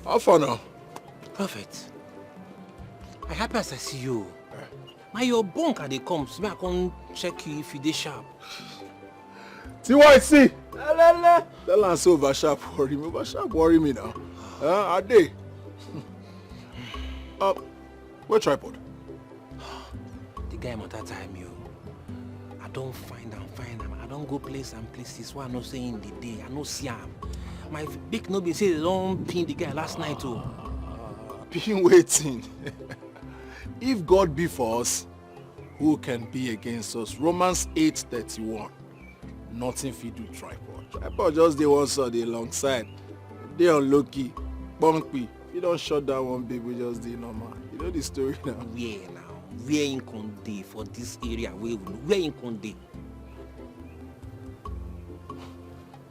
How far now? Perfect. I happy as I see you. Now your bunk they come, so I can check you if you dey sharp. TYC! That land so over sharp worry me. Over sharp worry me now. Are they? Where tripod? The guy at that time, you. I don't find him. I don't go places. Why I not saying the day. I no see him. My big no be say they don't pin the guy last night too. Been waiting. If God be for us, who can be against us? Romans 8:31. Nothing fit do tripod. Tripod just dey one side, dey alongside. They unlucky. Bumpy. If you don't shut down one baby, we just dey normal. You know the story now. Where now? Where in Conde for this area? Where in Conde?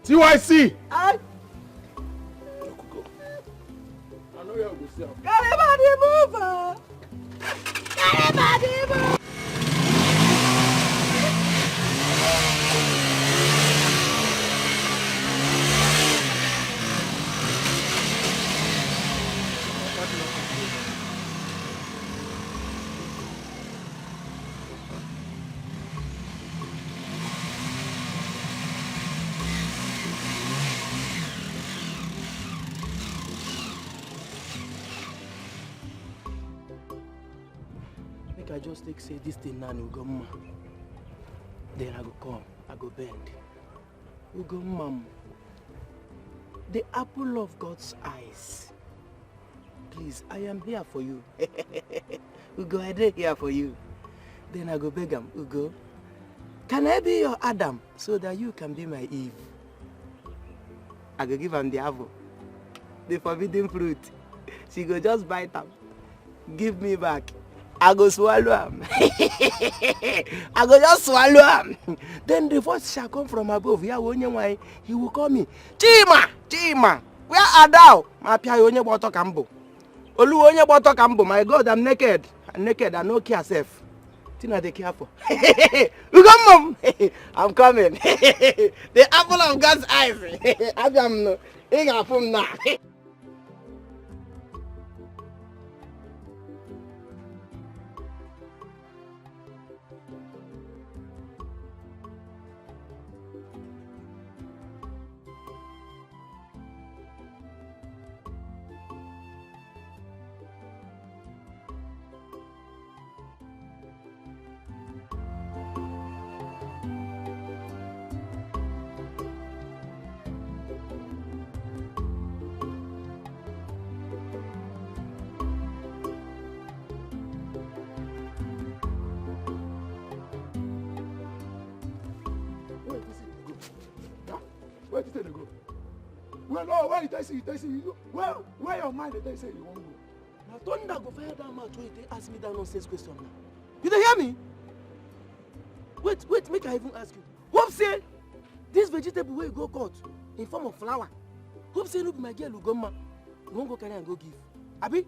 TYC! I know you go see. Everybody move! Everybody move! I just take say this thing now will go mma. Then I go come, I go bend. We go mom. The apple of God's eyes. Please, I am here for you. Ugo, I dey here for you. Then I go beg him, Ugo, can I be your Adam so that you can be my Eve? I go give him the apple, the forbidden fruit. She go just bite him, give me back. I go swallow him. I go just swallow him. Then the voice shall come from above. Yeah, he will call me. Chima, where are thou? My God, I'm naked. I'm naked. I no care self. Tina, they care for. You come, mom. I'm coming. The apple of God's eyes. I'm now. Where did they go? Well, no, where did I see you? Where your mind did they say you won't go? Now, thunder go fire down my throat. They ask me that nonsense question now. You don't hear me? Wait, make I even ask you. Hope say this vegetable will go cut in form of flower. Hope say no be my girl Ugoma. You won't go carry and go give. Abi?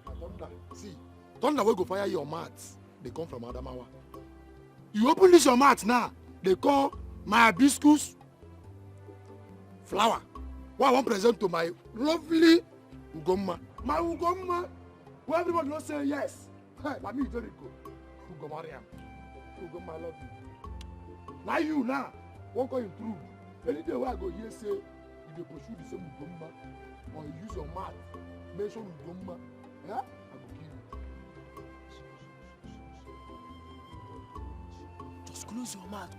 Thunder, see, thunder will go fire your mats. They come from Adamawa. You open this your mouth now. They call my hibiscus flower. What I want present to my lovely Ugoma. My Ugoma. Who everybody will say yes. Hey, let me tell you. Ugoma, Ugoma, I love you. Now you now. Won't go improve. Any day where I go here say, if you pursue the same Ugoma, or you use your mouth, mention Ugoma, yeah? I will kill you. Just close your mouth,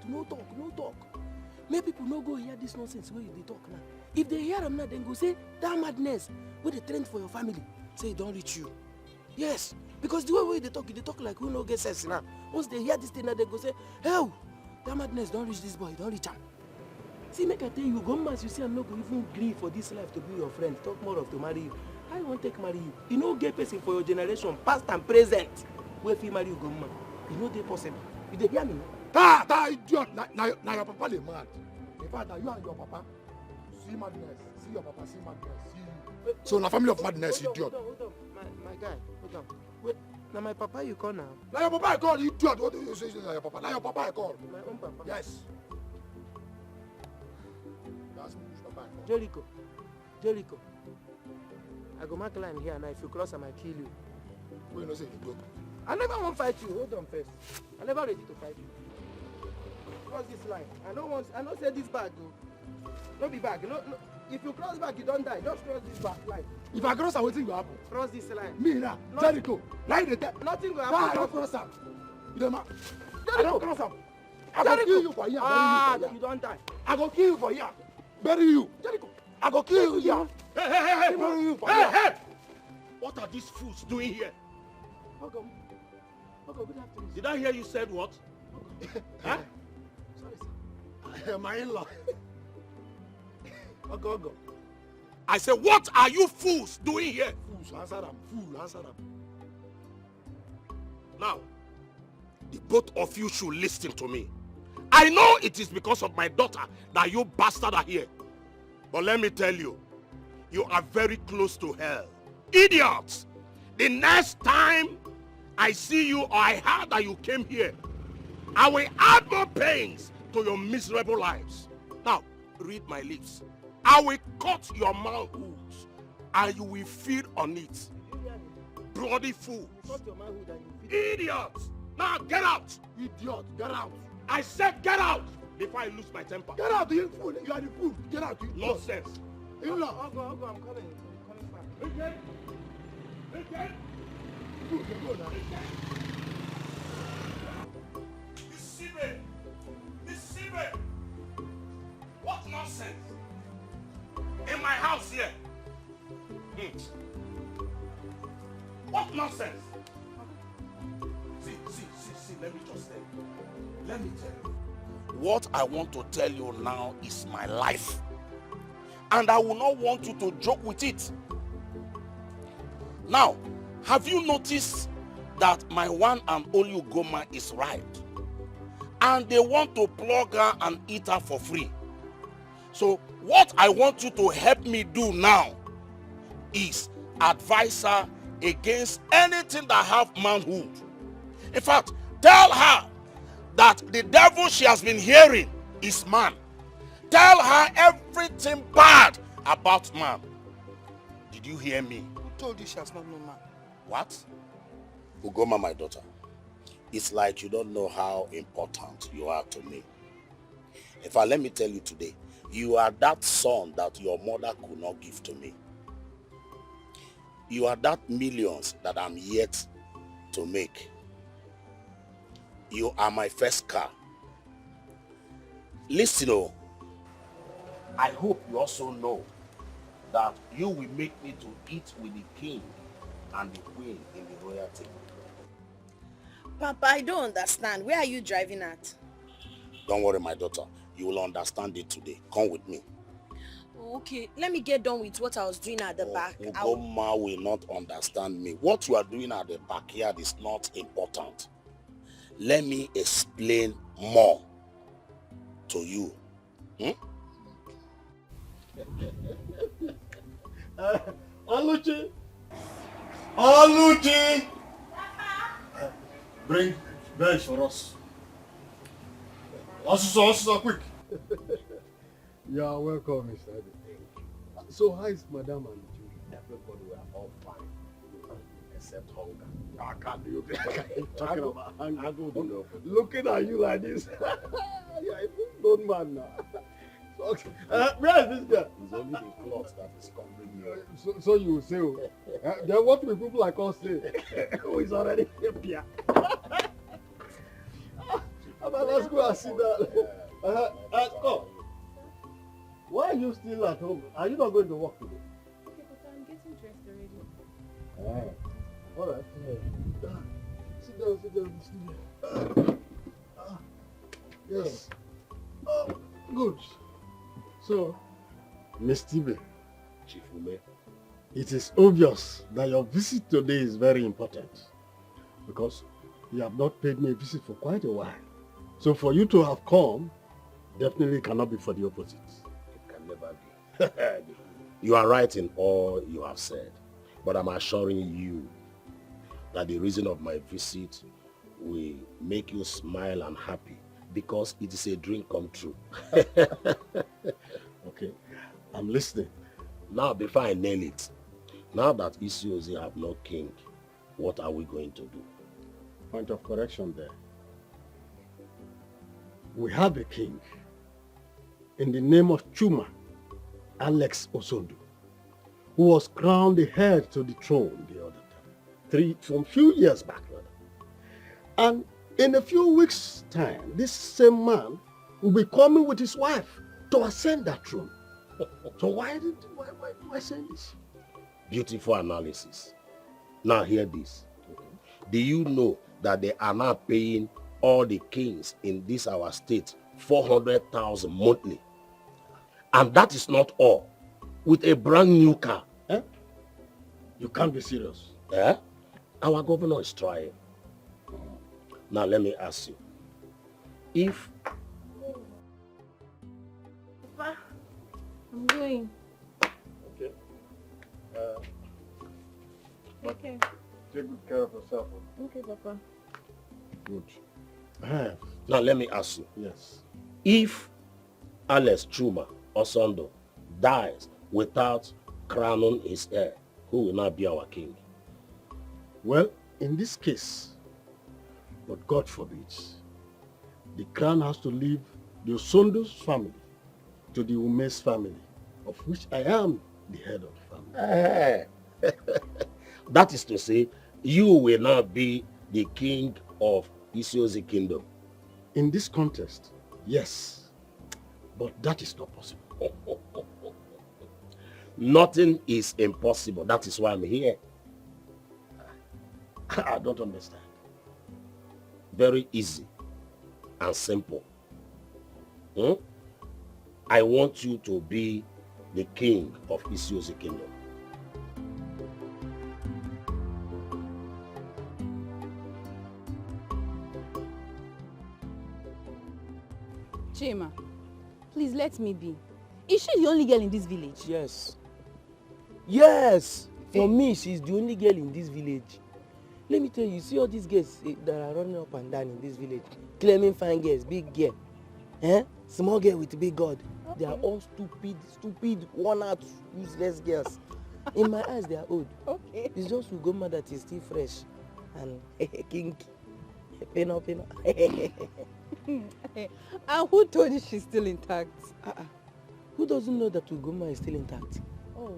no talk, no talk. Make people no go hear this nonsense where they talk now. If they hear them now, then go say, that madness, where they trend for your family, say it don't reach you. Yes, because the way they talk like who no get sense now. Once they hear this thing now, they go say, hell, that madness don't reach this boy, don't reach him. See, make I tell you, Gombas, you see, I'm not going to even agree for this life to be your friend. Talk more of to marry you. I won't take marry you. You know, gay person for your generation, past and present. Where if you marry you, Gomba? You know they possible. You dey hear me? Idiot. Now your papa they mad. In fact, now you and your papa see madness. See your papa see madness. See you. So na family of madness, idiot. Hold on. My guy, hold on. Wait, now my papa you call now? Now your papa I call, idiot. What do you say now your papa? Now your papa I call. My own papa? Yes. That's me, papa I call. Jericho. I go mark line here now. If you cross, I might kill you. Wait, no say you broke. I never want to fight you. Hold on first. I never ready to fight you. Cross this line. I don't say this bag though. No be bag. No. If you cross back, you don't die. Just cross this back line. If I cross, wetin go happen? Cross this line. Me now, Jericho. Line the tell. Nothing go I happen. don't cross am. You dey mad? I Jericho. don't cross am. I go kill you for here. You don't die. I go kill you for here. Bury you. Jericho. I go kill you here. Hey! Bury you for here. Hey! What are these fools doing here? Welcome, good afternoon. Did I hear you said what? Huh? Sorry, sir. My in-law. Ogo. I said, what are you fools doing here? Fools, answer them. Fool, answer them. Now, the both of you should listen to me. I know it is because of my daughter that you bastards are here. But let me tell you, you are very close to hell. Idiots! The next time I see you or I heard that you came here, I will add more pains to your miserable lives. Now, read my lips. I will cut your manhoods and you will feed on it. Bloody fools. Idiots! Now get out! Idiot, get out. I said get out before I lose my temper. Get out, you fool. You are the fool. Get out, you Nonsense. In-law. Ogo, I'm coming. I'm coming back. Okay. Fool, you go now. Deceive. What nonsense? In my house here. What nonsense? See, let me just tell you. Let me tell you. What I want to tell you now is my life. And I will not want you to joke with it. Now, have you noticed that my one and only Ugoma is right? And they want to plug her and eat her for free. So what I want you to help me do now is advise her against anything that have manhood. In fact, tell her that the devil she has been hearing is man. Tell her everything bad about man. Did you hear me? I told you she has not known man. What? Ugoma, my daughter, it's like you don't know how important you are to me. In fact, let me tell you today, you are that son that your mother could not give to me. You are that millions that I'm yet to make. You are my first car. Listen, I hope you also know that you will make me to eat with the king and the queen in the royal table. Papa, I don't understand. Where are you driving at? Don't worry, my daughter. You will understand it today. Come with me. Okay, let me get done with what I was doing at the back. Ugoma will not understand me. What you are doing at the backyard is not important. Let me explain more to you. Oluchi! Bring bench for us. Also, quick. You are welcome, Mr. Edo. So how is Madam and you? Everybody were all fine, except hunger. I can't do it. Talking about hunger. I go below. Looking at you like this. You are a full-grown man now. Okay. Where is this guy? It's only the cloth that is covering you. So you will say, then what will people like us say? Oh, he's already here. Let's go and sit down. Come. Why are you still at home? Are you not going to work today? Okay, but I'm getting dressed already. All right. Sit down. Yes. Good. So, Miss Tibe, Chief Ume, it is obvious that your visit today is very important because you have not paid me a visit for quite a while. So for you to have come, definitely cannot be for the opposite. it can never be. You are right in all you have said, but I'm assuring you that the reason of my visit will make you smile and happy because it is a dream come true. Okay, I'm listening. Now, before I nail it, now that Isiozi have no king, what are we going to do? Point of correction there. We have a king in the name of Chuma, Alex Osondu, who was crowned the heir to the throne the other time, some few years back. And in a few weeks' time, this same man will be coming with his wife to ascend that throne. So why do I say this? Beautiful analysis. Now hear this. Do you know that they are now paying all the kings in this our state 400,000 monthly? And that is not all. With a brand new car. Eh? You can't be serious. Eh? Our governor is trying. Now let me ask you. If Papa, I'm going. Okay. Okay. Take good care of yourself. Okay, Papa. Good. now let me ask you. Yes. If Alex Chuma Osondo dies without crowning his heir, who will now be our king? Well, in this case, but God forbids, the crown has to leave the Osondo's family to the Ume's family, of which I am the head of the family. That is to say, you will now be the king of Isiozi kingdom. In this contest, yes, but that is not possible. Nothing is impossible. That is why I'm here. I don't understand. Very easy and simple. I want you to be the king of Isiozi kingdom. Chima, please let me be. Is she the only girl in this village? Yes. Yes! For me, she's the only girl in this village. Let me tell you, see all these girls that are running up and down in this village, claiming fine girls, big girl, small girl with big God. Okay. They are all stupid, worn-out, useless girls. In my eyes, they are old. Okay. It's just Ugoma that is still fresh and kinky. Pena. And who told you she's still intact? Who doesn't know that Ugoma is still intact? Oh.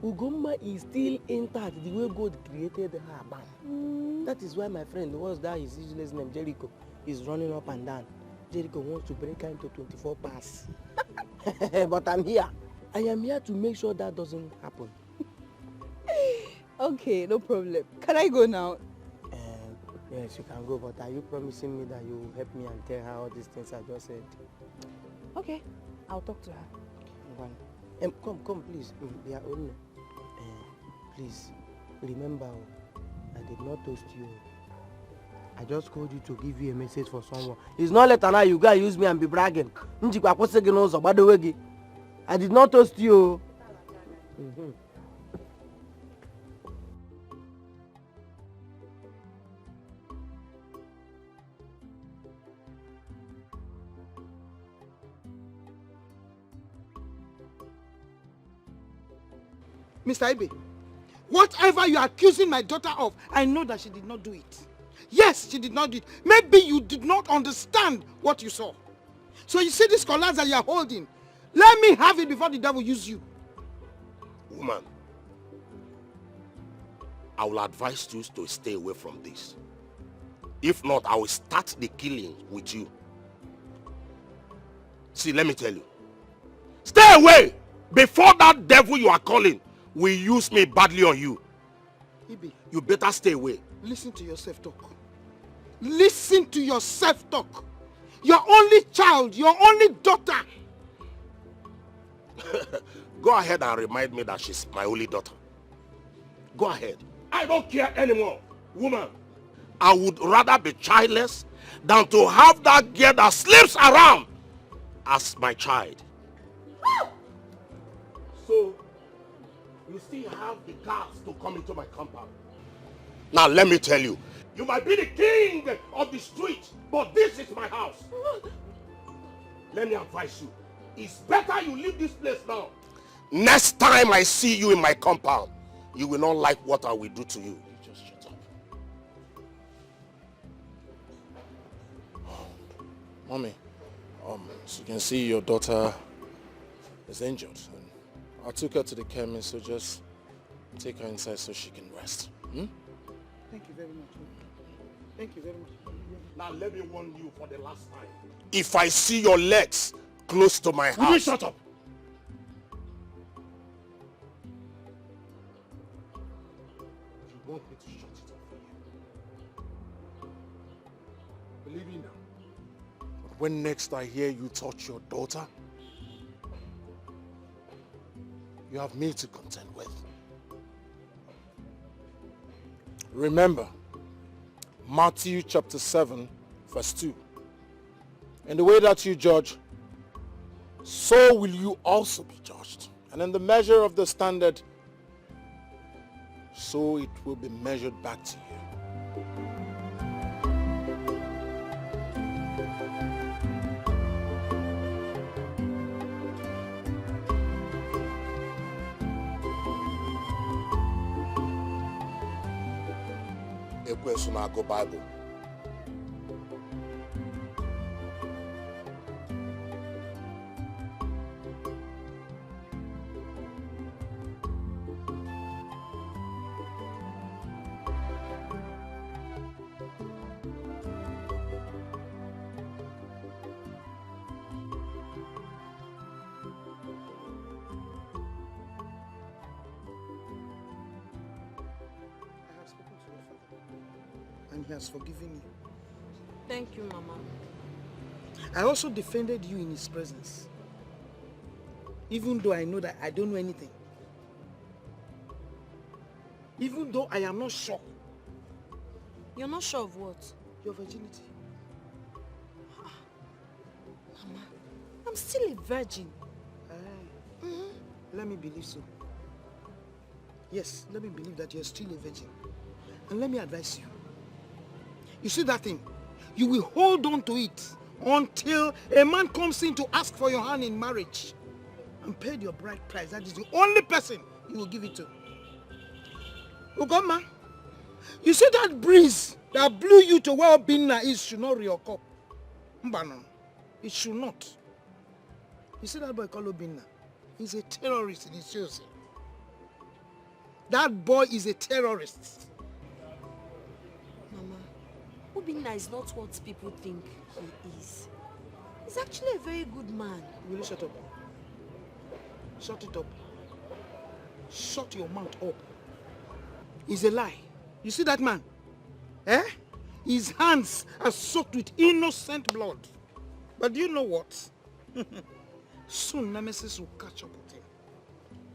Ugoma is still intact the way God created her. That is why my friend, what's that his useless name, Jericho, is running up and down. Jericho wants to break her into 24 pass. But I'm here. I am here to make sure that doesn't happen. Okay, no problem. Can I go now? Yes, you can go, but are you promising me that you will help me and tell her all these things I just said? Okay, I'll talk to her. Come, please. They are only. Please, remember, I did not toast you. I just called you to give you a message for someone. It's not later now you go and use me and be bragging. I did not toast you. Mr. Ibe, whatever you are accusing my daughter of, I know that she did not do it. Yes, she did not do it. Maybe you did not understand what you saw. So you see this collage that you are holding. Let me have it before the devil use you. Woman, I will advise you to stay away from this. If not, I will start the killing with you. See, let me tell you. Stay away before that devil you are calling will use me badly on you. Ibe, you better stay away. Listen to your self-talk. Listen to your self-talk. Your only child, your only daughter. Go ahead and remind me that she's my only daughter. Go ahead. I don't care anymore, woman. I would rather be childless than to have that girl that sleeps around as my child. So, you still have the guts to come into my compound. Now let me tell you, you might be the king of the street, but this is my house. Let me advise you. It's better you leave this place now. Next time I see you in my compound, you will not like what I will do to you. You just shut up. Mommy, as you can see, your daughter is injured. And I took her to the chemist, so just take her inside so she can rest. Thank you very much. Thank you very much. Now let me warn you for the last time. If I see your legs close to my house... Will you shut up? You want me to shut it up for you? Believe me now. But when next I hear you touch your daughter, you have me to contend with. Remember, Matthew chapter 7, verse 2. In the way that you judge, so will you also be judged. And in the measure of the standard, so it will be measured back to you. Ekwensu na-agụ Bible. And he has forgiven you. Thank you, Mama. I also defended you in his presence. Even though I know that I don't know anything. Even though I am not sure. You're not sure of what? Your virginity. Mama, I'm still a virgin. Let me believe so. Yes, let me believe that you're still a virgin. And let me advise you. You see that thing? You will hold on to it until a man comes in to ask for your hand in marriage and paid your bride price. That is the only person you will give it to. Ugoma, you see that breeze that blew you to where Obinna is should not reoccur. Mbano, it should not. You see that boy called Obinna? He's a terrorist in his choosing. That boy is a terrorist. Mama, Obinna is not what people think he is. He's actually a very good man. Will you shut up? Shut it up. Shut your mouth up. It's a lie. You see that man? Eh? His hands are soaked with innocent blood. But do you know what? Soon Nemesis will catch up with him.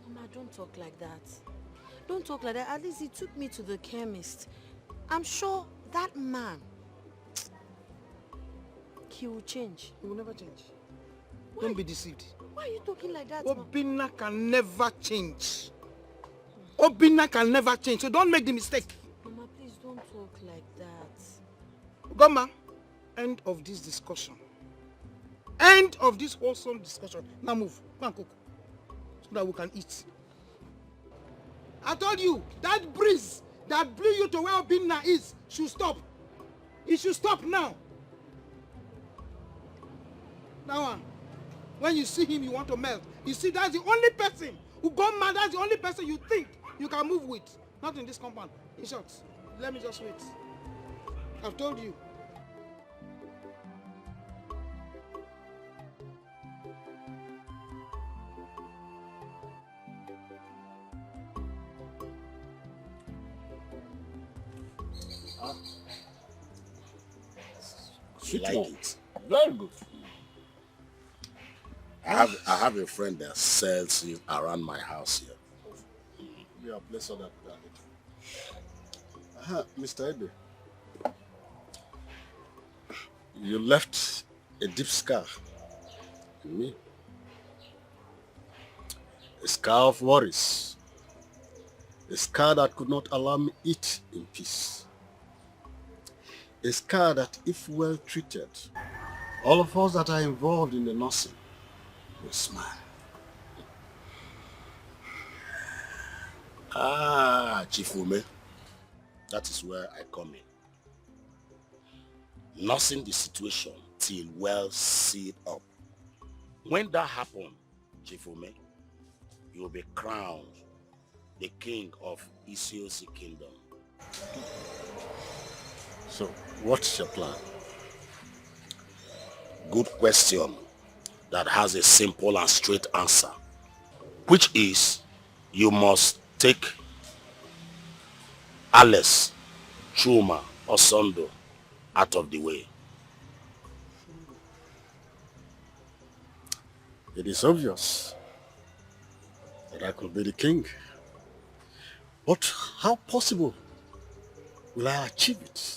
Mama, don't talk like that. Don't talk like that. At least he took me to the chemist. I'm sure that man, he will change. He will never change. Why? Don't be deceived. Why are you talking like that, Mama? Obinna can never change. Obinna can never change. So don't make the mistake. Mama, please don't talk like that. Goma, end of this discussion. End of this wholesome discussion. Now move. Go and cook. So that we can eat. I told you, that breeze that blew you to where Obinna is should stop. It should stop now. Now, when you see him, you want to melt. You see, that's the only person who got mad. That's the only person you think you can move with. Not in this compound. In short, let me just wait. I've told you. You like it? Very good. I have a friend that sells it around my house here. We are blessed that Mr. Ebe, you left a deep scar in me. A scar of worries. A scar that could not allow me eat in peace. A scar that, if well treated, all of us that are involved in the nursing will smile. Ah, Chief Ume, that is where I come in. Nursing the situation till well sealed up. When that happens, Chief Ume, you will be crowned the king of Isiosi kingdom. So, what's your plan? Good question that has a simple and straight answer, which is you must take Alice, Chuma, or Sondo out of the way. It is obvious that I could be the king. But how possible will I achieve it?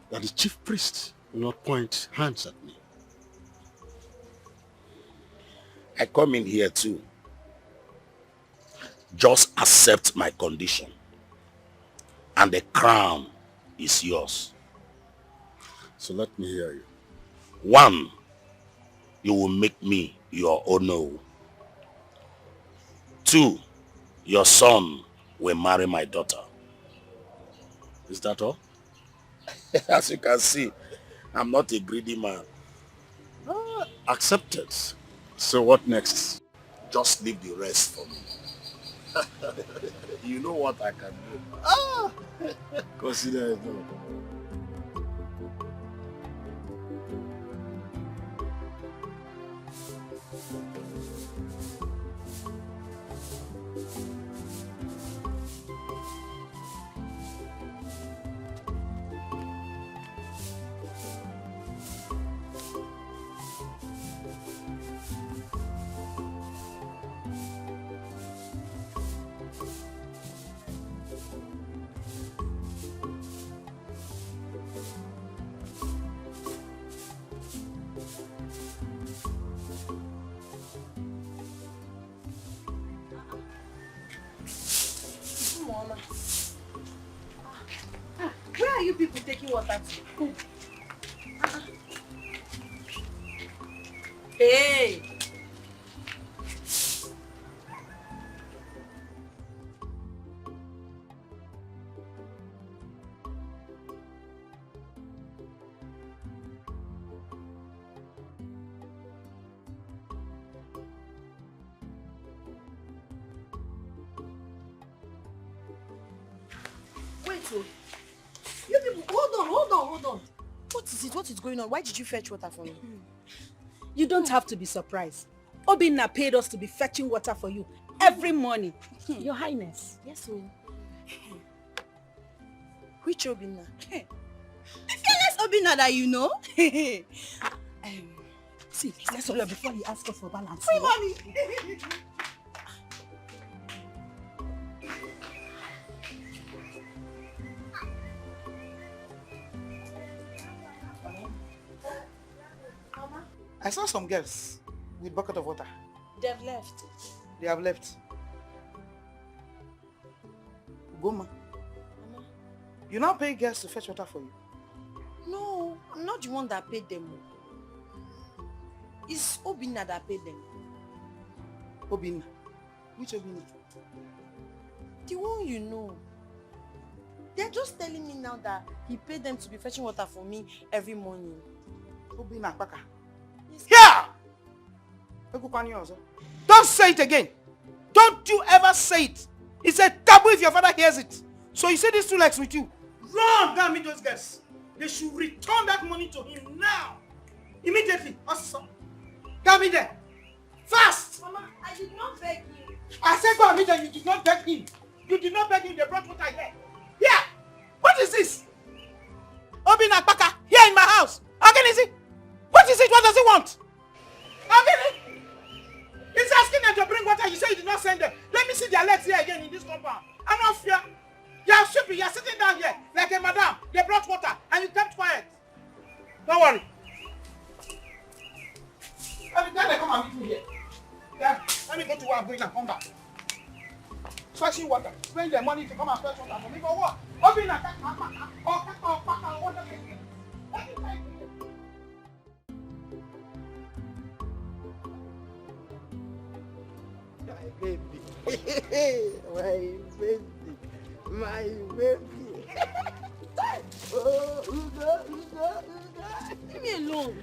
That the chief priest will not point hands at me. I come in here too. Just accept my condition, and the crown is yours. So let me hear you. 1, you will make me your Ono. 2, your son will marry my daughter. Is that all? As you can see, I'm not a greedy man. Accepted. So what next? Just leave the rest for me. You know what I can do. Consider it done. Where are you people taking water to? Hey! Wait, oh. You people, hold on. What is it? What is going on? Why did you fetch water for me? You don't have to be surprised. Obinna paid us to be fetching water for you every morning. Your Highness. Yes, oh. Which Obinna? The fearless Obinna that you know. See, let's hurry up before he asks us for balance. Free money! I saw some girls with bucket of water. They've left. They have left. Goma. Mama. You now pay girls to fetch water for you. No, I'm not the one that paid them. It's Obinna that paid them. Obinna. Which Obinna? The one you know. They're just telling me now that he paid them to be fetching water for me every morning. Here! Don't say it again. Don't you ever say it. It's a taboo if your father hears it. So you say these two legs with you. Run! Go and meet those guys. They should return that money to him now. Immediately. Awesome. Go and meet them. Fast! Mama, I did not beg him. I said go and meet them. You did not beg him. You did not beg him. They brought water here. Here! What is this? Obi Nakpaka, here in my house. Again, is it? What is it? What does he want? Again, he's asking them to bring water. You say you did not send them. Let me see their legs here again in this compound. I'm not fear. You are stupid. You are sitting down here like a madam. They brought water and you kept quiet. Don't worry. Every time they come and meet me here. Yeah, let me go to where I'm going and come back. Fetching water. Spend their money to come and fetch water for me. For what? Open a my baby. Oh, Ugo. Leave me alone.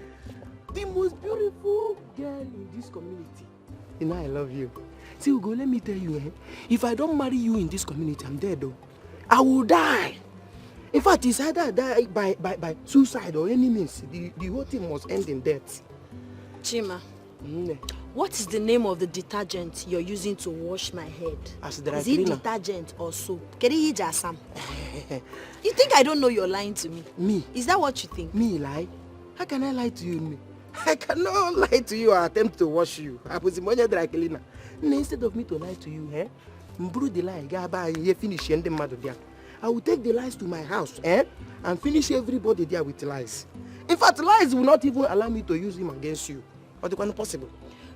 The most beautiful girl in this community. You know I love you. See, Ugo, let me tell you, if I don't marry you in this community, I'm dead though. I will die. In fact, it's either I die by suicide or any means. The whole thing must end in death. Chima, what is the name of the detergent you're using to wash my head? Is it detergent or soap? You think I don't know you're lying to me? Me? Is that what you think? Me lie? How can I lie to you? I cannot lie to you or attempt to wash you. Instead of me to lie to you, brew the lie, finish I will take the lies to my house and finish everybody there with lies. In fact, lies will not even allow me to use him against you. But it's possible.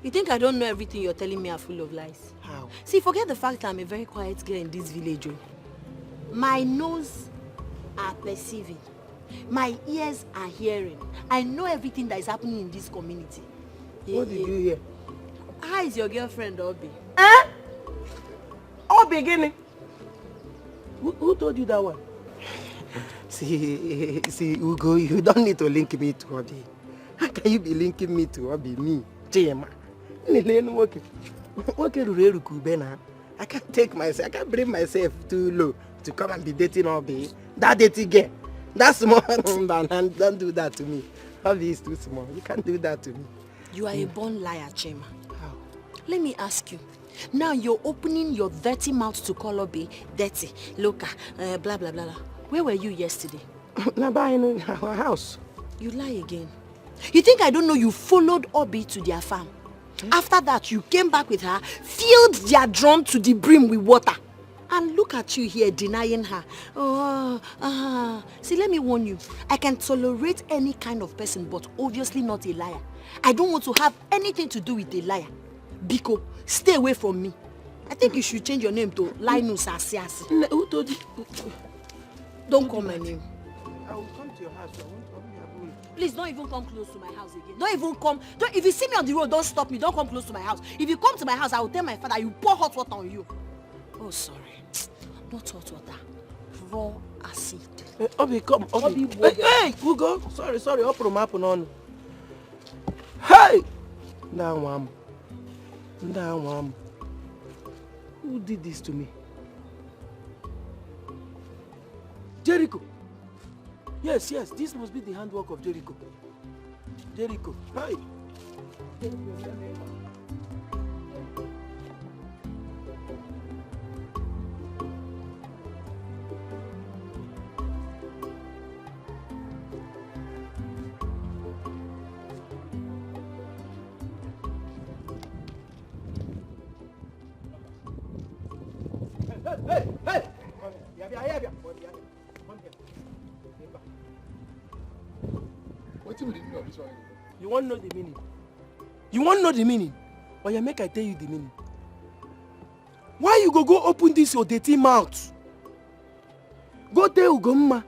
You think I don't know everything you're telling me are full of lies? How? See, forget the fact that I'm a very quiet girl in this village. My nose are perceiving. My ears are hearing. I know everything that is happening in this community. What did you hear? How is your girlfriend, Obi? Obi again? Who told you that one? See, Ugo, you don't need to link me to Obi. How can you be linking me to Obi? Me, Chema. I can't take myself, I can't bring myself too low to come and be dating Obi. That dating girl. That's small. Don't do that to me. Obi is too small. You can't do that to me. You are a born liar, Chema. How? Let me ask you. Now you're opening your dirty mouth to call Obi dirty, loca, blah, blah, blah, blah. Where were you yesterday? In our house. You lie again. You think I don't know you followed Obi to their farm? After that, you came back with her, filled their drum to the brim with water. And look at you here denying her. See, let me warn you. I can tolerate any kind of person, but obviously not a liar. I don't want to have anything to do with a liar. Biko, stay away from me. I think you should change your name to Linus Asiasi. Who told you? Don't call my name. I will come to your house. Please don't even come close to my house again. Don't even come. If you see me on the road, don't stop me. Don't come close to my house. If you come to my house, I will tell my father you pour hot water on you. Oh, sorry. Not hot water. Raw acid. Obi, come. Obi. Hey, Ugo. Sorry. Open. Hey! Down. Who did this to me? Jericho. Yes, this must be the handwork of Jericho. Hey. Hey! What do you mean of this one? You want to know the meaning? Or you make I tell you the meaning? Why you go open this your dirty mouth? Go tell Ugomma.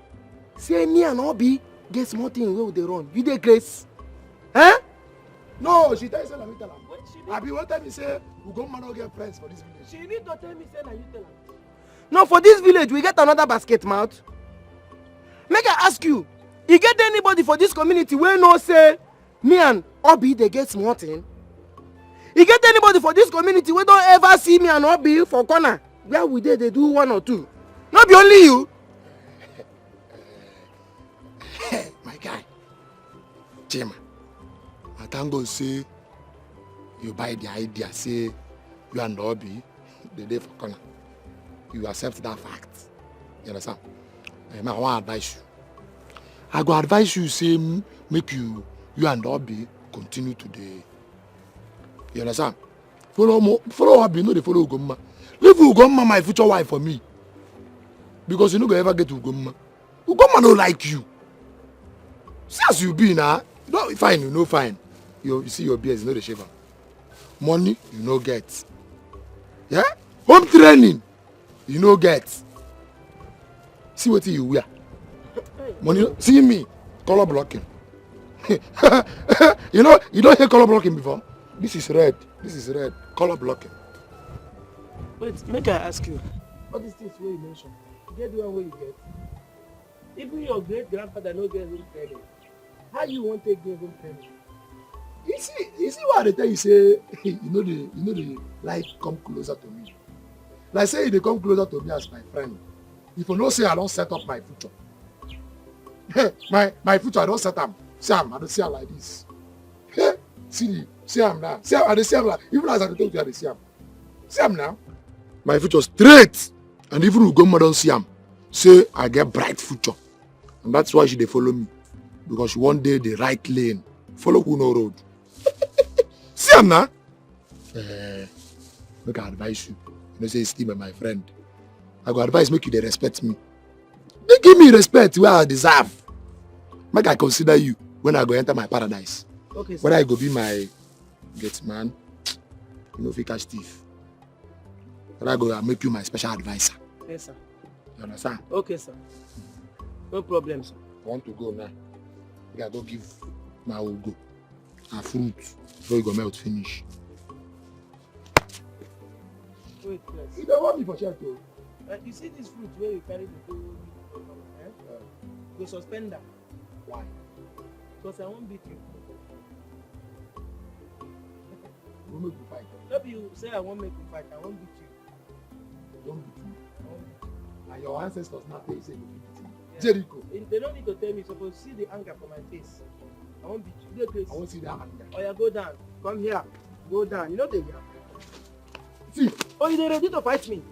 Say me and Obi get small thing where they run. You dey grace? Huh? No, she tell you, let me tell her. Abi, one time you say, Ugomma no get friends for this village. She need to tell me, say, na you tell her. No, for this village, we get another basket mouth. Make I ask you, you get anybody for this community where no say, me and Obi, they get small thing? You get anybody for this community where don't ever see me and Obi for corner? Where we they do one or two? Not be only you. My guy, Jim, I thank God say you buy the idea, say you and Obi, the day for corner. You accept that fact. You understand? I want to advise you. I go advise you, say, make you and Obi continue today. You understand? Follow Obi, no they follow Ugomma. Leave Ugomma, my future wife, for me. Because you no go ever get Ugomma. Ugomma no like you. See as you be now. No, fine, you know fine. You see your beard, you know the shaver. Money, you no get. Yeah? Home training, you no get. See what you wear. Money, see me, color blocking. You know, you don't hear color blocking before? This is red. This is red. Color blocking. Wait, make I ask you. All these things where you mention, you get the one where you get. Even your great grandfather no get home training. How you want to get home training? You see what they tell you say, you know the like come closer to me. Like say they come closer to me as my friend. If you know say I don't set up my future. my future I don't set up. See I don't see am like this. See am now. See I don't see am like even as I talk to you I don't see am. See am now. My future straight. And even Ugomma don't see am. Say I get bright future. And that's why she dey follow me. Because she one day the right lane. Follow who no road. See am now. Make I advise you. You know say Steve my friend. I go advise make you dey respect me. They give me respect where I deserve. Make I consider you when I go enter my paradise. Okay, sir. Whether I go be my gate man, you know, if you catch thief. Whether I go make you my special advisor. Yes, sir. You understand? Okay, sir. No problem, sir. I want to go now. I gotta go give my Ugo a fruit before you go melt finish. Wait, please. You don't want me for sure too. You see this fruit where you carry the whole go suspend that. Why? Because I won't beat you. We'll make you fight. Maybe you say I won't make you fight, I won't beat you. Don't beat me. I won't beat you. And your ancestors now tell you say you beat me. Yeah. Jericho. They don't need to tell me, suppose see the anger for my face. I won't beat you. They're crazy. I won't see that anger. Oh yeah, go down. Come here. Go down. You know they here. See. Oh, you ready to fight me?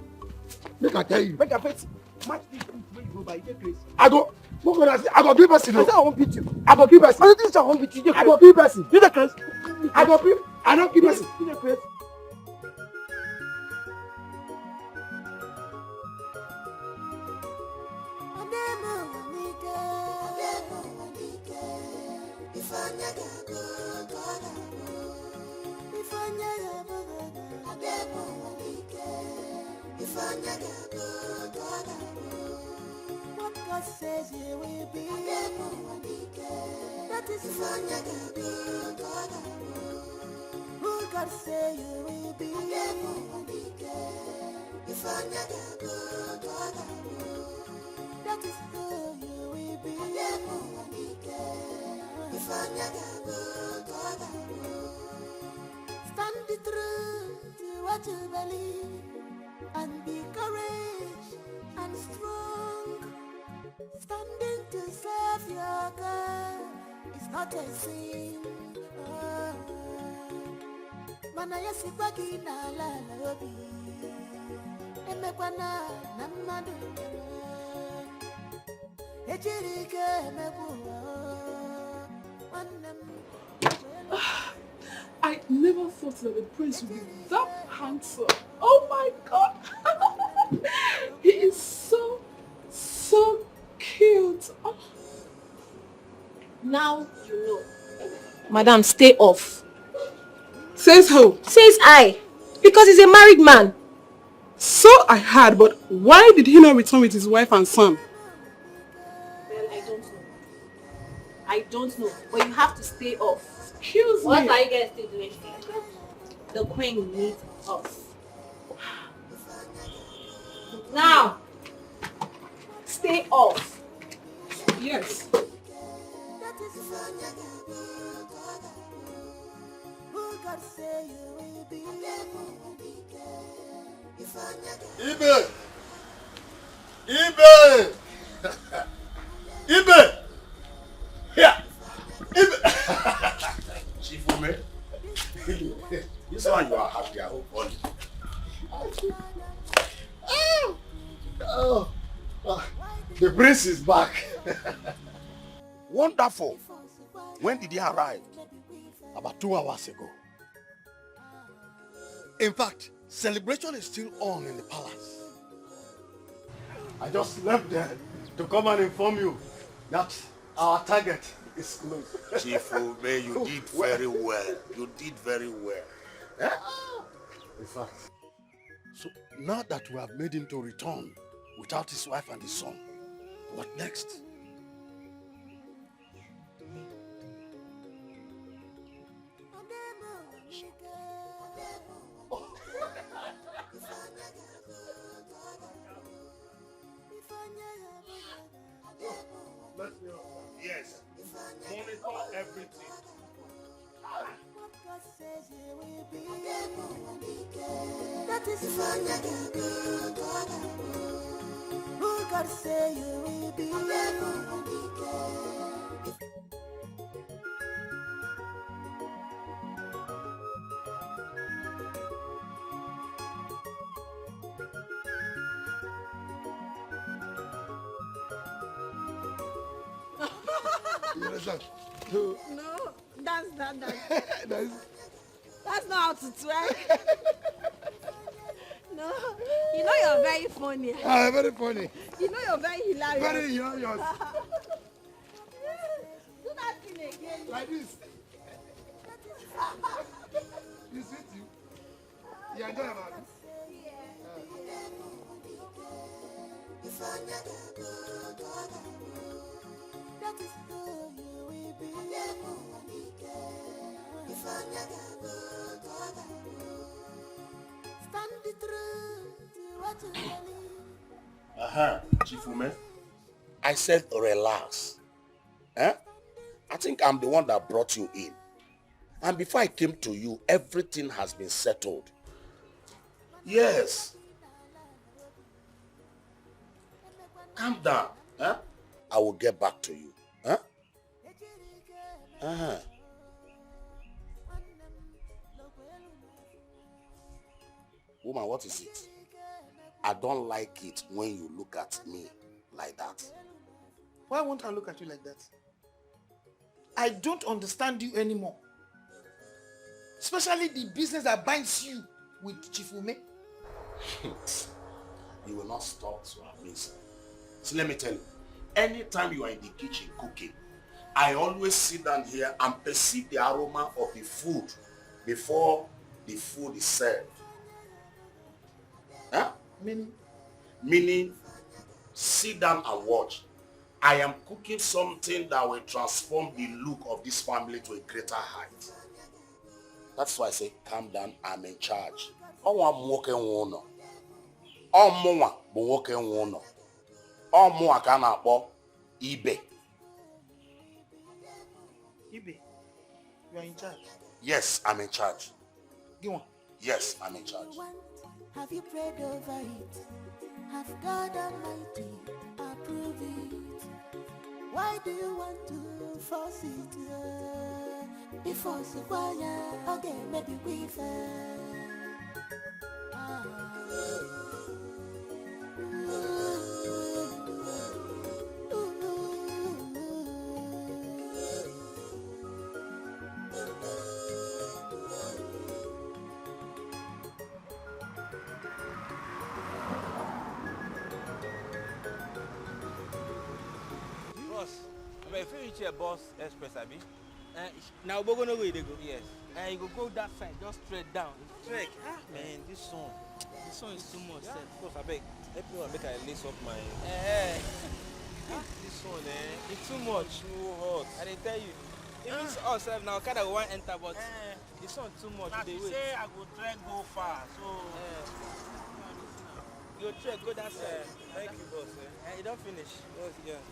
Make I tell you. Make a fight. Match this fruit where you go by. You're crazy. I go. What can I say? I go kill person. I said I won't beat you. I go kill person. I think I won't beat you. I go kill person. You're crazy. I go kill. I don't kill person. You're crazy. What God says you will be, that is who God say you will be, that is who you will be. Stand the truth to what you believe, and be courage and strong. Standing to serve your God is not a sin. Mana yasi bagi na la lobi, emekwana na madu, ejirike emebuwa. I never thought that the prince would be that handsome. Oh my God! He is so cute. Oh. Now you know. Madam, stay off. Says who? Says I. Because he's a married man. So I heard, but why did he not return with his wife and son? Well, I don't know. I don't know. But you have to stay off. Excuse me. What are you guys still doing here? The queen needs us. Now, stay off. Yes. That is who God say you will be. Ibe! Ibe! Ibe! Here! Ibe! Chief Ume, this one you are happy, I hope on. Oh, the prince is back. Wonderful. When did he arrive? About 2 hours ago. In fact, celebration is still on in the palace. I just left there to come and inform you that our target is close. Chief Ume, you did very well. You did very well. Eh? In fact, so now that we have made him to return without his wife and his son, what next? Yes. Monitor everything. That is who God say you will be. You understand? No, that's not how to twerk. No, you know you're very funny. Ah, very funny. You know you're very hilarious. Very hilarious. Do that thing again. Like this. You see you? You enjoy about it? That is who you will be. Stand the truth to what you believe. Chief Ume. I said relax. Eh? I think I'm the one that brought you in. And before I came to you, everything has been settled. Yes. Calm down. Eh? I will get back to you. Huh? Uh-huh. Woman, what is it? I don't like it when you look at me like that. Why won't I look at you like that? I don't understand you anymore. Especially the business that binds you with Chief Ume. You will not stop to amaze me. So let me tell you, anytime you are in the kitchen cooking, I always sit down here and perceive the aroma of the food before the food is served. Huh? Meaning, sit down and watch. I am cooking something that will transform the look of this family to a greater height. That's why I say, calm down, I'm in charge. Ibe. Ibe, you are in charge. Yes, I'm in charge. Go on. Yes, I'm in charge. Have you prayed over it? Have God Almighty approve it? Why do you want to force it? If force it, why? Okay, maybe we fail. If you reach a Boss Express, Abi? Now we're gonna go. Yes. You go that side, just straight down. Trek. Man, this song is too much. Yeah, of course, I beg. Help me make I lace up my... This one, it's too much. Too hot. I didn't tell you. Even us now, kind of want enter, but this one too much. Now, they say I go trek go far, so... Your check, go that side. Thank you, boss. You don't finish. Boss, yeah.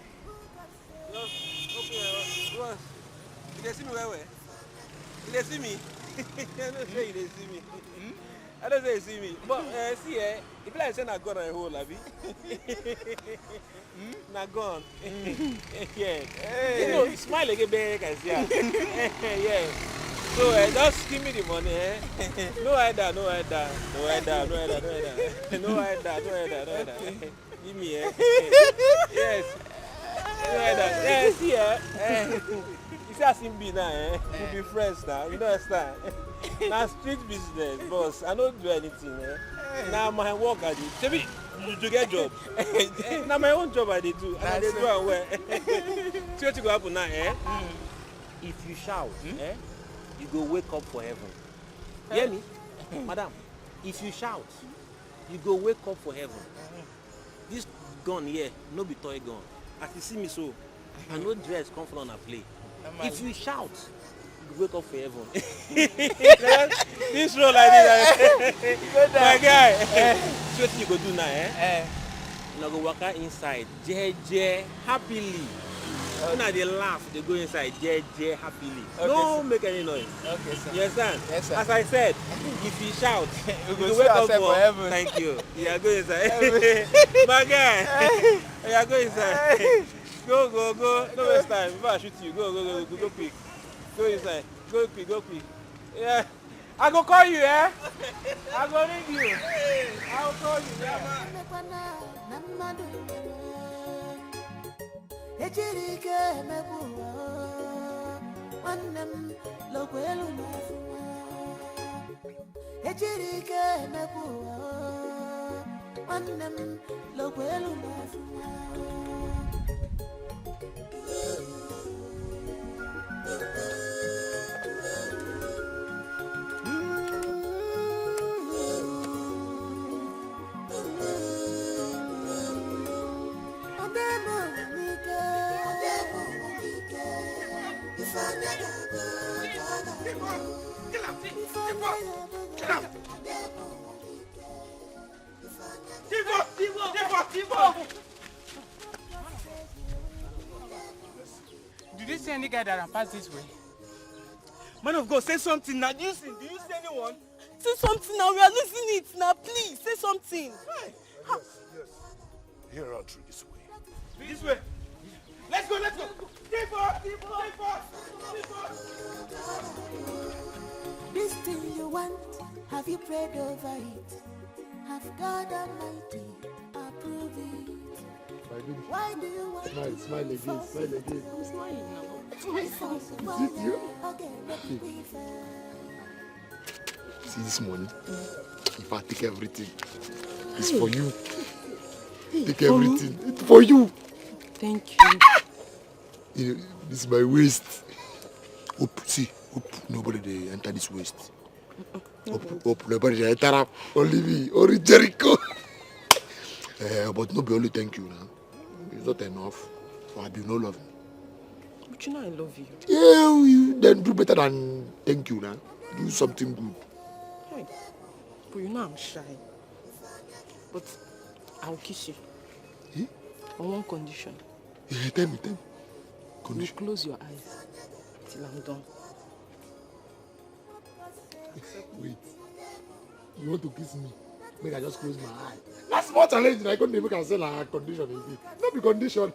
Just open your boss. You dey see me where? You dey see me? I don't say you dey see me. I don't say you see me. But see, if you like say na gone on a whole, abi. Na gone. Yeah. You know, smile again, back and see. Yeah. So just give me the money, eh? No header. Give me, eh? Yes. No header. Yes, yeah. You see, as him be now, eh? We be friends now. You know, understand? Now street business, boss. I don't do anything, eh? Now my work I do. Maybe to get job. Now my own job I do too. And I do am well. See what you go happen now, eh? If you shout, eh? You go wake up for heaven. Hear me? Madam, if you shout, you go wake up for heaven. This gun here, no be toy gun. As you see me so, I no dress come from a play. If you shout, you go wake up for heaven. This roll like this. My guy, see what you go do now, eh? You go walk out inside, JJ, happily. When they laugh, they go inside, JJ, happily. Okay, don't make any noise. Okay, sir. You understand? Yes, sir. As I said, if you shout, you go wake up for heaven. Thank you. You are going inside. My guy, you are going inside. Go. No waste time. Before I shoot you, go quick. Go inside. Go quick. Yeah. I go call you, eh? I go ring you. I will call you, yeah. Ejirike mebuwa Wanem lokwelu mafuwa Ejirike mebuwa Wanem lokwelu mafuwa Did you see any guy that passed this way? Man of God, say something now. Do you see anyone? Say something now. We are losing it now. Please, say something. Yes. Here are through this way. This way. Let's go. This thing you want, have you prayed over it? Have God Almighty approve it? Why do you want Smile again. I'm smiling now. Is it you? See this money? If I take everything, it's for you. Take everything. It's for you. Thank you. You know, this is my waist. Hope nobody they enter this waist. Hope nobody they enter. Only me, only Jericho. But no be only thank you now. It's not enough. For I be no love me. But you know I love you. Yeah, you then do better than thank you now. Do something good. Hey, but you know I'm shy. But I'll kiss you. Eh? On one condition. Yeah, tell me. Condition. You close your eyes till I'm done. Wait. You want to kiss me? Make I just close my eye. That's more challenging. I couldn't even cancel a condition. No be condition.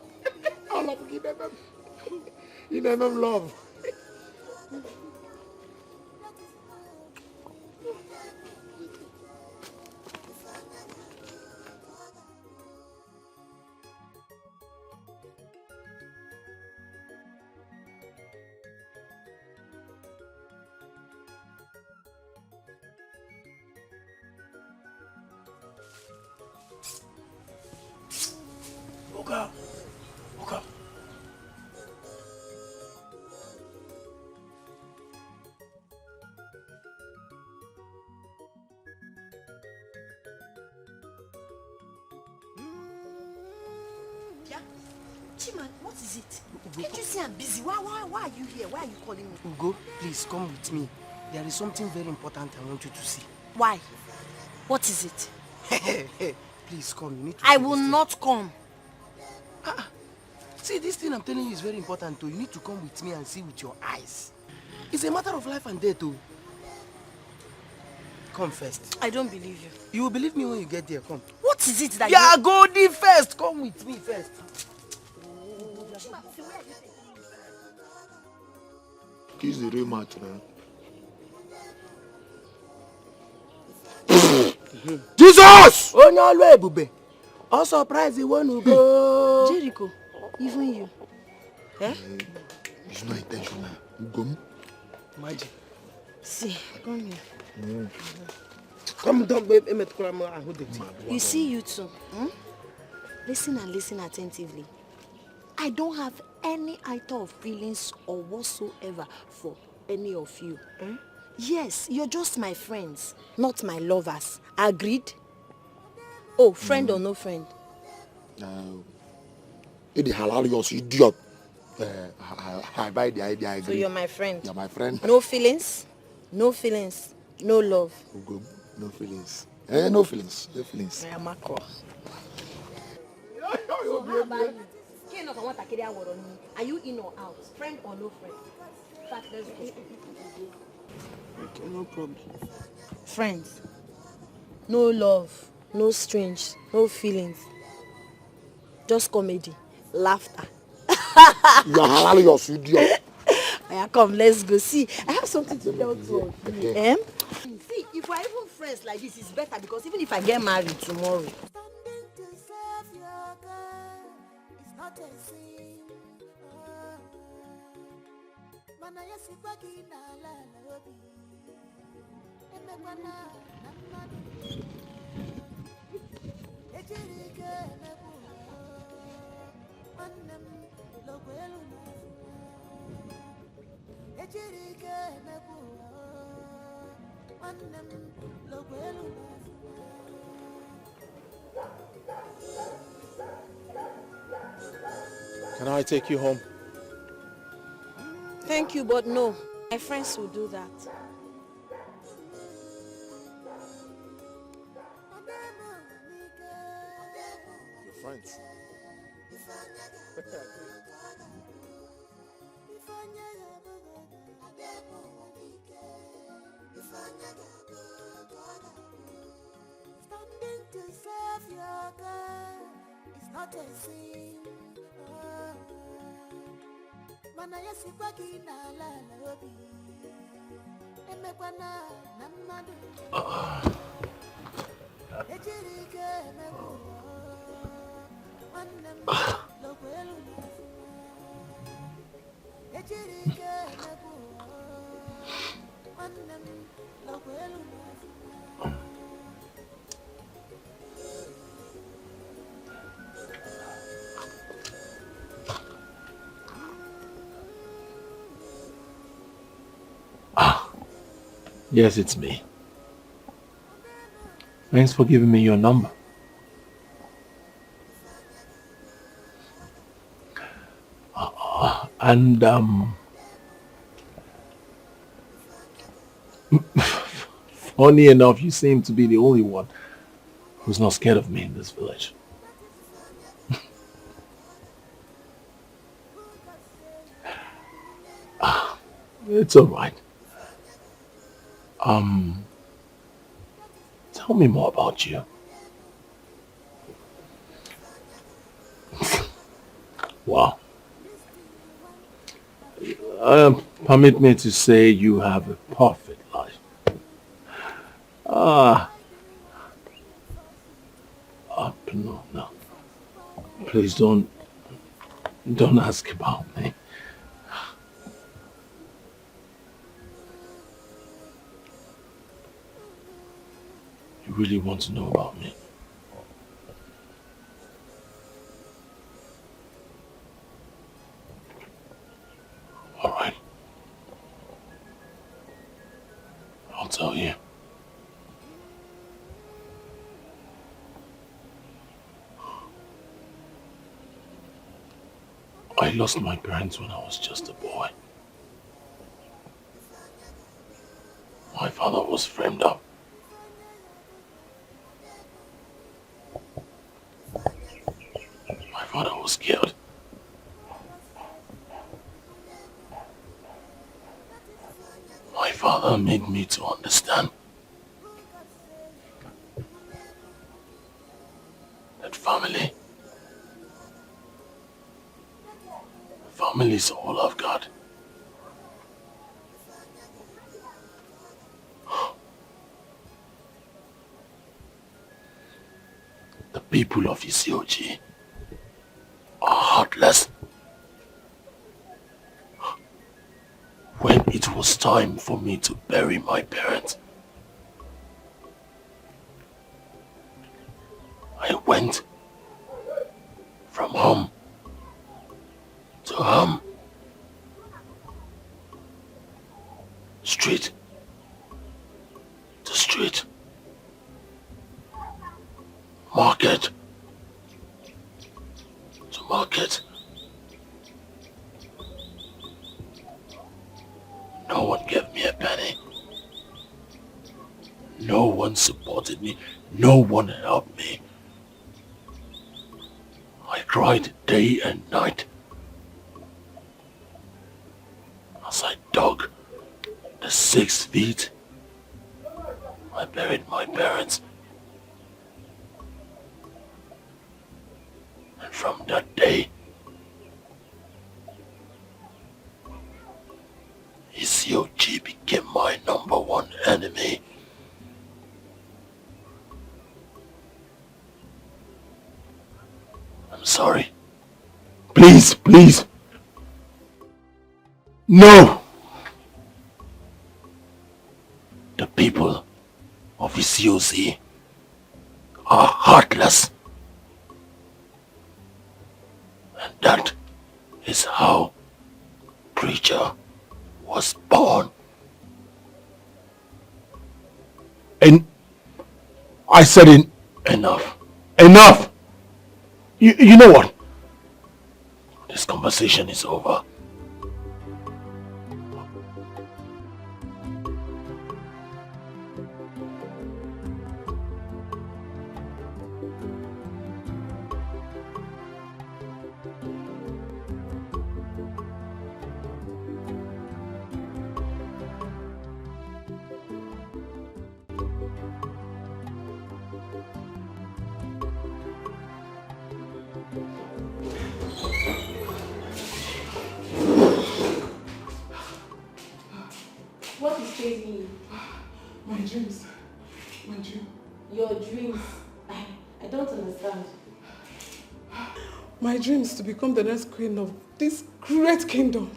I love you, in MM love. Oga. Yeah. Chiman, what is it? Can't you see I'm busy? Why are you here? Why are you calling me? Ugo, please come with me. There is something very important I want you to see. Why? What is it? Please come. You need to I see will this thing. not come. See, this thing I'm telling you is very important too. You need to come with me and see with your eyes. It's a matter of life and death too. Come first. I don't believe you. You will believe me when you get there. Come. What is it that Yeah, go there first. Come with me first. He's the real match now. Jesus! Oh no, Ebube. I'm surprised you want to go. Jericho, even you. Eh? It's not intentional. Go. Magic. See, come here. Come down, babe. You see, you two. Listen and listen attentively. I don't have any iota of feelings or whatsoever for any of you. Yes, you're just my friends, not my lovers. Agreed? Oh, friend or no friend? It's hilarious, idiot. I buy the idea. I agree. So you're my friend? You're my friend. No feelings? No feelings? No love? Go. No feelings. No feelings. No feelings. I am Marco. Are you in or out? Friend or no friend? In fact, let's go. Okay, no problem. Friends. No love. No strange. No feelings. Just comedy. Laughter. You're hilarious, idiot. Come, let's go. See, I have something to tell you. See, if we're even friends like this, it's better because even if I get married tomorrow. Standing to serve your God is not a sin. Mana yesi bagi na la lobi. Emekwana namadu. Ejirike nebu. Manem logwelu na. Ejirike nebu. Manem logwelu na. Can I take you home? Thank you, but no. My friends will do that. Your friends? Standing to serve your God is not a sin. Mana yesi bagi na la lobi. Emekwana namadu. Ejirike nebu. Manem logwelu na. Ejirike nebu. Manem logwelu na. Yes, it's me. Thanks for giving me your number. And funny enough, you seem to be the only one who's not scared of me in this village. It's all right. Tell me more about you. Wow. Permit me to say you have a perfect life. No. Please don't ask about me. You really want to know about me? All right. I'll tell you. I lost my parents when I was just a boy. My father was framed up. was killed. My father made me to understand that family is all I've got. The people of Isioji are heartless. When it was time for me to bury my parents, I went from home to home, street to street, market to market. No one gave me a penny. No one supported me. No one helped me. I cried day and night as I dug the 6 feet. I buried my parents. And from that day, Isioji became my #1 enemy. I'm sorry. Please, please. No! The people of Isiozi are heartless. And that is how Preacher was born. And I said enough. Enough! You know what? This conversation is over. What is chasing you? My dreams. My dream. Your dreams. I don't understand. My dream is to become the next queen of this great kingdom.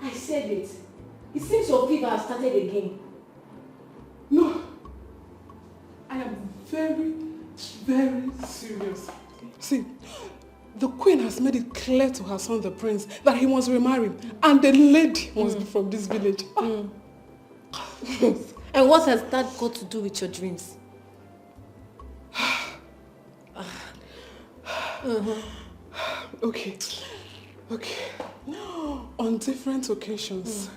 I said it. It seems your fever has started again. No. I am very, very serious. See, the queen has made it clear to her son, the prince, that he must remarry, and the lady must be from this village. And what has that got to do with your dreams? Okay. On different occasions,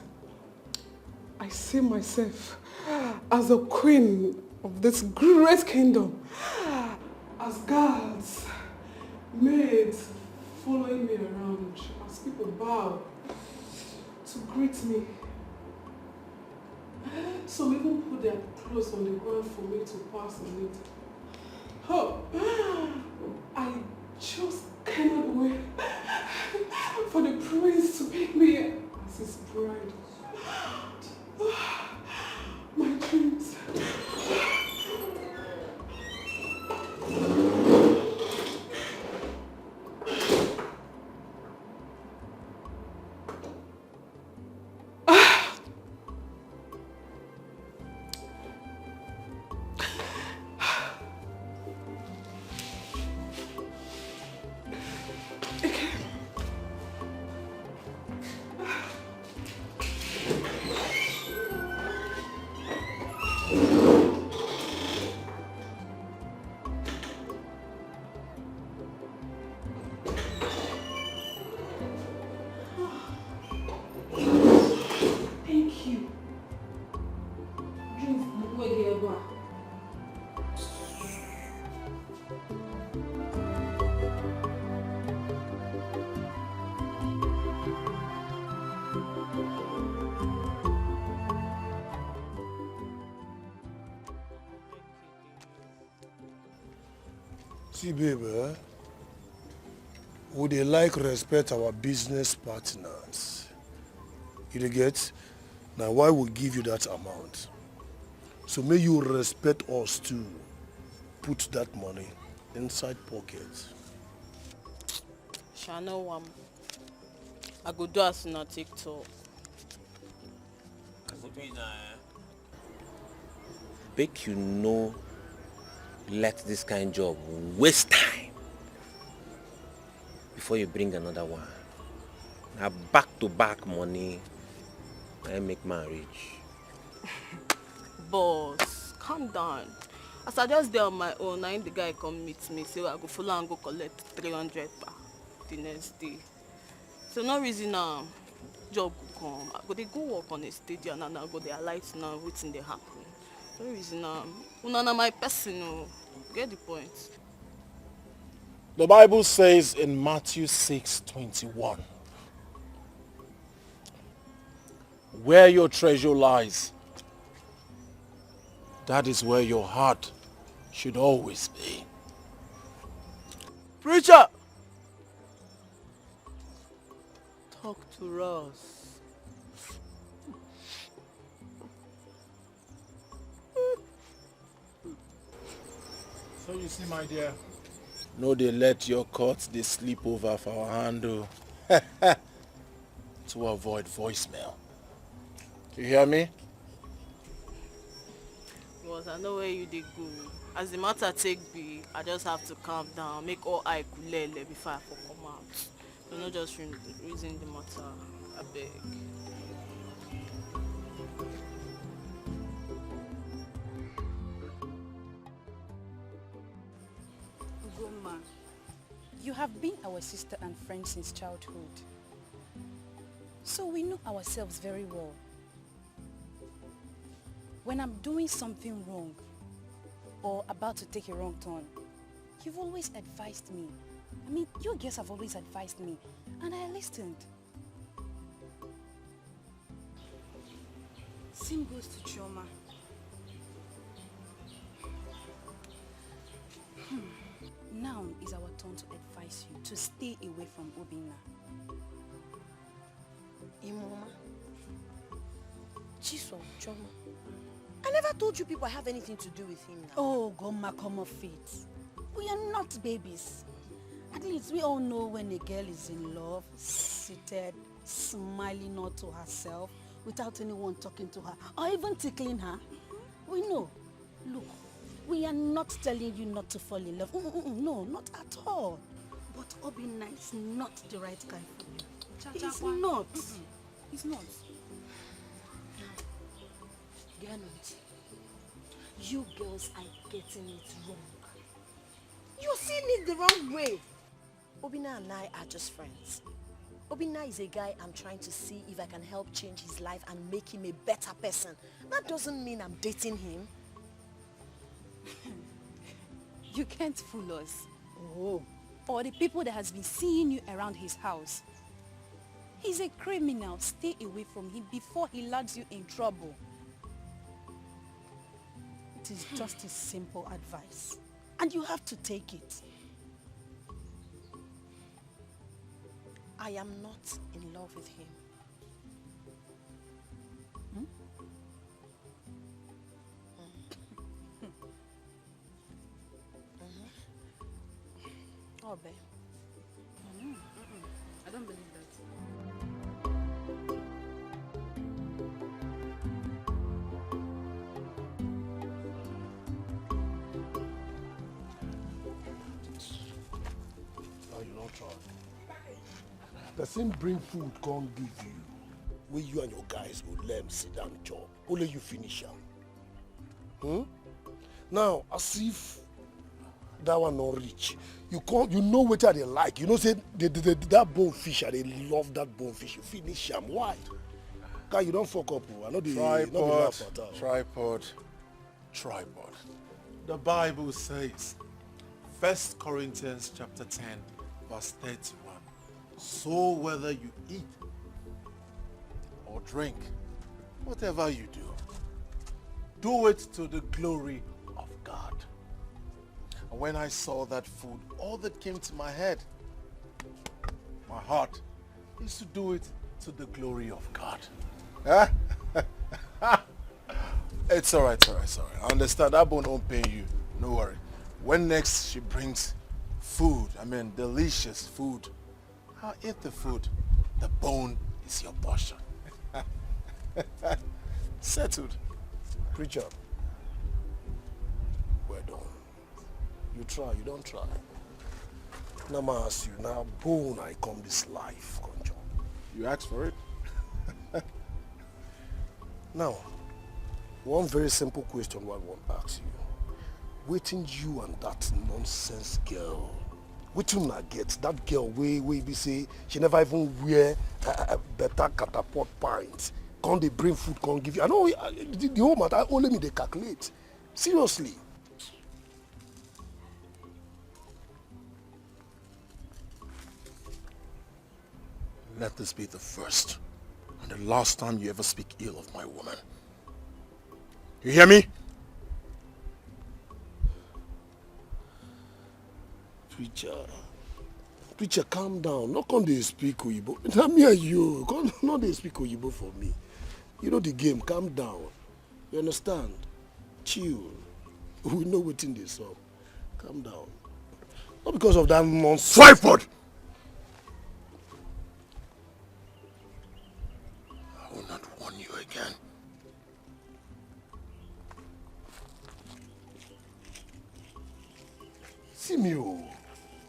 I see myself as the queen of this great kingdom, as guards, maids following me around, as people bow to greet me. Some even put their clothes on the ground for me to pass on it. Oh, I just cannot wait for the prince to pick me as his bride. My dreams. See, baby, would they like respect our business partners? You dey get? Now, why we give you that amount? So may you respect us too. Put that money inside pocket. Shall know I go do as na TikTok. Make you know, let this kind job waste time before you bring another one. Now back-to-back money, I make man rich. Boss, calm down. As I just there on my own, I the guy come meet me, say I go follow and go collect 300 back the next day. So no reason job go come. I go they go work on a stadium and I go there light now waiting they happen. No reason una my person, get the point. The Bible says in Matthew 6:21, where your treasure lies, that is where your heart should always be. Preacher! Talk to us. So you see, my dear, no they let your courts they sleep over for our handle to avoid voicemail. You hear me? Because I know where you did go. As the matter take be, I just have to calm down, make all I kulele before I come out. So not just reason the matter. I beg. Goma, you have been our sister and friend since childhood. So we know ourselves very well. When I'm doing something wrong or about to take a wrong turn, you've always advised me. I mean, your girls have always advised me, and I listened. Same goes to Chioma. Now is our turn to advise you to stay away from Obinna. Imoma. Chiso, Choma. I never told you people I have anything to do with him now. Oh, Goma, come off it. We are not babies. At least we all know when a girl is in love, seated, smiling not to herself, without anyone talking to her, or even tickling her. We know. Look, we are not telling you not to fall in love. No, not at all. But Obinna is not the right guy for you. He's not. He's not. Gernot, you girls are getting it wrong. You're seeing it the wrong way. Obinna and I are just friends. Obinna is a guy I'm trying to see if I can help change his life and make him a better person. That doesn't mean I'm dating him. You can't fool us. Oh. Or the people that has been seeing you around his house. He's a criminal. Stay away from him before he lands you in trouble. It is just a simple advice. And you have to take it. I am not in love with him. Obe. I don't believe that. Now you don't try. Person bring food, can't give you. Where you and your guys will let him sit down job. Only you finish him. Now, as if that one not rich. You know what they like. You know, say that bonefish, they love that bonefish. You finish them. Why? Guy, you don't fuck up. I know the Tripod. The Bible says, 1 Corinthians chapter 10, verse 31. So whether you eat or drink, whatever you do it to the glory of God. And when I saw that food, all that came to my head, my heart, is to do it to the glory of God. Huh? It's alright. I understand. That bone won't pain you. No worry. When next she brings food, delicious food, I'll eat the food. The bone is your portion. Settled. Preacher, well done. You try, you don't try. Now I ask you, now bone I come this life, conjure. You asked for it? Now, one very simple question I want to ask you. Waiting you and that nonsense girl, waiting I get that girl way be say she never even wear a better catapult pint. Can't they bring food, can't give you? I know the whole matter only me they calculate. Seriously. Let this be the first and the last time you ever speak ill of my woman. You hear me? Preacher, calm down. Not come they speak Oyibo. Tell me and you. Not they speak Oyibo for me. You know the game. Calm down. You understand? Chill. We know what's in this up. Calm down. Not because of that nonsense. Tripod! I will not warn you again. See me, oh.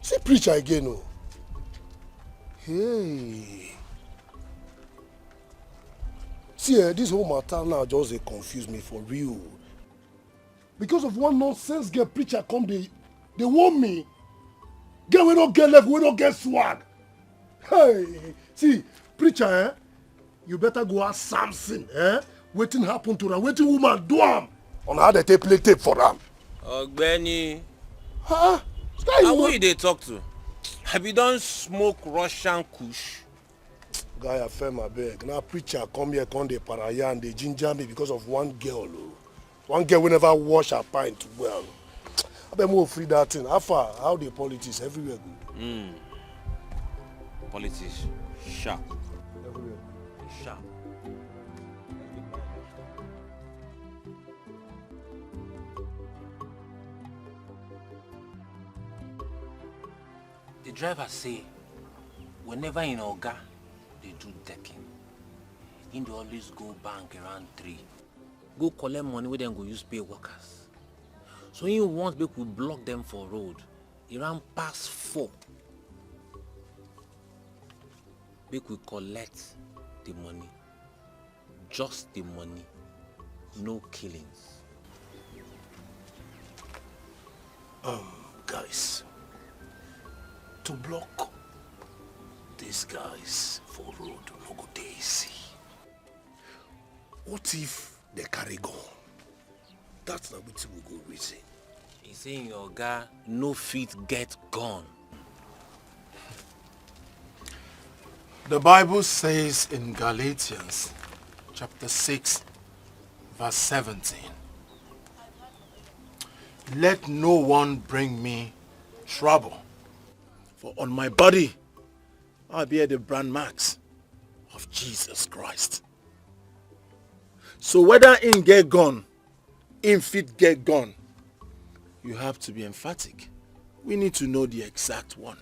See preacher again, oh. Hey. See, this whole matter now just confuse me for real. Because of one nonsense girl preacher come, they warn me. Girl, we don't get left, we don't get swag. Hey, see, preacher, you better go ask Samson, Waiting happen to them, waiting woman do am. On how they play tape for them. Ogbeni. Huh? Who you dey talk to? Have you done smoke Russian kush? Guy, I fell my beg. Now preacher come here, come dey paraya and they ginger me because of one girl. Oh. One girl will never wash her pint well. I bet more free that thing. How the politics everywhere good? Politics sharp. Everywhere. Sharp. The driver say, whenever in Oga, they do decking. They always go bank around 3. Go collect money where them go use pay workers. So he wants people block them for road. He ran past 4. Make we collect the money. Just the money. No killings. Guys. To block these guys for road, no go dey easy. What if they carry gun? That's not what we go reason. He saying your guy no fit get gone. The Bible says in Galatians chapter 6 verse 17, let no one bring me trouble, for on my body I bear the brand marks of Jesus Christ. So whether in get gone, in fit get gone, you have to be emphatic. We need to know the exact one,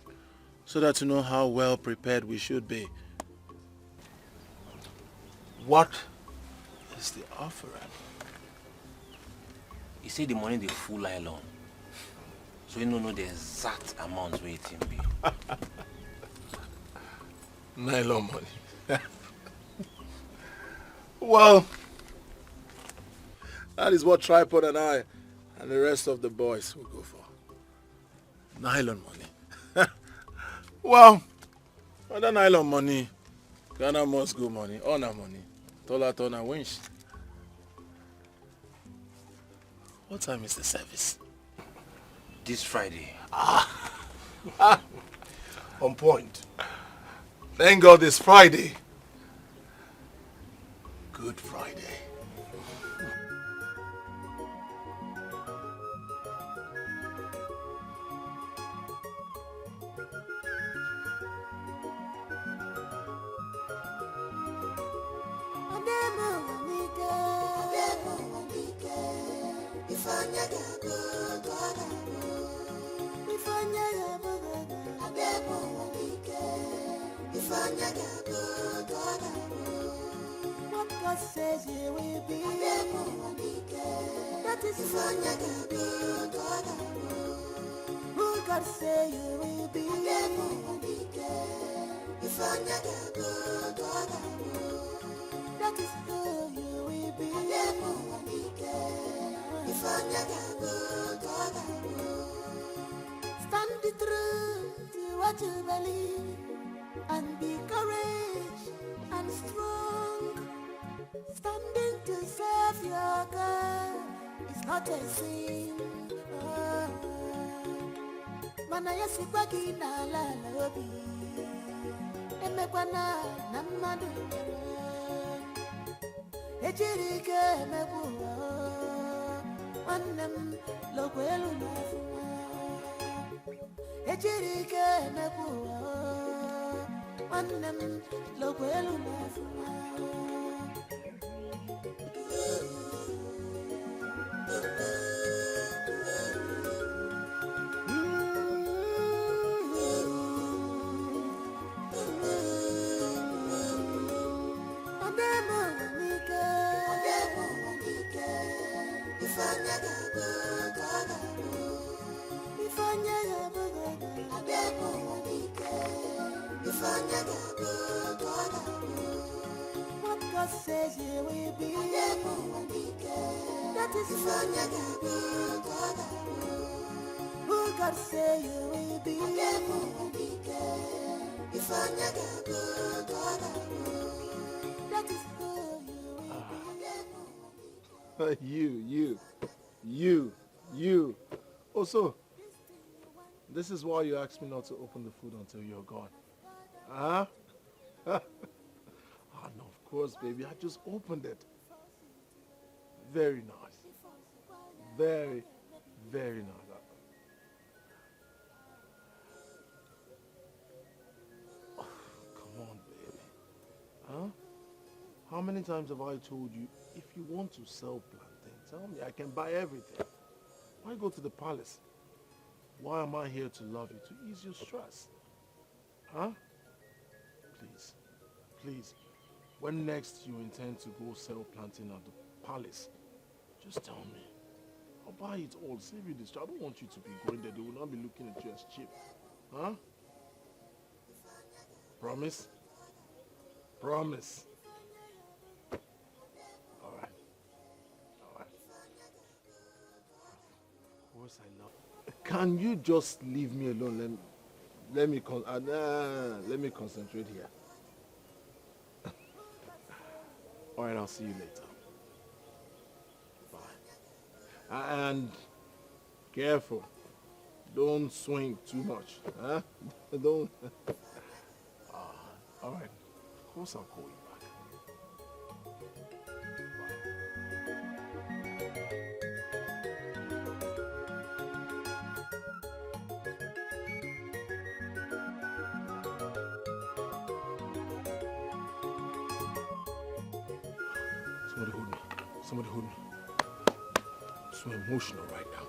so that to know how well prepared we should be. What is the offering? He say the money dey full nylon. So you don't know the exact amount where it be. Nylon money. Well, that is what Tripod and I and the rest of the boys will go for. Nylon money. Well, other nylon money, Ghana must go money, honor money, Tola winch. What time is the service? This Friday. On point. Thank God it's Friday. Good Friday. God says you will be. That is what you will be. Who God say you will be. That is who you will be. Stand the truth to what you believe and be courage and strong. Standing to serve your God is not a sin. Mana yasibaki na la lobi. Emekwana na mmadu. Ejirike mebuwa. Wanem lokwelu nafuwa. Ejirike mebuwa. Wanem lokwelu nafuwa. What God says you will be. That is who God says you will be. That is who you will be. You. Also, this is why you asked me not to open the food until you're gone. Huh? No, of course, baby. I just opened it. Very nice. Very, very nice. Oh, come on, baby. Huh? How many times have I told you, if you want to sell plantain, tell me, I can buy everything. Why go to the palace? Why am I here to love you? To ease your stress. Huh? Please, when next you intend to go sell plantain at the palace, just tell me. I'll buy it all, save you this. I don't want you to be going there. They will not be looking at you as cheap. Huh? Promise? Promise. All right. Of course I love you. Can you just leave me alone? Let me concentrate here. All right, I'll see you later. Bye. And careful. Don't swing too much. Huh? Don't. All right. Of course I'll call you back. Somebody hold me. I'm so emotional right now.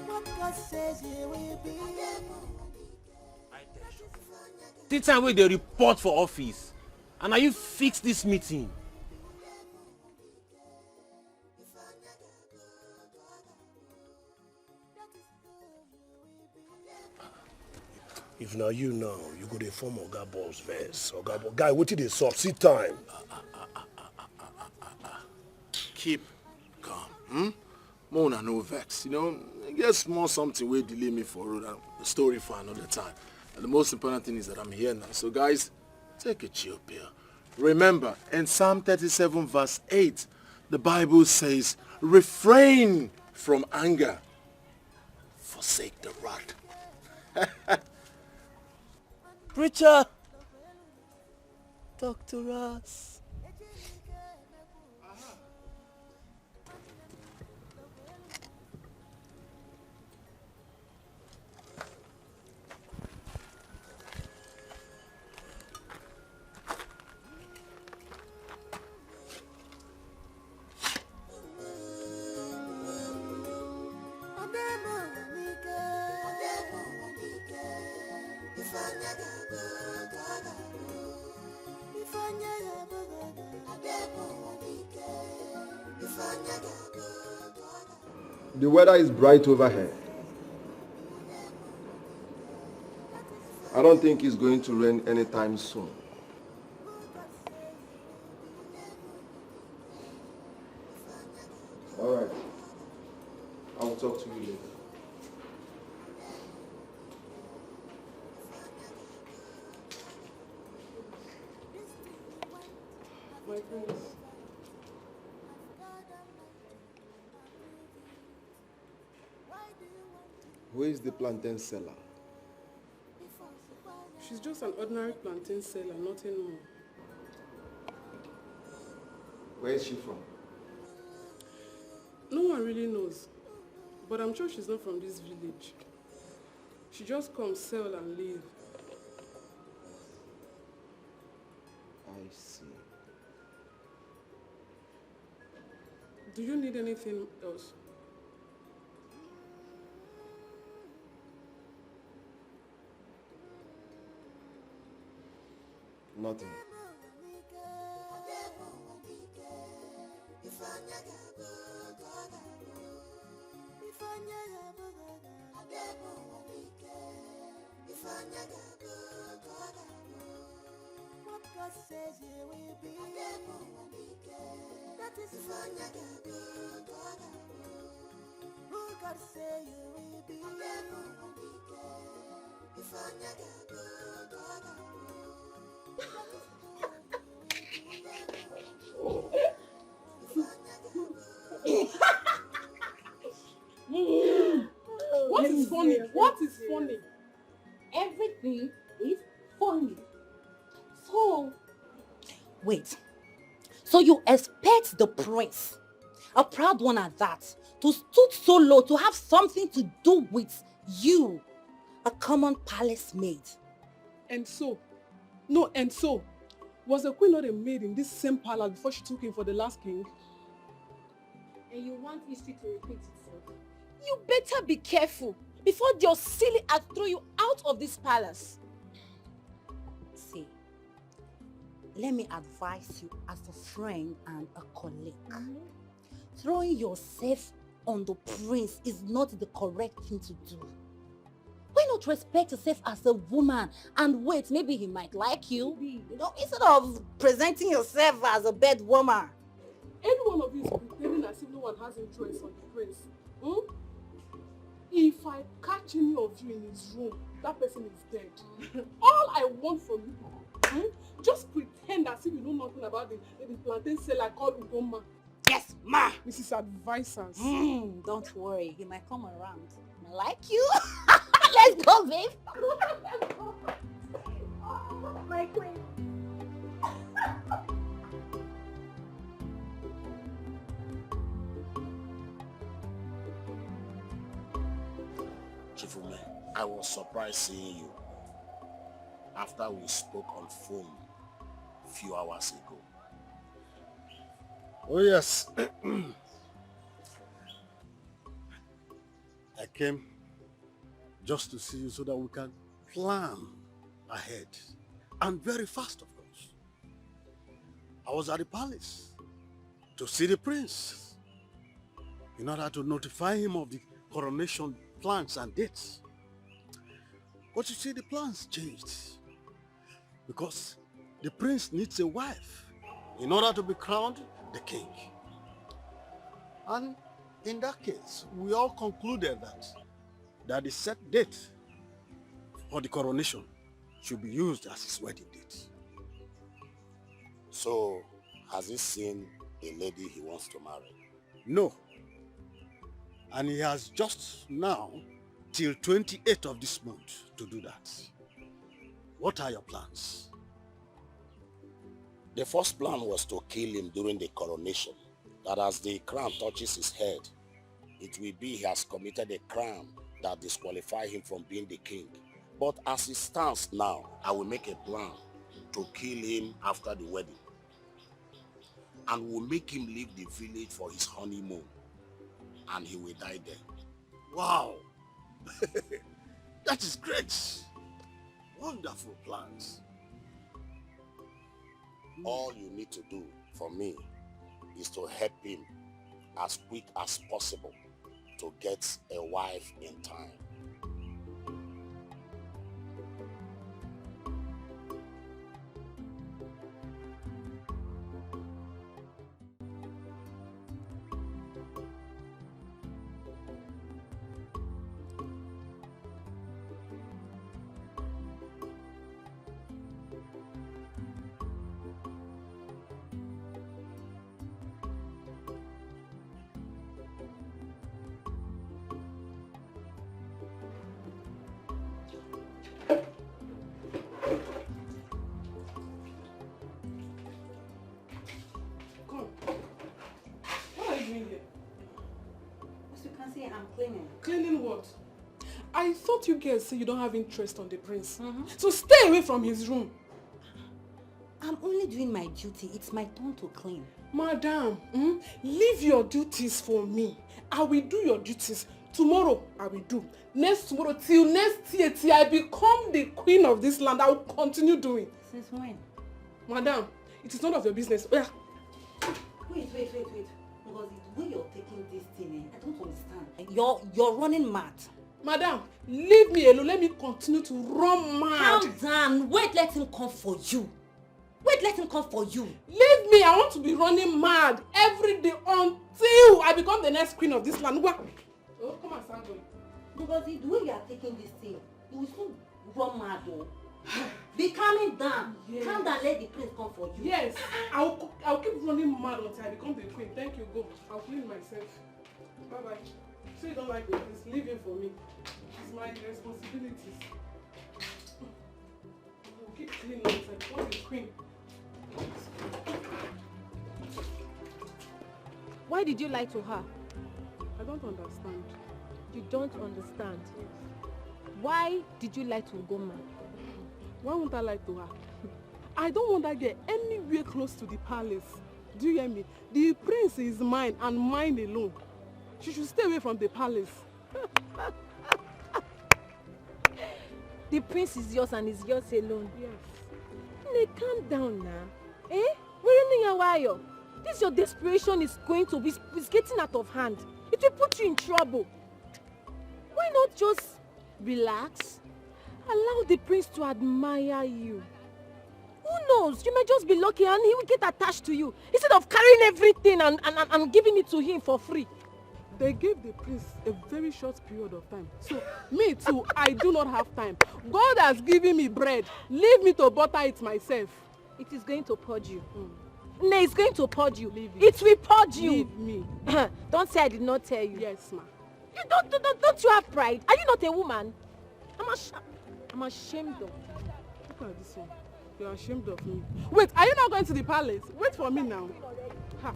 What God says you will be. The time wey dey report for office, and na you fix this meeting. If now you know, you go to form Oga Boss verse. Oga Boss. Guy, what did they sit time? Keep calm. Mona no vex. You know, I guess more something will delay me for road and the story for another time. And the most important thing is that I'm here now. So guys, take a chill pill. Remember, in Psalm 37 verse 8, the Bible says, refrain from anger, forsake the wrath. Preacher, talk to us. The weather is bright overhead. I don't think it's going to rain anytime soon. All right. I will talk to you later. My friends. Who is the plantain seller? She's just an ordinary plantain seller, nothing more. Where is she from? No one really knows, but I'm sure she's not from this village. She just comes, sell and leave. I see. Do you need anything else? Nothing. What God says you will be. That is who God say you will be. What is funny? What is funny? Everything is funny. So, wait. So you expect the prince, a proud one at that, to stoop so low to have something to do with you, a common palace maid? And so, was the queen not a maid in this same palace before she took him for the last king? And you want history to repeat itself? You better be careful before your silly ass throw you out of this palace. See, let me advise you as a friend and a colleague. Throwing yourself on the prince is not the correct thing to do. Why not respect yourself as a woman and wait, maybe he might like you, instead of presenting yourself as a bad woman. Any one of you is pretending as if no one has interest on the prince. If I catch any of you in his room, that person is dead. All I want from you, just pretend as if you know nothing about the plantain seller called Ugoma. Yes, ma! Mrs. Advisors. Don't worry, he might come around. I like you. Let's go, babe. My queen. Chifume, I was surprised seeing you after we spoke on phone a few hours ago. Oh yes. I came just to see you so that we can plan ahead. And very fast, of course. I was at the palace to see the prince in order to notify him of the coronation plans and dates. But you see, the plans changed because the prince needs a wife in order to be crowned the king. And in that case, we all concluded that the set date for the coronation should be used as his wedding date. So, has he seen a lady he wants to marry? No. And he has just now till 28th of this month to do that. What are your plans? The first plan was to kill him during the coronation, that as the crown touches his head, it will be he has committed a crime that disqualifies him from being the king. But as it stands now, I will make a plan to kill him after the wedding. And we'll make him leave the village for his honeymoon. And he will die there. Wow! That is great! Wonderful plans. All you need to do for me is to help him as quick as possible to get a wife in time. I'm cleaning. Cleaning what? I thought you girls say you don't have interest on the prince. So stay away from his room. I'm only doing my duty. It's my turn to clean. Madam, leave your duties for me. I will do your duties. Tomorrow, I will do. Next tomorrow, till next year, till I become the queen of this land, I will continue doing. Since when? Madam, it is none of your business. Yeah. Wait. Because the way you're taking this thing, I don't understand. You're running mad. Madam, leave me alone. Let me continue to run mad. Calm down. Wait, let him come for you. Leave me. I want to be running mad every day until I become the next queen of this land. Oh, come on, start going. Because the way you are taking this thing, you will soon run mad though. Be calming down. Yes. Calm down, let the prince come for you. Yes. I'll keep running mad until I become the queen. Thank you, go. I'll clean myself. Bye-bye. So you don't like it, please leave it for me. It's my responsibilities. I'll keep cleaning myself. I'm the queen. Why did you lie to her? I don't understand. You don't understand? Why did you lie to Ugoma? Why won't I lie to her? I don't want that girl anywhere close to the palace. Do you hear me? The prince is mine and mine alone. She should stay away from the palace. The prince is yours and is yours alone. Yes. Hey, calm down now. Eh? We're in your while. This your desperation is going to be getting out of hand. It will put you in trouble. Why not just relax? Allow the prince to admire you. Who knows? You may just be lucky and he will get attached to you instead of carrying everything and giving it to him for free. They gave the prince a very short period of time. So, me too, I do not have time. God has given me bread. Leave me to butter it myself. It is going to purge you. No, it's going to purge you. Leave it will purge you. Leave me. Don't say I did not tell you. Yes, ma. You don't you have pride? Are you not a woman? I'm ashamed of you. Look at this one. You're ashamed of me. Wait, are you not going to the palace? Wait for me now. Ha.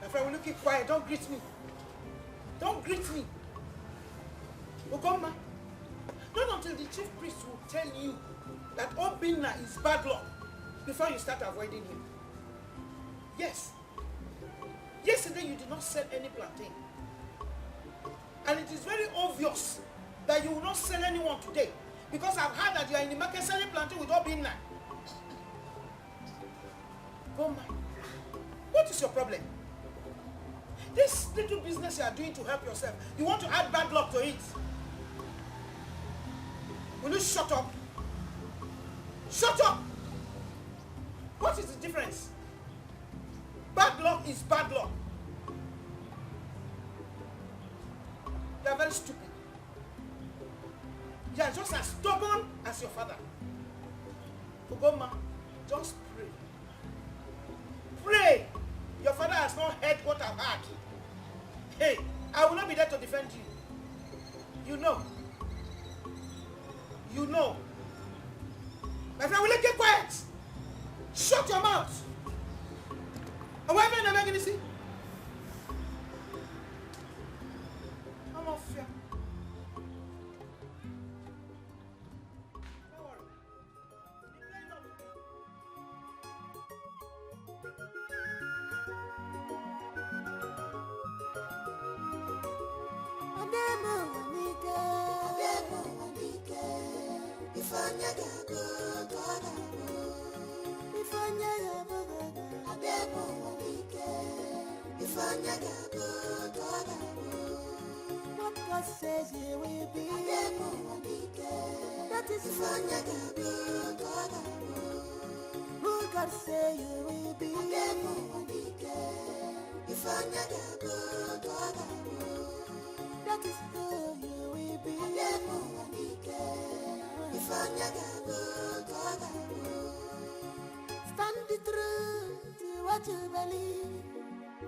My friend, will you keep quiet? Don't greet me. Don't greet me. Ugoma, not until the chief priest will tell you that Obinna is bad luck before you start avoiding him. Yes. Yesterday you did not sell any plantain. And it is very obvious that you will not sell anyone today because I've heard that you are in the market selling plantain with Obinna. Ugoma, what is your problem? This little business you are doing to help yourself, you want to add bad luck to it. Will you shut up? Shut up! What is the difference? Bad luck is bad luck. You are very stupid. You are just as stubborn as your father. Ugoma, just pray. Pray! Your father has not heard what I've heard. Hey, I will not be there to defend you. You know. You know. My friend, will you keep quiet? Shut your mouth. And why are you making this? What God says you will be, that is who God say you will be. That is who you will be. Stand the truth to what you believe,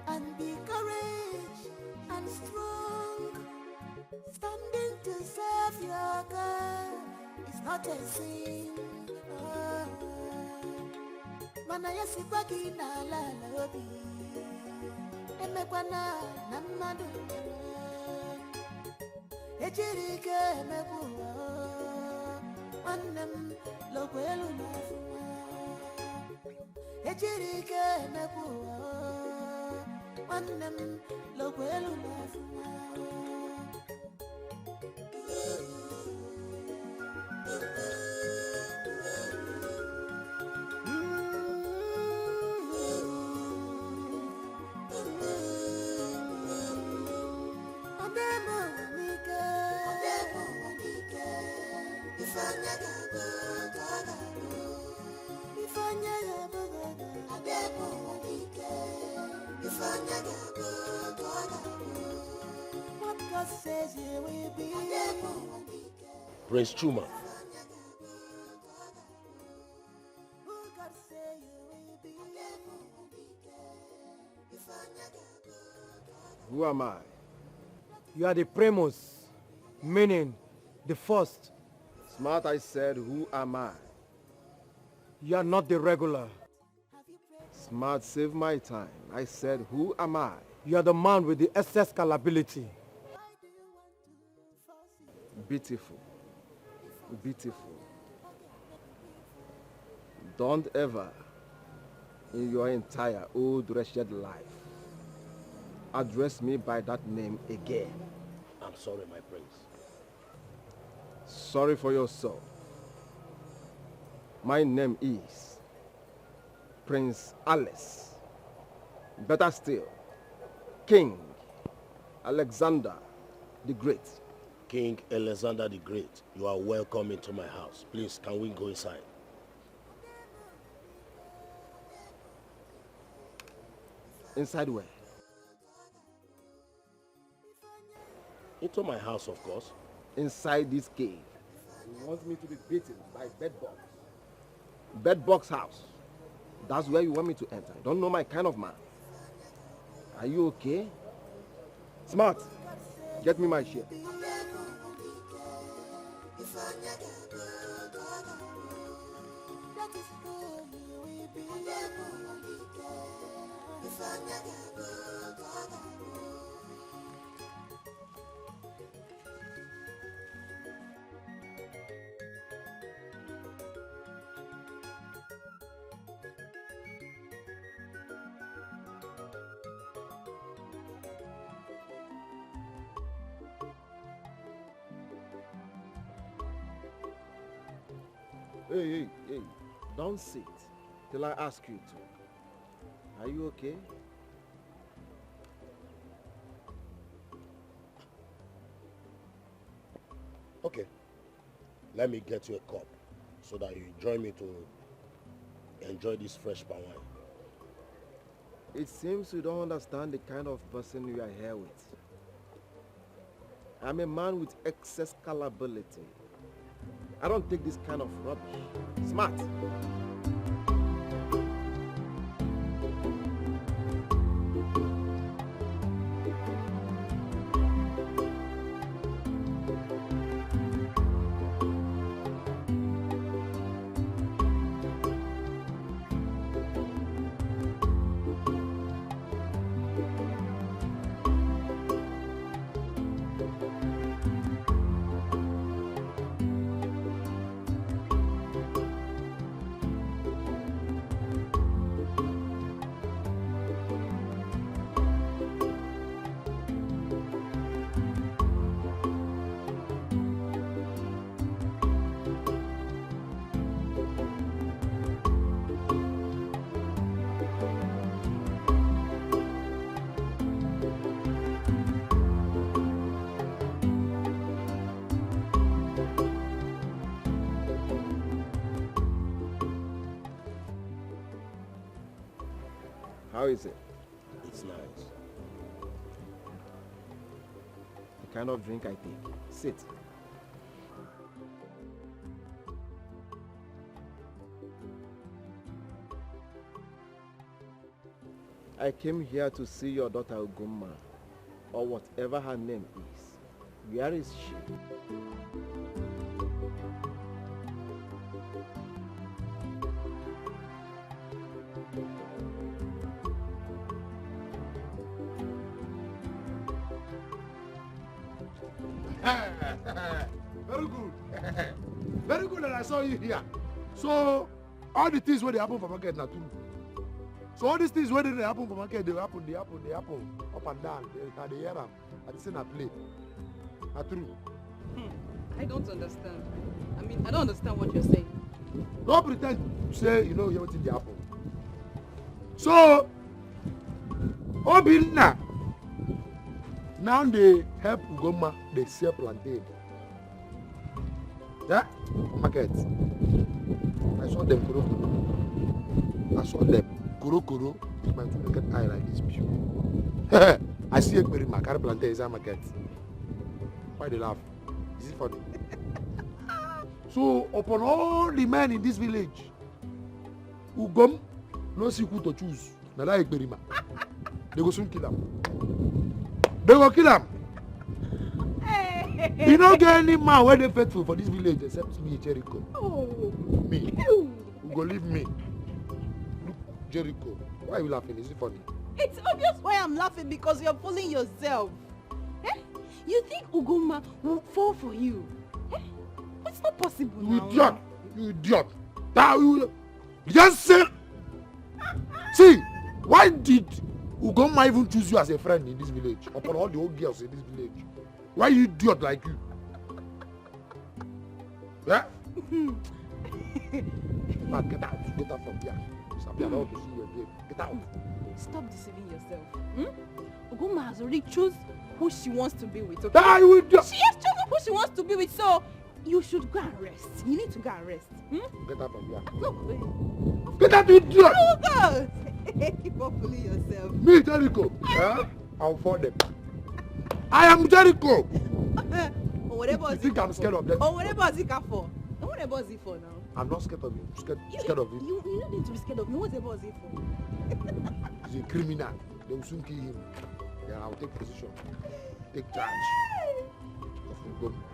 and be courage and strong. Standing to serve your God is not a sin. Mana yasibaki na la obi emekwana na mmadu ejirike emebuwa nwannem lokwelu n'afụwa ejirike emebuwa nwannem lokwelu n'afụwa. What God says you will be. Prince Chuma. Who am I? You are the primus, meaning the first. Smart, I said, who am I? You are not the regular. Smart, save my time. I said, who am I? You are the man with the excess scalability. Beautiful. Beautiful. Don't ever, in your entire old wretched life, address me by that name again. I'm sorry, my prince. Sorry for yourself. My name is Prince Alice. Better still, King Alexander the Great. King Alexander the Great, you are welcome into my house. Please, can we go inside? Inside where? Into my house, of course. Inside this cave. He wants me to be beaten by bedbugs. Bedbugs house. That's where you want me to enter. I don't know my kind of man. Are you okay? Smart, get me my share. Hey, don't sit till I ask you to. Are you okay? Okay. Let me get you a cup so that you join me to enjoy this fresh palm wine. It seems you don't understand the kind of person you are here with. I'm a man with excess scalability. I don't take this kind of rubbish. Smart. How is it? It's nice. The kind of drink I take. Sit. I came here to see your daughter Ugomma, or whatever her name is. Where is she? Very good. Very good that I saw you here. So, all the things where they happen for market na true. So all these things where they happen for market, they happen up and down. They hear them. I see na play. Na true. I don't understand. I mean, I don't understand what you're saying. Don't pretend to say you know everything they happen. So, Obinna, now they help Ugomma, they sell plantain. Yeah? Market. I saw them kuro. I saw them kuro with my two naked eye like this view. I see a very carry plantain inside market. Why they laugh? Is it funny? So upon all the men in this village, Ugom no see who to choose. Now that Ekberima. They go soon kill him. They go kill him. You don't get any man where they faithful for this village except me, Jericho. Oh. Me. You go leave me. Look, Jericho. Why are you laughing? Is it funny? It's obvious why I'm laughing, because you're fooling yourself. Eh? You think Ugomma will fall for you? Eh? It's not possible You now. idiot. You idiot. That you just say. See, why did Ugomma even choose you as a friend in this village? Upon all the old girls in this village. Why you idiot like you? Yeah? Man, get out. Get out from here. I don't want to see you again. Get out. Stop deceiving yourself. Ugomma has already chosen who she wants to be with. Okay? Ah, you idiot. She has chosen who she wants to be with, so you should go and rest. You need to go and rest. Get out from here. No, wait. Get out, you idiot. No, go. Keep on fooling yourself. Me, Jericho. Yeah? I'll fall them. I am Jericho. Whatever You think I'm scared of them? Oh, whatever is it for? And whatever is it for now? I'm not scared of you. Scared of you. You don't need to be scared of me. Whatever is it for? He's a criminal. They will soon kill him. Then I'll take position. Take charge. Of Ugomma.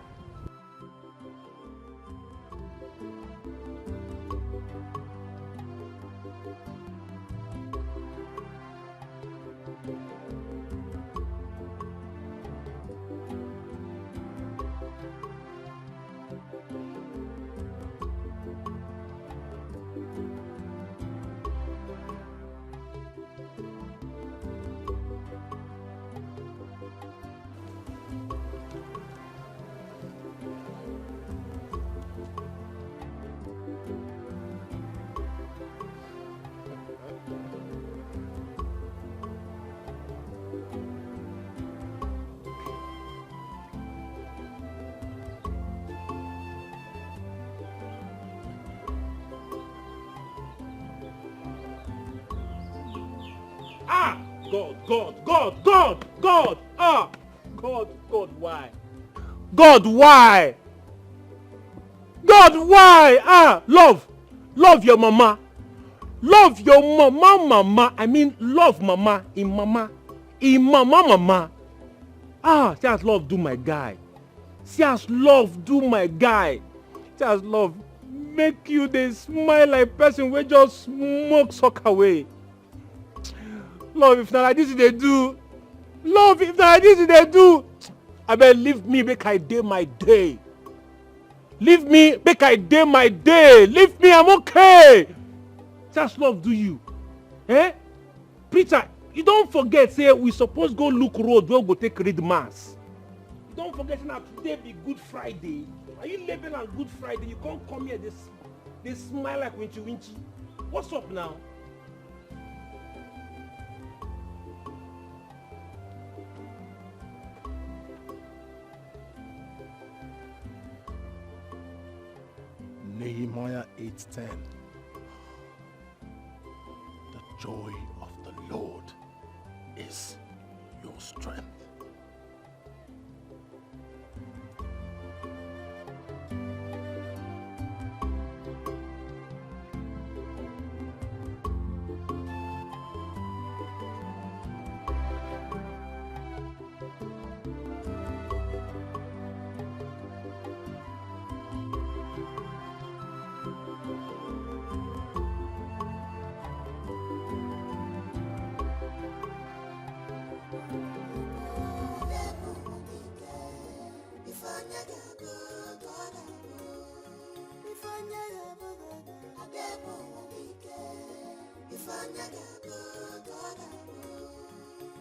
God, why? God, why? God, why? Love your mama. Love your mama. I mean, love mama. In mama. See as love do my guy. See as love do my guy. See as love make you dey smile like person wey just smoke suck away. Love, if na like this they do. Love, if na like this they do. Abeg leave me make I dey my day. Leave me make I dey my day. Leave me, I'm okay. Just love do you. Eh? Preacher, you don't forget say we suppose go look road where we go take read mass. You don't forget say na today be Good Friday. Are you living on Good Friday? You can't come here they smile like winchy. What's up now? Nehemiah 8:10. The joy of the Lord is your strength.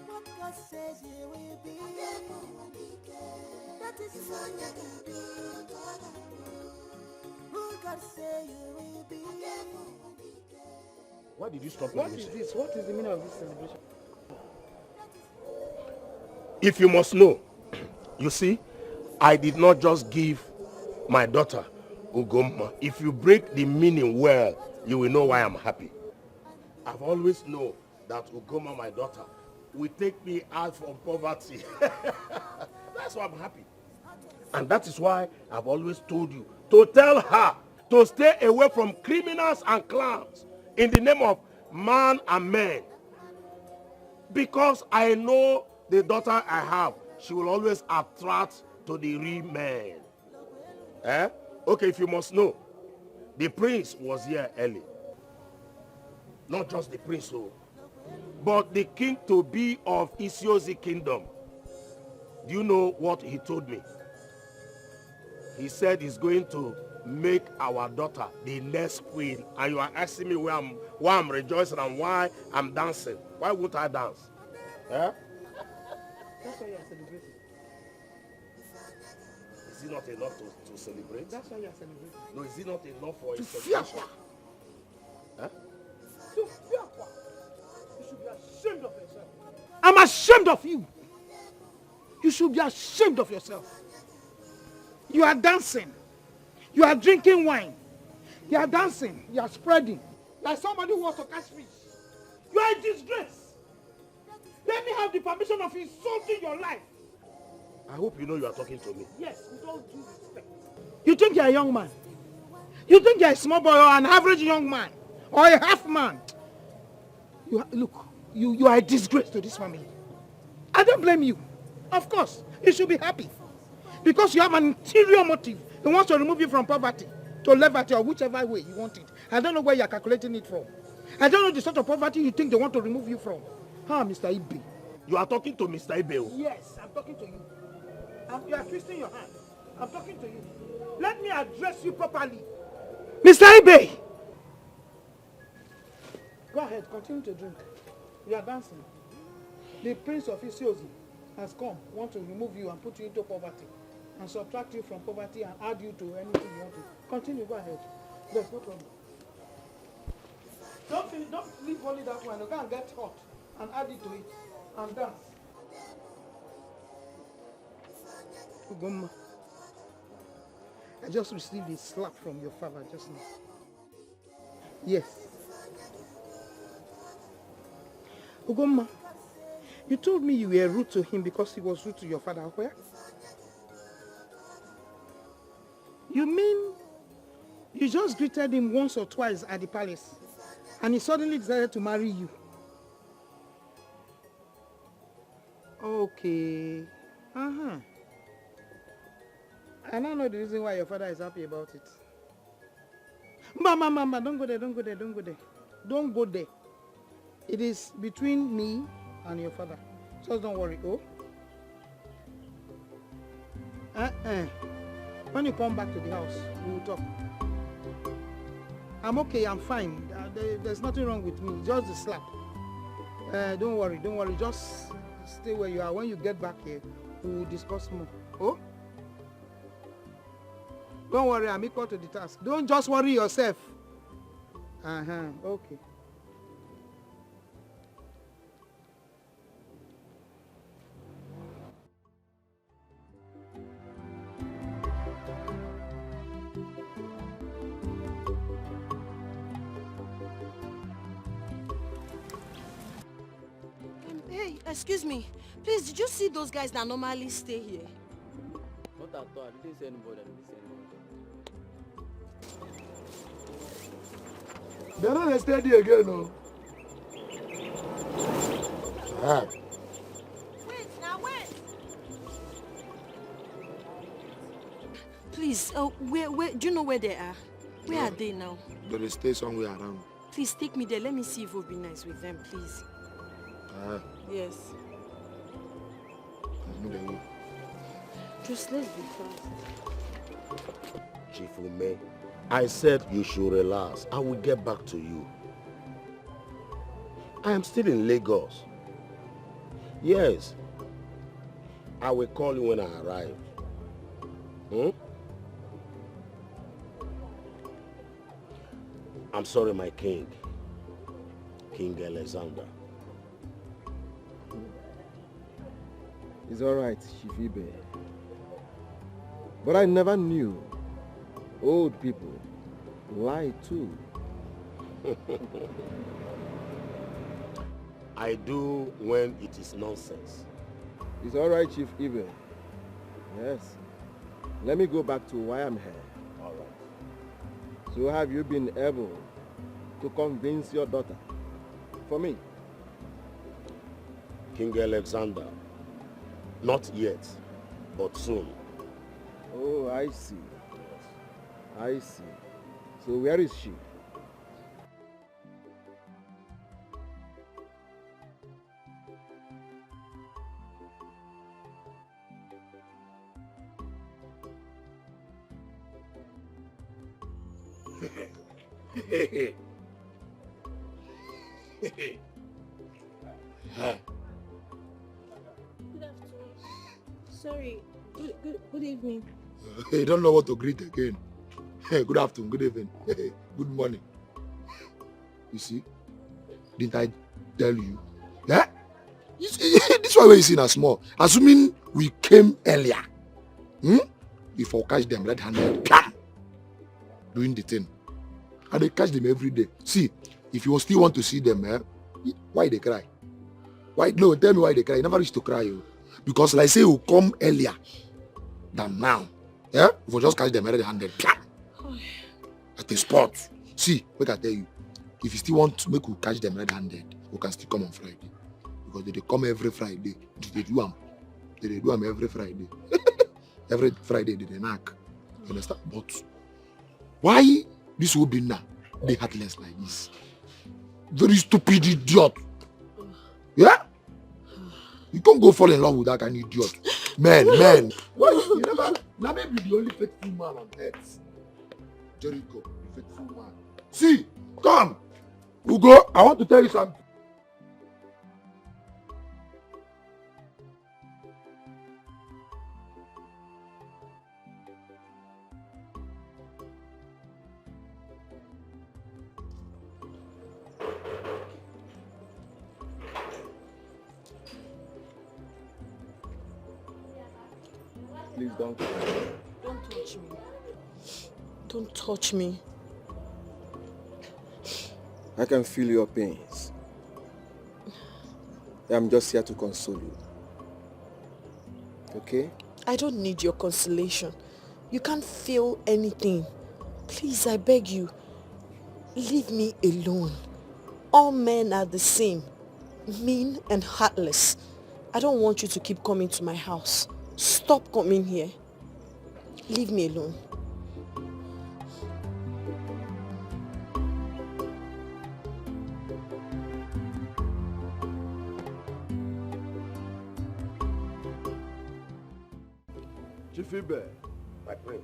What God says you will be. That is who God say you will be. Why did you stop What is this? What is the meaning of this celebration? If you must know, you see, I did not just give my daughter Ugomma. If you break the meaning well, you will know why I'm happy. I've always known that Ugomma, my daughter, will take me out from poverty. That's why I'm happy. And that is why I've always told you to tell her to stay away from criminals and clowns in the name of man and men. Because I know the daughter I have, she will always attract to the real man. Eh? Okay, if you must know, the prince was here early. Not just the prince, but the king to be of Isiozi kingdom. Do you know what he told me? He said he's going to make our daughter the next queen. And you are asking me why I'm rejoicing and why I'm dancing. Why won't I dance? Eh? That's why you are celebrating. Is it not enough to celebrate? That's why you are celebrating. No, is it not enough for a To celebration? Huh? You should be ashamed of yourself. I'm ashamed of you. You should be ashamed of yourself. You are dancing. You are drinking wine. You are dancing. You are spreading. Like somebody who wants to catch fish. You are a disgrace. Let me have the permission of insulting your life. I hope you know you are talking to me. Yes, with all due respect. You think you are a young man? You think you are a small boy or an average young man? Or a half man? You are a disgrace to this family. I don't blame you. Of course, you should be happy. Because you have an interior motive. He wants to remove you from poverty to levity or whichever way you want it. I don't know where you are calculating it from. I don't know the sort of poverty you think they want to remove you from. Mr. Ibe. You are talking to Mr. Ibe? Yes, I'm talking to you. You are twisting your hand. I'm talking to you. Let me address you properly. Mr. Ibe! Go ahead, continue to drink. You are dancing. The prince of Isiozi has come, want to remove you and put you into poverty and subtract you from poverty and add you to anything you want to. Continue, go ahead. There's no problem. Don't leave only that one. You can't get hot and add it to it and dance. Ugomma, I just received a slap from your father just now. Yes. Ugomma, you told me you were rude to him because he was rude to your father. Where? You mean you just greeted him once or twice at the palace and he suddenly decided to marry you? Okay. I now know the reason why your father is happy about it. Mama, don't go there. Don't go there. It is between me and your father. So don't worry, oh? When you come back to the house, we will talk. I'm okay, I'm fine. There's nothing wrong with me, just the slap. Don't worry. Just stay where you are. When you get back here, we will discuss more. Oh? Don't worry, I'm equal to the task. Don't just worry yourself. Okay. Hey, excuse me. Please, did you see those guys that normally stay here? Not at all. I didn't see anybody. They're not steady again, no. Wait, now wait. Please, where, do you know where they are? Where are they now? They stay somewhere around. Please take me there. Let me see if we'll be nice with them, please. Yes. Just let's be fast. Chief Ume, I said you should relax. I will get back to you. I am still in Lagos. Yes. I will call you when I arrive. I'm sorry, my king. King Alexander. It's all right, Chief Ibe. But I never knew old people lie too. I do when it is nonsense. It's all right, Chief Ibe. Yes. Let me go back to why I'm here. All right. So have you been able to convince your daughter for me? King Alexander. Not yet, but soon. Oh, I see. I see. So where is she? Good afternoon. Sorry. Good evening. You don't know what to greet again. Good afternoon, good evening, good morning. You see? Didn't I tell you? Yeah? This one where you see now small. Assuming we came earlier. Before catch them red-handed. Doing the thing. And they catch them every day. See, if you still want to see them, why they cry? Why? No, tell me why they cry. You never used to cry. Because like say you come earlier than now. Yeah? If we just catch them red-handed. At the spot. See, what I tell you. If you still want to make we catch them red-handed, we can still come on Friday. Because they come every Friday. They do them. They do them every Friday. Every Friday they knock. You understand? But why this will be now? They heartless like this. Very stupid idiot. Yeah? You can't go fall in love with that kind of idiot. Man. Why? You never. Now maybe the only faithful man on earth. Jericho, the faithful man. See, come. Ugo, I want to tell you something. Please don't. Don't touch me. Don't touch me. I can feel your pains. I'm just here to console you. Okay? I don't need your consolation. You can't feel anything. Please, I beg you. Leave me alone. All men are the same. Mean and heartless. I don't want you to keep coming to my house. Stop coming here. Leave me alone. Chifibe, my prince,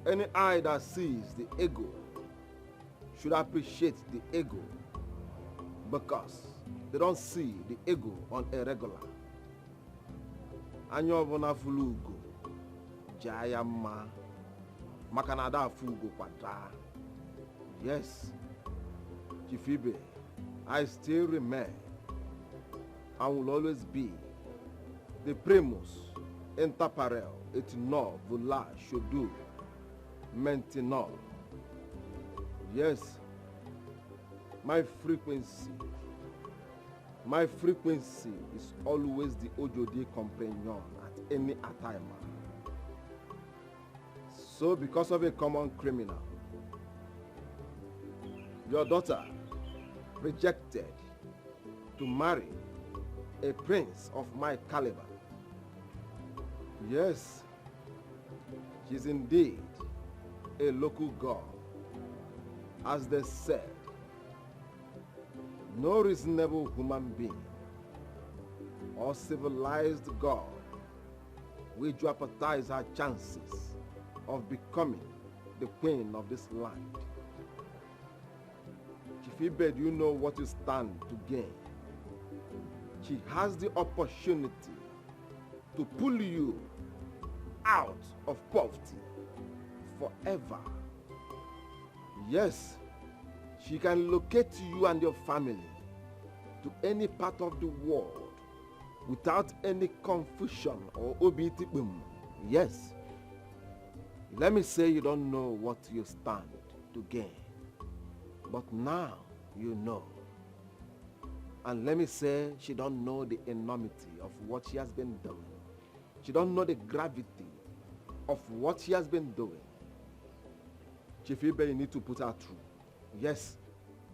any eye that sees the ego should appreciate the ego because they don't see the ego on a regular. Anya ọbụna fulu ugo jaa ya mma maka na ada afụ ugo kwada. Yes, Chifibe, I still remain and will always be the primus inter parel et non voula shodu maintenant. Yes, my frequency My frequency is always the Ojodi companion at any time. So because of a common criminal, your daughter rejected to marry a prince of my caliber. Yes, she's indeed a local god. As they said, no reasonable human being or civilized god will jeopardize her chances of becoming the queen of this land. Chief Ibe, do you know what you stand to gain? She has the opportunity to pull you out of poverty forever. Yes, she can locate you and your family to any part of the world without any confusion or obitibum. Yes. Let me say you don't know what you stand to gain. But now you know. And let me say she don't know the enormity of what she has been doing. She don't know the gravity of what she has been doing. Chief Ibe, you need to put her through. Yes,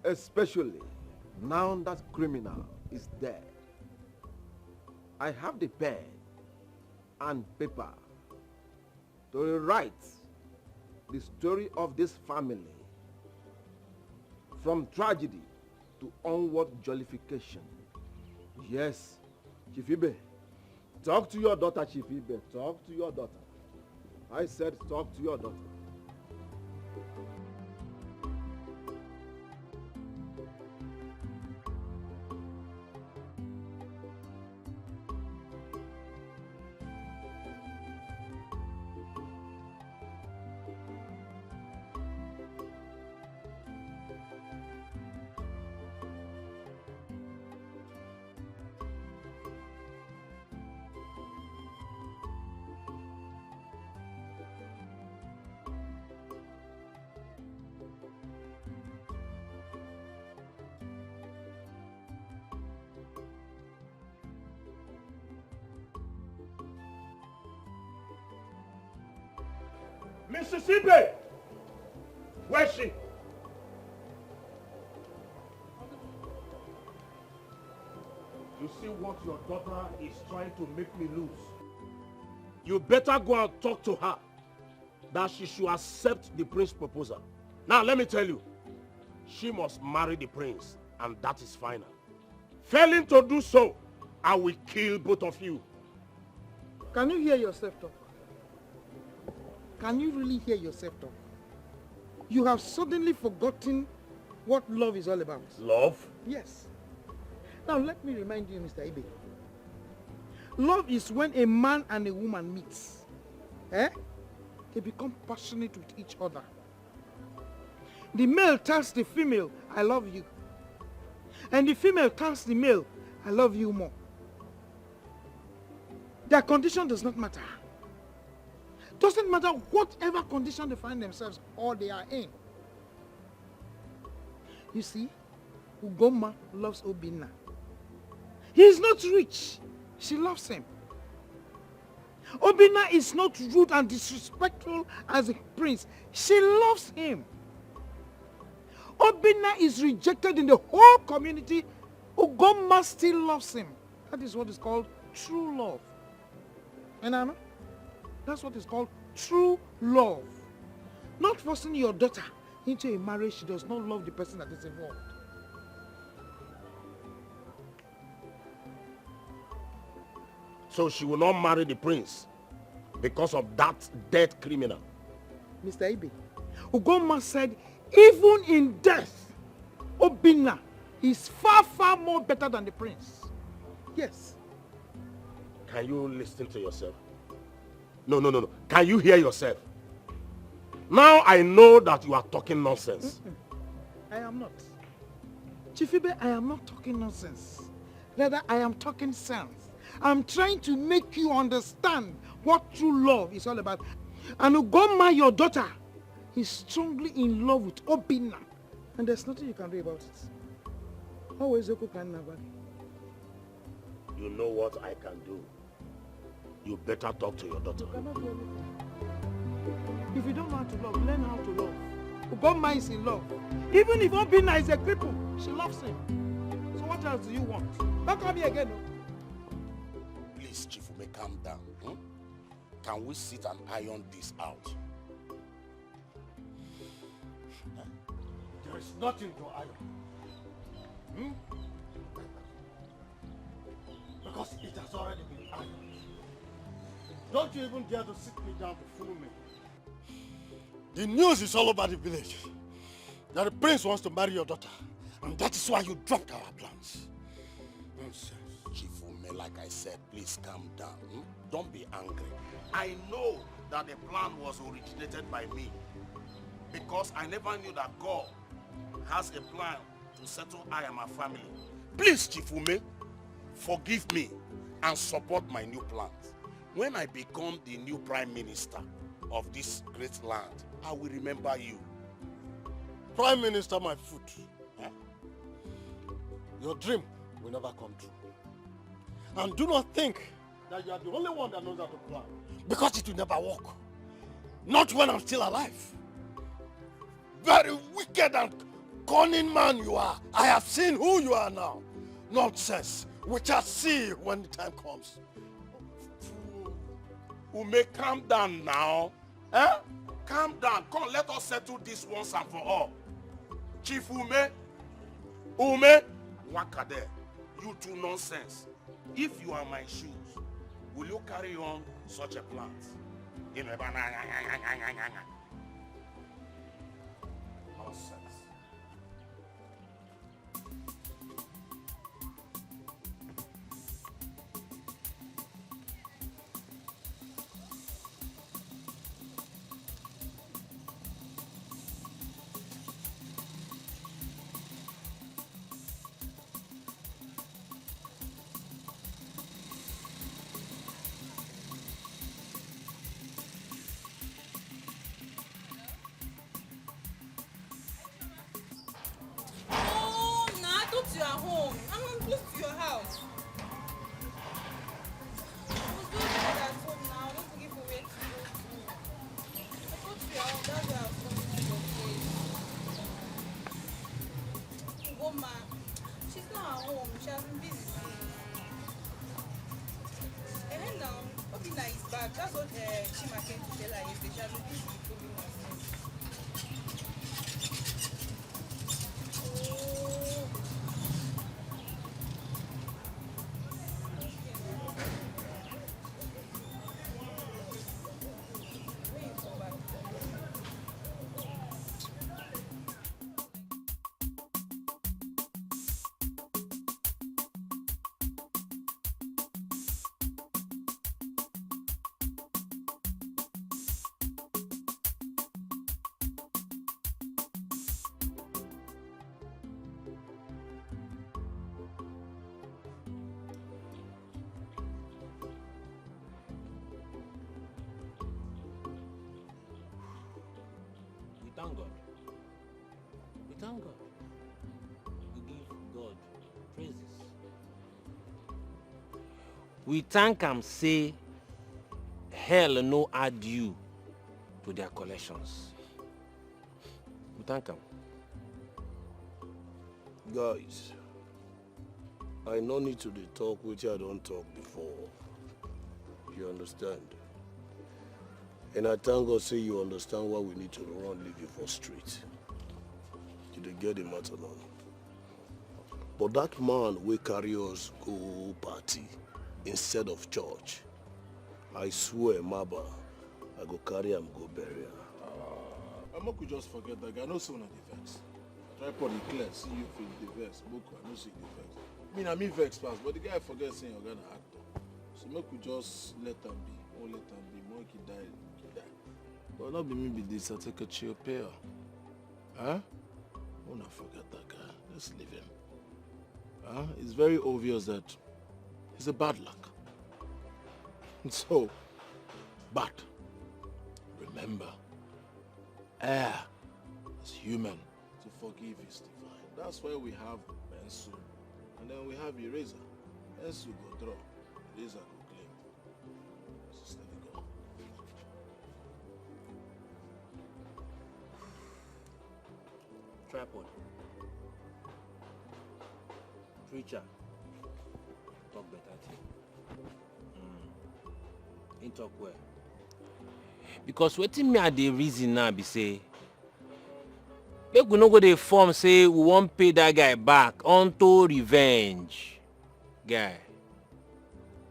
especially now that criminal is dead. I have the pen and paper to rewrite the story of this family from tragedy to onward jollification. Yes, Chief Ibe, talk to your daughter, Chief Ibe. Talk to your daughter. I said talk to your daughter. Mississippi! Where's she? You see what your daughter is trying to make me lose? You better go and talk to her that she should accept the prince's proposal. Now let me tell you, she must marry the prince, and that is final. Failing to do so, I will kill both of you. Can you hear yourself talk? Can you really hear yourself talk? You have suddenly forgotten what love is all about. Love? Yes. Now let me remind you, Mr. Ibe. Love is when a man and a woman meet. They become passionate with each other. The male tells the female, I love you. And the female tells the male, I love you more. Their condition does not matter. Doesn't matter whatever condition they find themselves or they are in. You see, Ugoma loves Obinna. He is not rich. She loves him. Obinna is not rude and disrespectful as a prince. She loves him. Obinna is rejected in the whole community. Ugoma still loves him. That is what is called true love. And I know. That's what is called true love. Not forcing your daughter into a marriage she does not love the person that is involved. So she will not marry the prince because of that dead criminal. Mr. Ibe, Ugoma said, even in death, Obinna is far, far more better than the prince. Yes. Can you listen to yourself? No. Can you hear yourself? Now I know that you are talking nonsense. I am not. Chief Ibe, I am not talking nonsense. Rather, I am talking sense. I'm trying to make you understand what true love is all about. And Ugoma, your daughter, is strongly in love with Obinna. And there's nothing you can do about it. Always You know what I can do. You better talk to your daughter. You cannot do anything. If you don't know how to love, learn how to love. Ugoma is in love. Even if Obinna is a cripple, she loves him. So what else do you want? Don't come here again. No? Please, Chief, may calm down. Can we sit and iron this out? There is nothing to iron. Because it has already been ironed. Don't you even dare to sit me down to fool me. The news is all over the village that the prince wants to marry your daughter. And that is why you dropped our plans. Nonsense. Chief Ume, like I said, please calm down. Don't be angry. I know that the plan was originated by me because I never knew that God has a plan to settle I and my family. Please, Chief Ume, forgive me and support my new plans. When I become the new prime minister of this great land, I will remember you. Prime Minister, my foot. Your dream will never come true. And do not think that you are the only one that knows how to plan. Because it will never work. Not when I'm still alive. Very wicked and cunning man you are. I have seen who you are now. Nonsense. We shall see when the time comes. Ume, calm down now. Calm down. Come, let us settle this once and for all. Chief Ume, Wakade, you two nonsense. If you are my shoes, will you carry on such a plant? Nonsense. You are home. I'm close to your house. I was doing that at home now. Don't forget for where to go to. I thought you are home. That's why I was coming to your place. Ngoma, she's not at home. She has been busy. And now, Obinna is back. That's what Chima came to tell her yesterday. She has been busy with Obinna. Thank God. We thank God. We give God praises. We thank Him, say, hell no add you to their collections. We thank Him. Guys, I no need to talk which I don't talk before. You understand? And I thank God say you understand why we need to run leave you for street. You dey get the matter now. But that man will carry us go party instead of church. I swear, Maba, I go carry him go bury him. Moku just forget that guy. No sooner the vex. Tripod is clear. See you feel the vex. Moku, I no see the vex. I mean vex pass, but the guy forget saying you're gonna actor. So Moku just let him be. Oh, let him be. Monkey die. But not be me be this. I take a chill pair. Huh? Oh, not forget that guy. Let's leave him. Huh? It's very obvious that he's a bad luck. So, but remember, air is human. To forgive is divine. That's why we have pencil, and then we have eraser. Yes, you go draw. This I go claim. Steady go. Tripod. Preacher. Talk better thing. Ain't talk well. Because wetin me at the reason now be say, make we no go dey form say we wan pay that guy back unto revenge. Guy,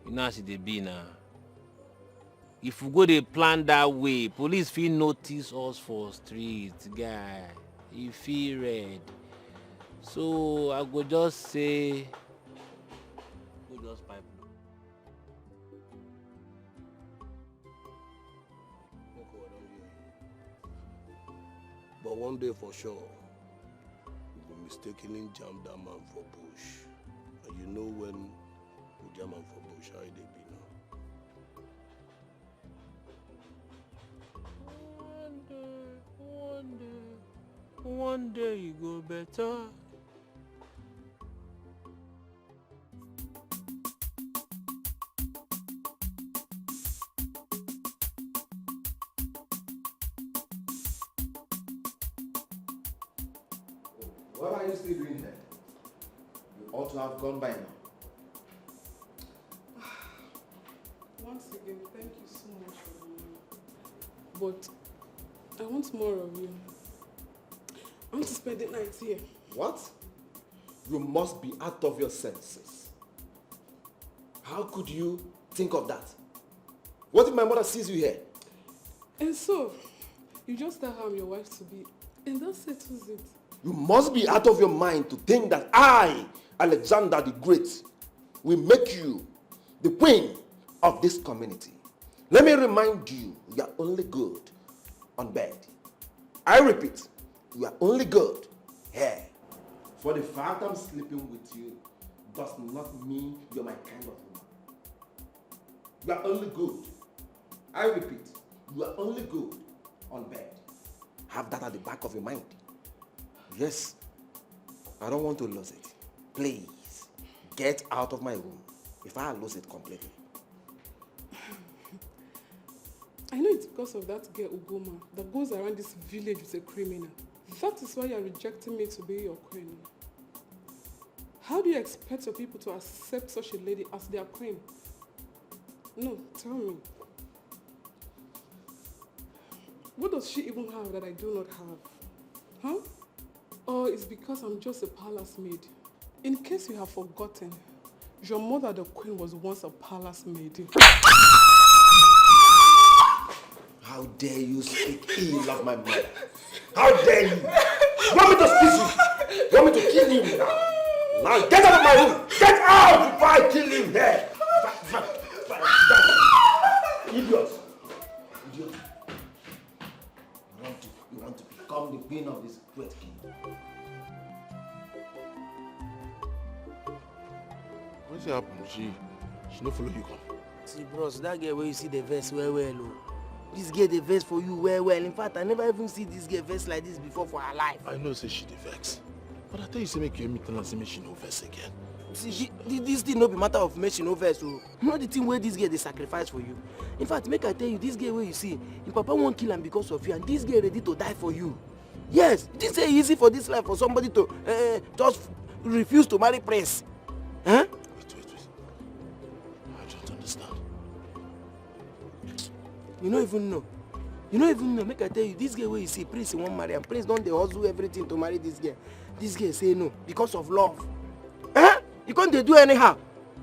you know as e dey be now. If we go dey plan that way, police fit notice us for street, guy. E fit red. So I go just say, go just pipe. But one day for sure, we will mistakenly jam that man for bush. And you know when we jam him for bush, how they be now. One day you go better. What are you still doing here? You ought to have gone by now. Once again, thank you so much for the money. But I want more of you. I want to spend the night here. What? You must be out of your senses. How could you think of that? What if my mother sees you here? And so, you just tell her I'm your wife to be, and that settles it. You must be out of your mind to think that I, Alexander the Great, will make you the queen of this community. Let me remind you, you are only good on bed. I repeat, you are only good here. For the fact I'm sleeping with you does not mean you're my kind of woman. You are only good. I repeat, you are only good on bed. Have that at the back of your mind. Yes, I don't want to lose it. Please, get out of my room if I lose it completely. I know it's because of that girl Ugoma that goes around this village with a criminal. That is why you're rejecting me to be your queen. How do you expect your people to accept such a lady as their queen? No, tell me. What does she even have that I do not have? Huh? Or it's because I'm just a palace maid? In case you have forgotten, your mother, the queen, was once a palace maid. How dare you speak ill of my mother? How dare you? You want me to squeeze you? You want me to kill you now? Now get out of my room! Get out before I kill you there! Idiot! Idiot! You want to become the queen of this great kingdom. What's happened? She no follow you come. See, bros, that girl where you see the verse well, oh. This girl the verse for you well. In fact, I never even see this girl verse like this before for her life. I know say she the vex. But I tell you say make you meet and say make she no verse again. See, this thing no be matter of make she no verse, so not the thing where this girl they sacrifice for you. In fact, make I tell you, this girl where you see, your papa won't kill him because of you, and this girl ready to die for you. Yes, it is easy for this life for somebody to just refuse to marry Prince. Huh? Wait. I don't understand. You don't even know. You don't even know. Make I tell you, this girl where you see, Prince won't marry, and Prince don't they hustle everything to marry this girl. This girl say no because of love. Huh? You can't do anyhow.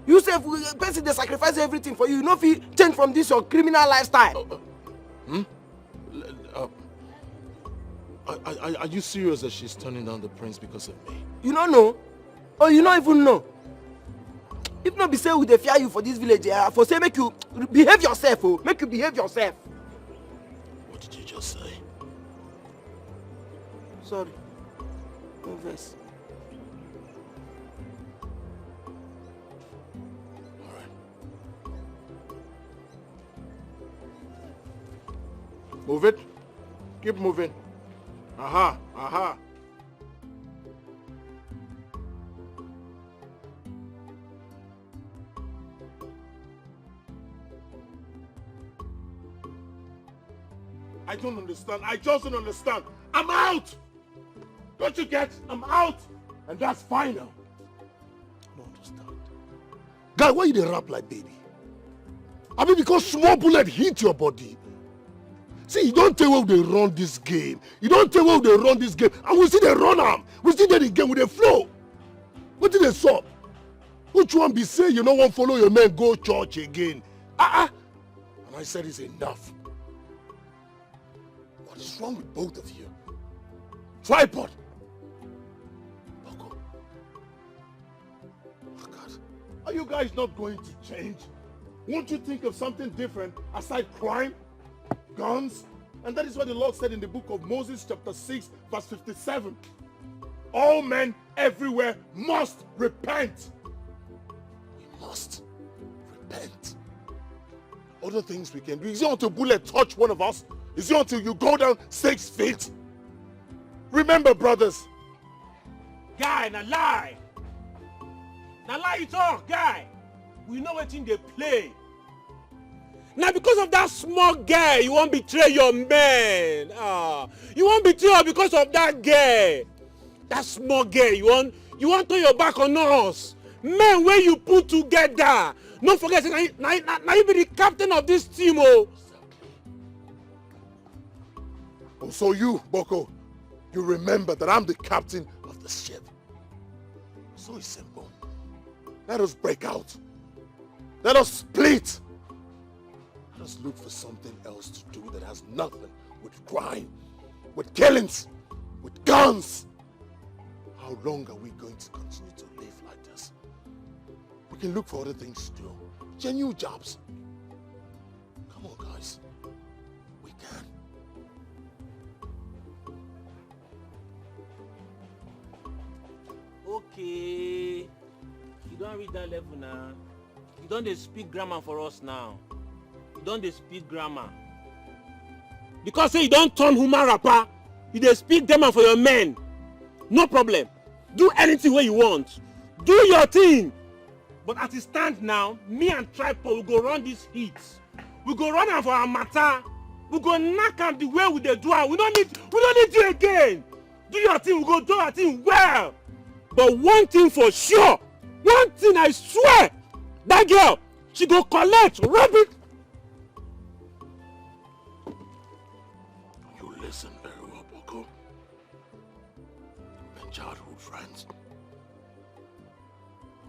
You say person they sacrifice everything for you. You know if you change from this your criminal lifestyle. Are you serious that she's turning down the prince because of me? You don't know? Or you don't even know? If not be say we dey fear you for this village, for say make you behave yourself, oh, make you behave yourself. What did you just say? Sorry. No verse. Move it. Keep moving. Aha. I don't understand. I just don't understand. I'm out! Don't you get? I'm out! And that's final. I don't understand. Guy, why you dey rap like baby? I mean, because small bullet hit your body. See, you don't tell where they run this game. You don't tell where they run this game. And we see they run am. We see they game with the flow. What did they stop? Which one be say you don't want to follow your men go church again? And I said it's enough. What is wrong with both of you? Tripod. Boko. Oh God. Are you guys not going to change? Won't you think of something different aside crime, guns? And that is what the Lord said in the book of Moses chapter 6 verse 57. All men everywhere must repent. We must repent. Other things we can do. Is it until bullet touch one of us? Is it until you go down 6 feet? Remember, brothers. Guy, na lie. Na lie you talk, guy. We know what in they play. Now because of that small guy, you won't betray your man. You won't betray her because of that guy. That small guy, you want turn your back on us. Men, where you put together. Don't forget, now you be the captain of this team, oh. Oh, so you, Boko, you remember that I'm the captain of the ship. So it's simple. Let us break out. Let us split. Let us look for something else to do that has nothing with crime, with killings, with guns. How long are we going to continue to live like this? We can look for other things to do. Genuine jobs. Come on, guys. We can. Okay. You don't reach that level now. You don't dey speak grammar for us now. You don't dey speak grammar. Because say you don't turn human rapper, you dey speak grammar for your men. No problem. Do anything where you want. Do your thing. But as it stands now, me and Tripod will go run this heat. We go run am for our matter. We go knock am the way we dey do am. We don't need you again. Do your thing. We go do our thing well. But one thing for sure. One thing I swear. That girl, she go collect, rub it. You listen very well, Boko. My childhood friends.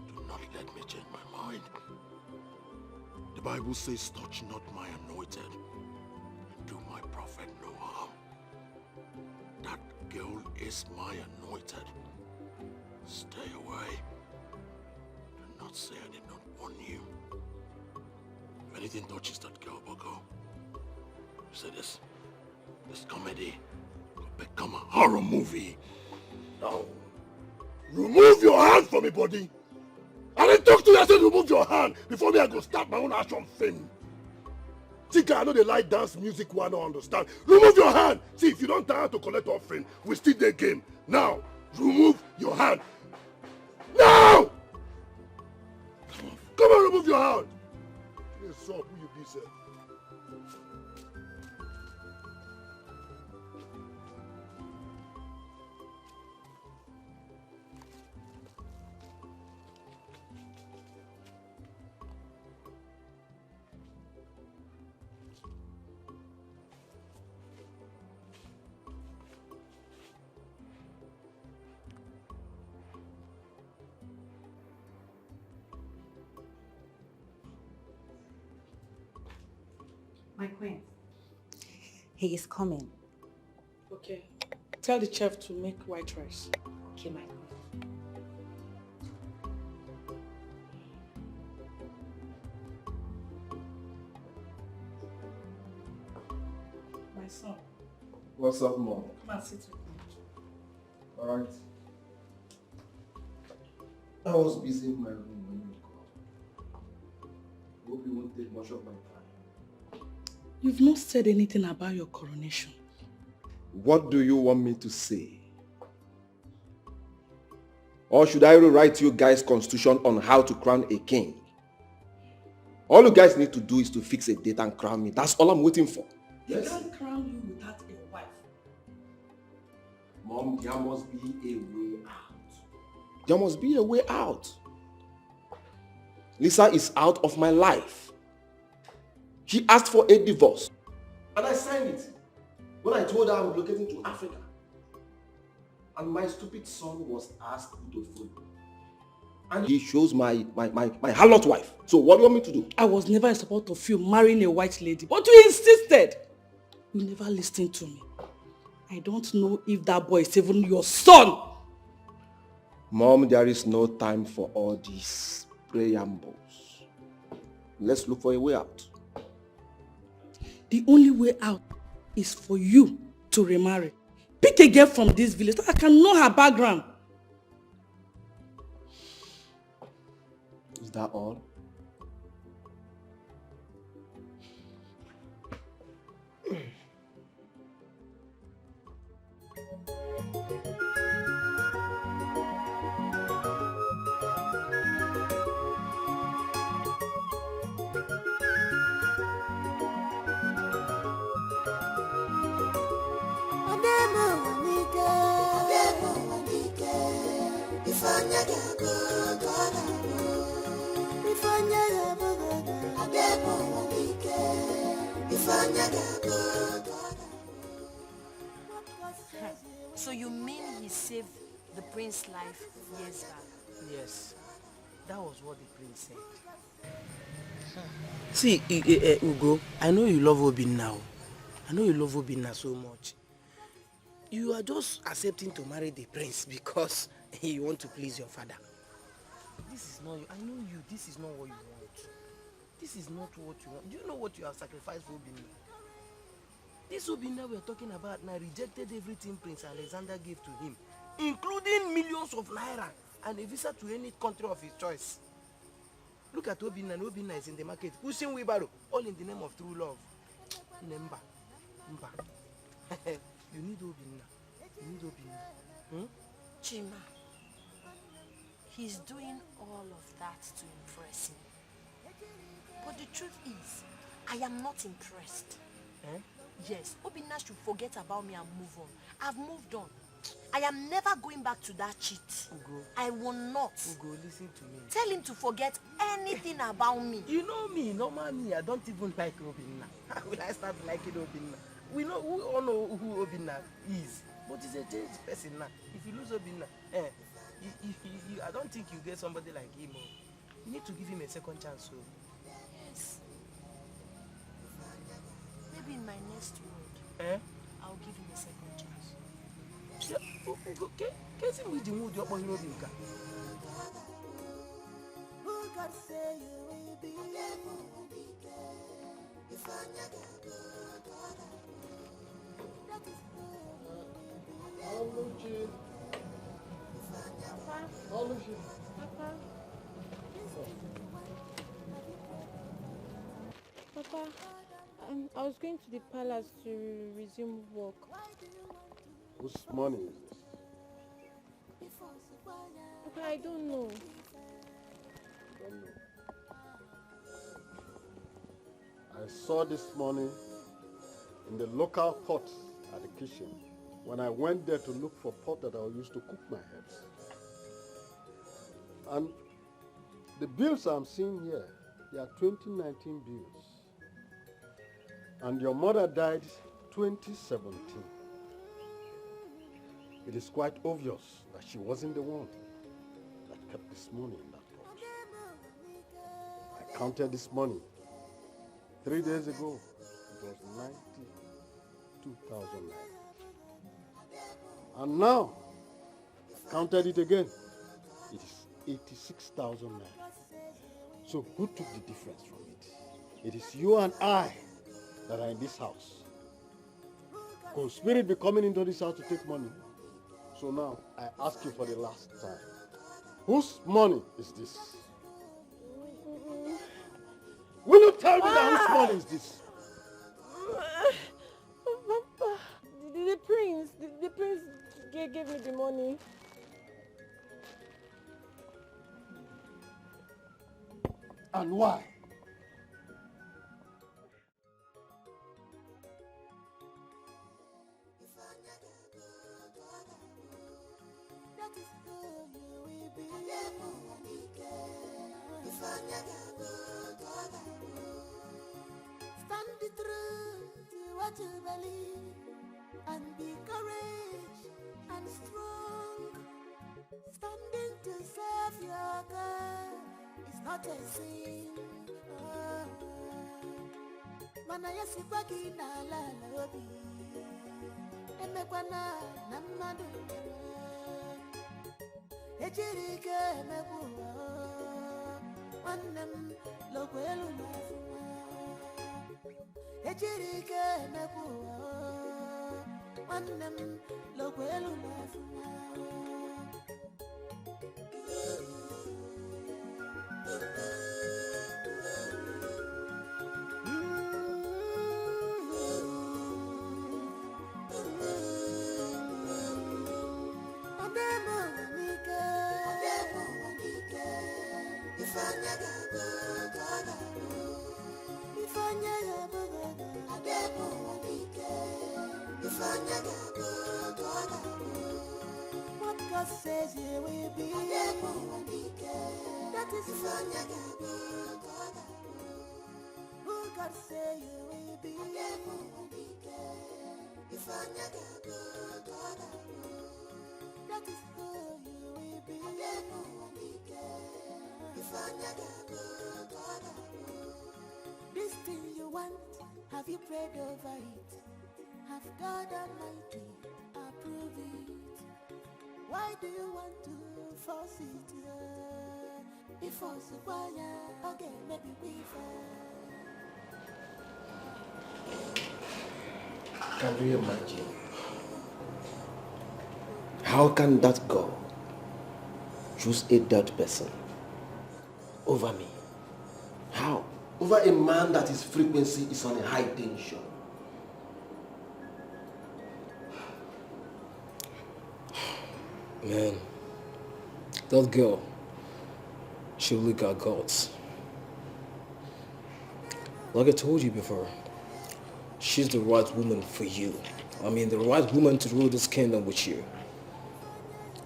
Do not let me change my mind. The Bible says, touch not my anointed, and do my prophet no harm. That girl is my anointed. Stay away. Do not say I did not warn you. If anything touches that girl, Boko, you say this comedy will become a horror movie. Now, remove your hand from me, buddy. I didn't talk to you, I said remove your hand before me I go start my own action film. See, I know they like dance music, who I don't understand. Remove your hand. See, if you don't tire to collect offering, we still the game. Now, remove your hand. Now! Come on, remove your hand. What's up, who you be, sir? My queen. He is coming. Okay. Tell the chef to make white rice. Okay, my queen. My son, What's up, Mom? come and sit with me. Alright. I was busy in my room when you called. Hope you won't take much of my time. You've not said anything about your coronation. What do you want me to say? Or should I rewrite you guys' constitution on how to crown a king? All you guys need to do is to fix a date and crown me. That's all I'm waiting for. Yes. He can't crown you without a wife. Mom, there must be a way out. There must be a way out. Lisa is out of my life. She asked for a divorce. And I signed it. When I told her I'm relocating to Africa. And my stupid son was asked to follow. And he shows my harlot wife. So what do you want me to do? I was never supposed to feel marrying a white lady, but you insisted. You never listened to me. I don't know if that boy is even your son. Mom, there is no time for all these preambles. Let's look for a way out. The only way out is for you to remarry. Pick a girl from this village. I can know her background. Is that all? So you mean he saved the prince's life years back? Yes, that was what the prince said. See, Ugo, I know you love Obin now. I know you love Obinna so much. You are just accepting to marry the prince because you want to please your father. This is not, I know you, this is not what you want. This is not what you want. Do you know what you have sacrificed for Obinna? This Obinna we are talking about now rejected everything Prince Alexander gave to him, including millions of naira and a visa to any country of his choice. Look at Obinna, and Obinna is in the market, pushing wheelbarrow, all in the name of true love. Nemba. You need Obinna. You need Obinna. Chima, he's doing all of that to impress me. But the truth is, I am not impressed. Yes, Obinna should forget about me and move on. I've moved on. I am never going back to that cheat. Ugo. I will not. Ugo, listen to me. Tell him to forget anything about me. You know me, normal me, I don't even like Obinna. How will I start liking Obinna? We all know who Obinna is. But he's a changed person now. If you lose Obinna, I don't think you get somebody like him. You need to give him a second chance. So. Yes. Maybe in my next word, I'll give him a second chance. Okay. Can't see me the mood you're going to do. Papa, I was going to the palace to resume work. Whose money is this? Papa, I don't know. I saw this money in the local pot at the kitchen when I went there to look for pot that I will use to cook my herbs. And the bills I'm seeing here, they are 2019 bills. And your mother died 2017. It is quite obvious that she wasn't the one that kept this money in that pot. I counted this money 3 days ago. It was 92,000 naira. And now, I counted it again. It is 86,000 naira. So who took the difference from it? It is you and I that are in this house. Could spirit be coming into this house to take money? So now, I ask you for the last time. Whose money is this? Will you tell me that whose money is this? Papa, the prince gave me the money. And why? is who you will be. Stand the truth to what you believe and be courage and strong. Standing to serve your God is not a sin. Mana yasibaki na la lobi emekwana na mmadu ejirike emebuwa nwannem lokwelu n'afuma ejirike emebuwa nwannem lokwelu n'afuma. What God says you will be, that is who God says you will be. That is who you will be. This thing you want, have you prayed over it? Have God Almighty approve it? Why do you want to force it? Before Subaya, okay, maybe we Can you imagine? How can that girl choose a dead person over me? How? Over a man that his frequency is on a high tension. Man, that girl, she really got guts. Like I told you before, she's the right woman for you. I mean, the right woman to rule this kingdom with you.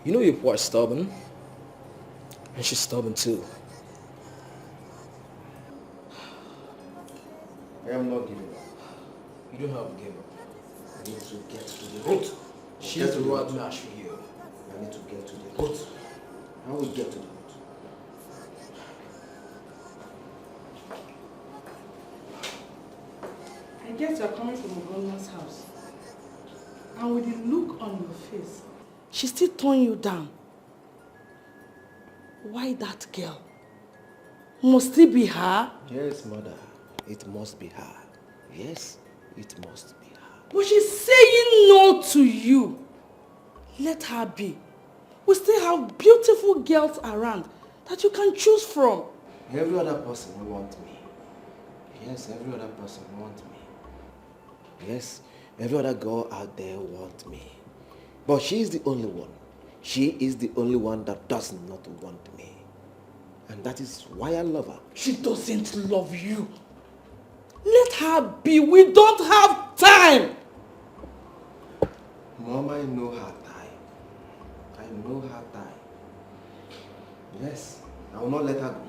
You know you're quite stubborn, and she's stubborn too. I am not giving up. You don't have to give up. I need to get to the root. She's the right match for you. I need to get to the root. How will we get to the root? I guess you're coming from Ogonia's house. And with the look on your face, she still turned you down. Why that girl? Must it be her? Yes, mother. It must be her. Yes, it must be her. But she's saying no to you. Let her be. We still have beautiful girls around that you can choose from. Every other person will want me. Yes, every other person will want me. Yes, every other girl out there wants me. But she is the only one. She is the only one that does not want me. And that is why I love her. She doesn't love you. Let her be. We don't have time. Mom, I know her time. I know her time. Yes, I will not let her go.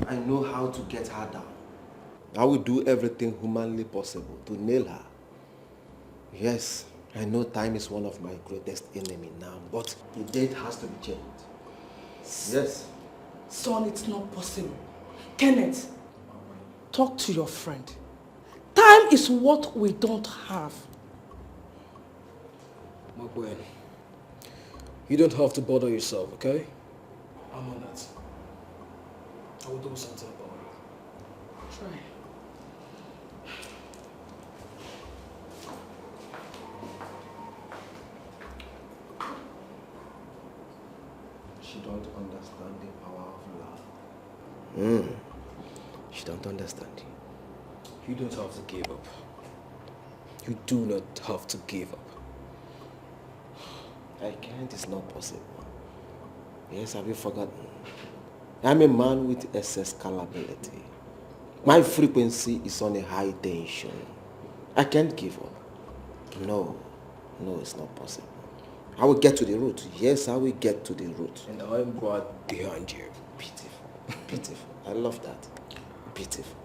I know how to get her down. I will do everything humanly possible to nail her. Yes, I know time is one of my greatest enemy now, but the date has to be changed. Yes. Son, it's not possible. Kenneth, talk to your friend. Time is what we don't have. Magwen, you don't have to bother yourself, okay? I'm on that. I will do something about it. Try. She don't understand the power of love. She don't understand. You don't have to give up. You do not have to give up. I can't, it's not possible. Yes, have you forgotten? I'm a man with excess scalability. My frequency is on a high tension. I can't give up. No, it's not possible. I will get to the root. Yes, I will get to the root. And I am brought beyond you. Beautiful. Beautiful. I love that. Beautiful.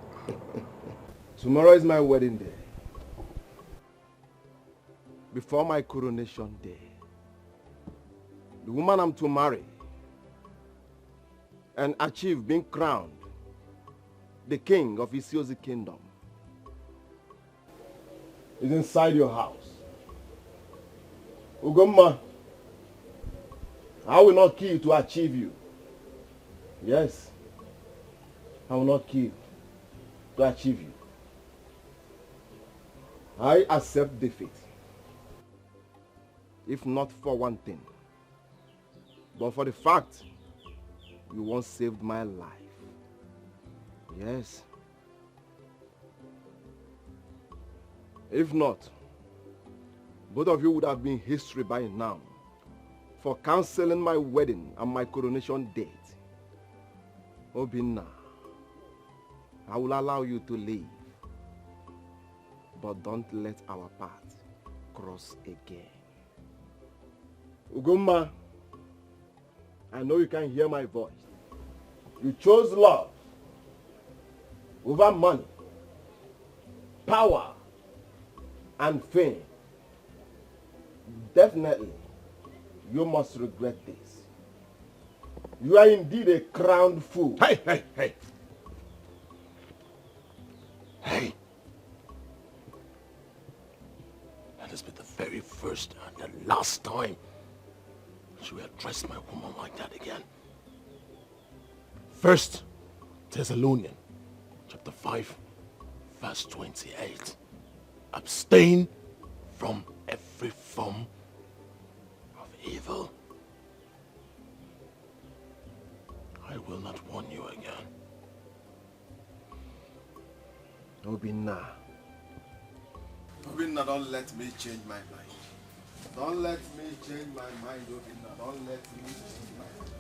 Tomorrow is my wedding day. Before my coronation day, the woman I'm to marry and achieve being crowned the king of Isiozi kingdom is inside your house. Ugomma, I will not kill to achieve you. Yes, I will not kill to achieve you. I accept defeat. If not for one thing, but for the fact you once saved my life. Yes. If not, both of you would have been history by now for cancelling my wedding and my coronation date. Obinna, I will allow you to leave, but don't let our path cross again. Ugomma, I know you can hear my voice. You chose love over money, power, and fame. Definitely, you must regret this. You are indeed a crowned fool. Hey, hey, hey. Hey. Let this be the very first and the last time you address my woman like that again. 1 Thessalonians chapter 5, verse 28. Abstain from every form of evil. I will not warn you again. Obinna. Obinna, don't let me change my mind. Don't let me change my mind, Obinna. Don't let me change my mind.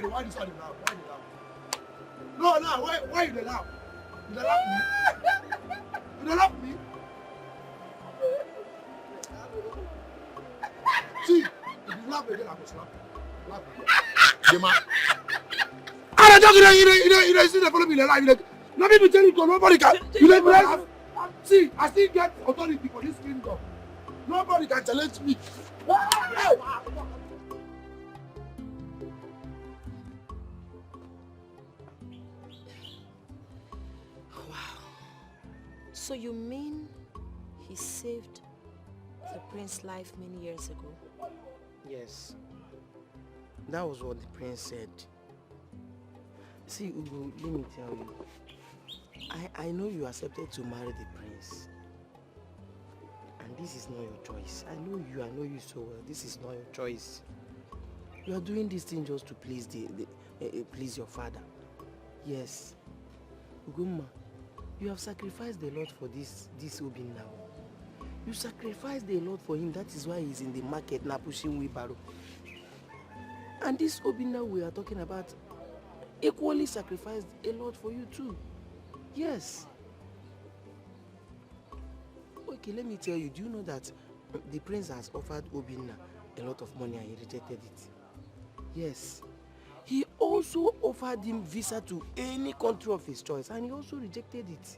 Why this one loud? Why you loud? No, why you loud? You dey laugh me? You dey laugh me? See, if you laugh again, I go slap you. Laugh again. Dema. I don't you see the follow me in the life. Let me tell you, nobody can. You let me laugh. See, I still get authority for this kingdom. Nobody can challenge me. Hey! So you mean he saved the prince's life many years ago? Yes. That was what the prince said. See, Ugo, let me tell you. I know you accepted to marry the prince. And this is not your choice. I know you so well. This is not your choice. You are doing this thing just to please please your father. Yes. Ugumma, you have sacrificed a lot for this Obin now. You sacrificed a lot for him. That is why he's in the market now pushing wheelbarrow. And this Obinna we are talking about equally sacrificed a lot for you too. Yes. Okay, let me tell you, do you know that the prince has offered Obinna a lot of money and he rejected it? Yes. He also offered him visa to any country of his choice and he also rejected it.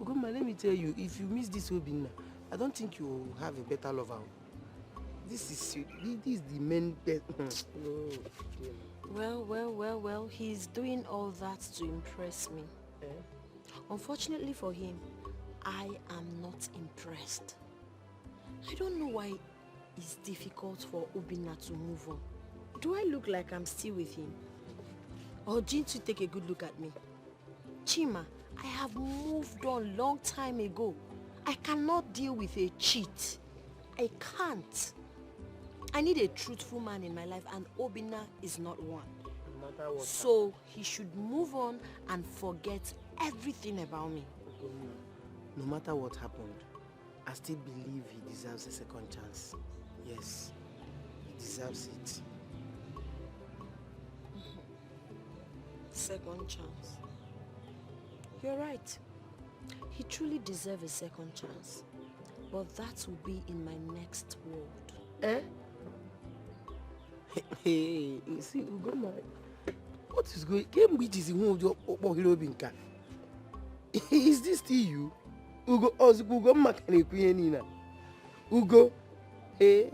Ugoma, let me tell you, if you miss this Obinna, I don't think you will have a better lover. This is the main Well, he's doing all that to impress me. Unfortunately for him, I am not impressed. I don't know why it's difficult for Obinna to move on. Do I look like I'm still with him? Or didn't you take a good look at me? Chima, I have moved on long time ago. I cannot deal with a cheat. I can't. I need a truthful man in my life and Obinna is not one. So he should move on and forget everything about me. No matter what happened, I still believe he deserves a second chance. Yes, he deserves it. Second chance. You're right. He truly deserves a second chance. But that will be in my next world. Hey, see, Ugoma, what is going on? Game which is in one of your Obinka. Is this still you? Ugo, Ugoma can Nina. Ugo, hey.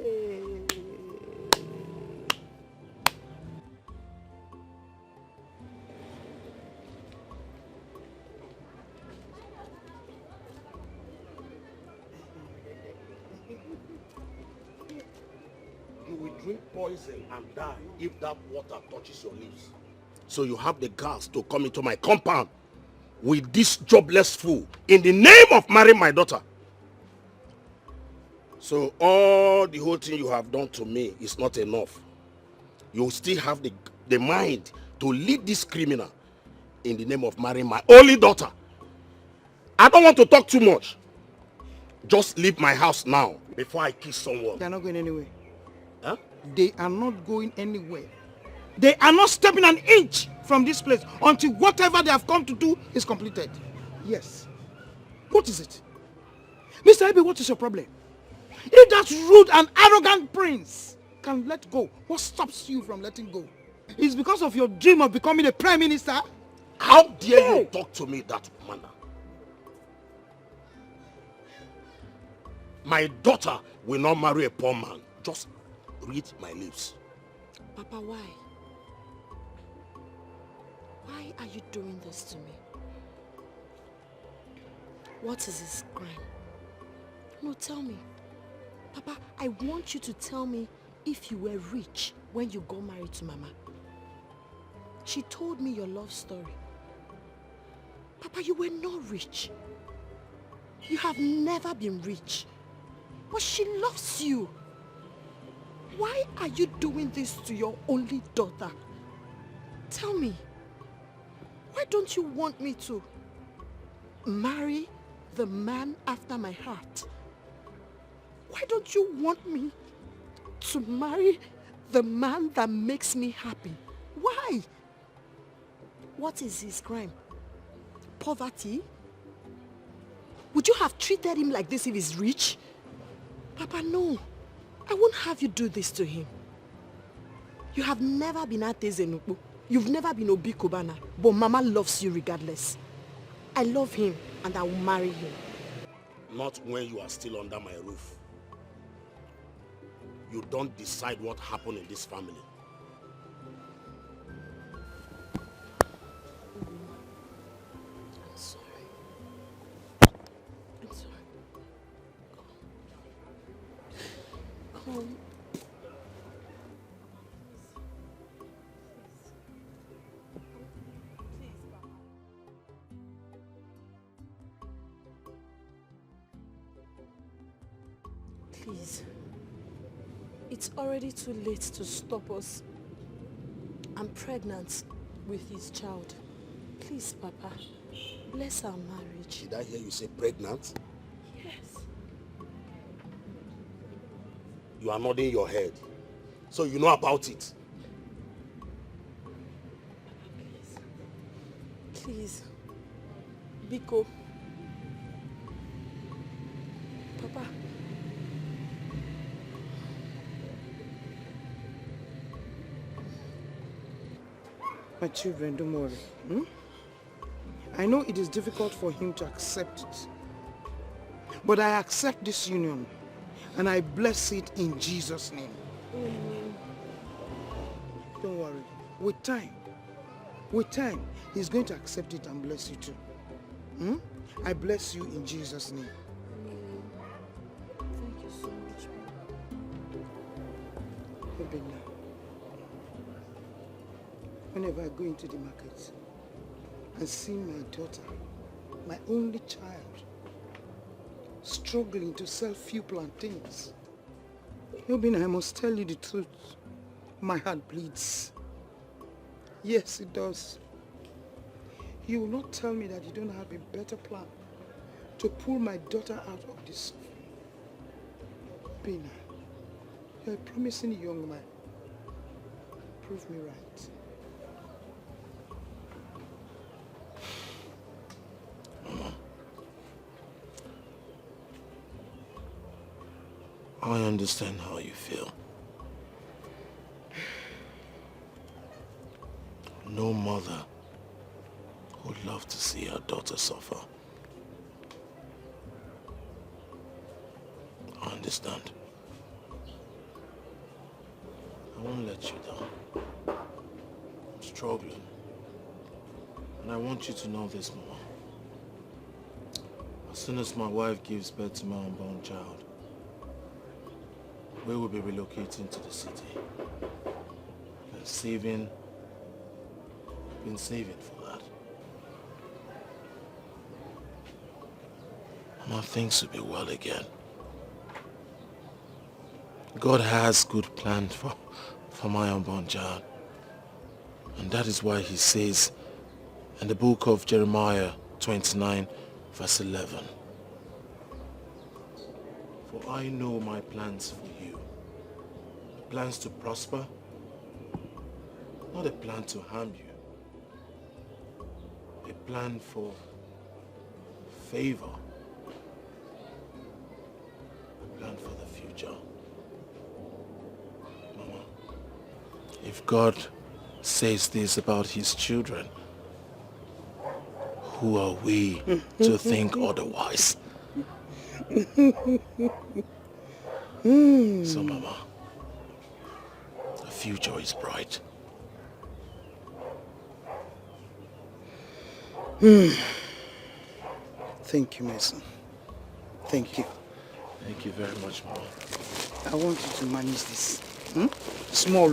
You will drink poison and die if that water touches your lips. So you have the guts to come into my compound with this jobless fool in the name of marrying my daughter. So all the whole thing you have done to me is not enough. You still have the mind to lead this criminal in the name of marrying my only daughter. I don't want to talk too much. Just leave my house now before I kiss someone. They're not going anywhere. Huh? They are not going anywhere. They are not stepping an inch from this place until whatever they have come to do is completed. Yes. What is it? Mr. Ebe, what is your problem? If that rude and arrogant prince can let go, what stops you from letting go? It's because of your dream of becoming a prime minister? How dare you talk to me that manner? My daughter will not marry a poor man. Just read my lips. Papa, why? Why are you doing this to me? What is his crime? No, tell me. Papa, I want you to tell me if you were rich when you got married to Mama. She told me your love story. Papa, you were not rich. You have never been rich. But she loves you. Why are you doing this to your only daughter? Tell me. Why don't you want me to marry the man after my heart? Why don't you want me to marry the man that makes me happy? Why? What is his crime? Poverty? Would you have treated him like this if he's rich? Papa, no. I won't have you do this to him. You have never been Ate Zenubu. You've never been Obi Kubana. But Mama loves you regardless. I love him and I will marry him. Not when you are still under my roof. You don't decide what happened in this family. I'm sorry. I'm sorry. Come. Please. It's already too late to stop us. I'm pregnant with his child. Please, Papa, bless our marriage. Did I hear you say pregnant? Yes. You are nodding your head. So you know about it. Please. Biko, Papa. My children, don't worry. I know it is difficult for him to accept it. But I accept this union and I bless it in Jesus' name. Amen. Don't worry. With time, he's going to accept it and bless you too. I bless you in Jesus' name. Amen. Thank you so much. Ebele, whenever I go into the market and see my daughter, my only child, struggling to sell few plantains, Obina, I must tell you the truth. My heart bleeds. Yes, it does. You will not tell me that you don't have a better plan to pull my daughter out of this suffering. Obina, you're a promising young man. Prove me right. I understand how you feel. No mother would love to see her daughter suffer. I understand. I won't let you down. I'm struggling. And I want you to know this, Mama. As soon as my wife gives birth to my unborn child, we will be relocating to the city. Been saving for that. Mama, things will be well again. God has good plans for my unborn child. And that is why he says in the book of Jeremiah 29 verse 11, for I know my plans for you, plans to prosper, not a plan to harm you, a plan for favor, a plan for the future. Mama, if God says this about his children, who are we to think otherwise? So, Mama, the future is bright. Thank you, my son. Thank you. Thank you very much, Mama. I want you to manage this. Small.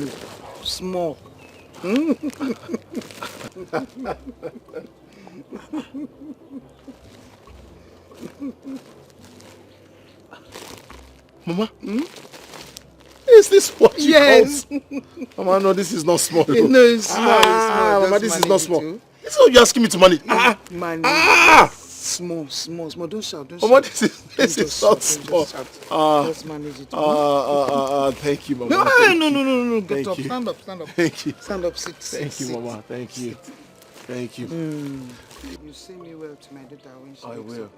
Small. Mama? Is this what you Yes. call? Mama, no, this is not small. No, it's small. It's small. Mama, Just this is manage not it small. too. This is what you're asking me to manage. Manage. Small. Don't shout. Mama, this is not small. Just manage it. Thank you, Mama. No. Thank Get up. you. Stand up. Thank you. Stand up. Sit. Thank you, Mama. Thank you. Thank you. You say me well to my daughter when she I wakes will. up.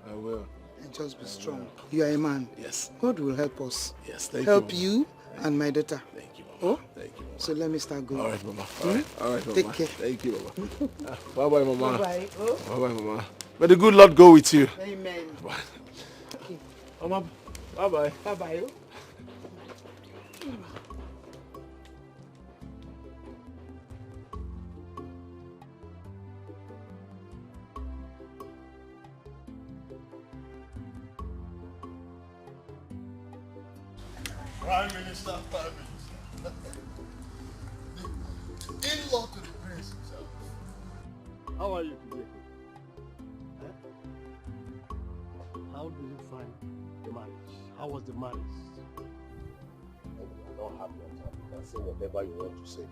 I will. And just be strong. You are a man. Yes. God will help us. Yes, thank help you. you and my daughter. Thank you, Mama. Oh? Thank you, Mama. So let me start going. All right, Mama. All right, Mama. Take care. Thank you, Mama. Bye-bye, Mama. Bye-bye. Oh? Bye-bye, Mama. May the good Lord go with you. Amen. Bye. Mama, bye-bye. Bye-bye. Oh? Prime Minister. The in-law to the prince himself. How are you today? How did you find the marriage? How was the marriage? I don't have your time. You can say whatever you want to say.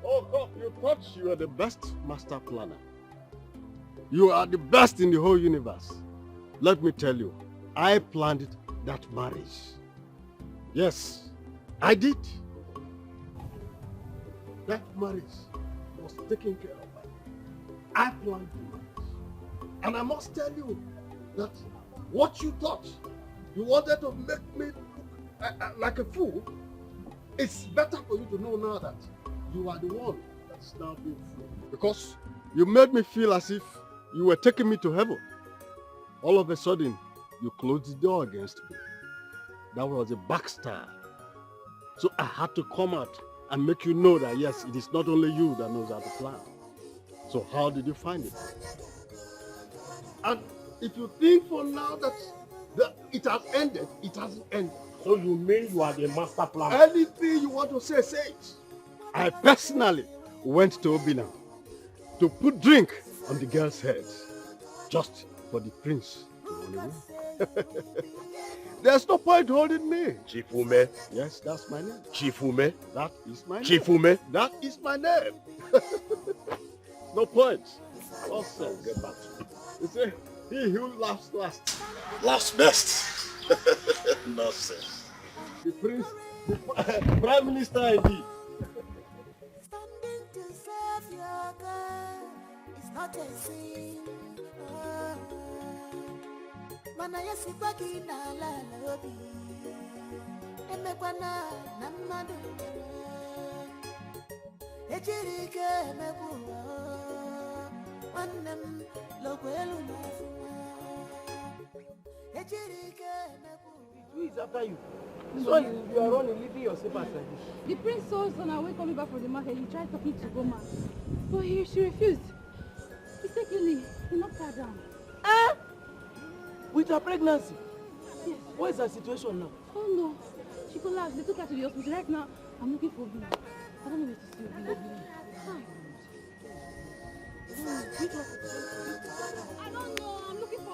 Oh God, you thought you were the best master planner. You are the best in the whole universe. Let me tell you, I planned that marriage. Yes, I did. That marriage was taken care of by me. I planned the marriage. And I must tell you that what you thought You wanted to make me look like a fool. It's better for you to know now that you are the one that's now being fooled. Because you made me feel as if you were taking me to heaven. All of a sudden, you closed the door against me. That was a backstab. So I had to come out and make you know that yes, it is not only you that knows how to plan. So how did you find it? And if you think for now that it has ended, it hasn't ended. So you mean you are the master planner? Anything you want to say, say it. I personally went to Obina to put drink on the girl's head just for the prince to run away. There's no point holding me. Chief Ume? Yes, that's my name. Chief Ume? That is my Chief name. Ume? That is my name. No point. I'll get back to you. You see, he who laughs last. Last best. Nonsense. The prince, the prime minister indeed. Standing to serve your God is not a sin. Mana yasibaki na la lobi. Emekwana na madu. Ejirike emebuwa. Wanem lokwelu mafuwa. Ejirike emebuwa. Who is after you? This one you are running, leaving your slippers like this. The prince saw us on our way coming back from the market. He tried talking to Goma, but she refused. Mistakenly, he knocked her down. Eh? With her pregnancy? Yes. What is her situation now? Oh no, she collapsed. They took her to the hospital. Right now, I'm looking for Obina. I don't know where to see Obina. I don't know. I'm looking for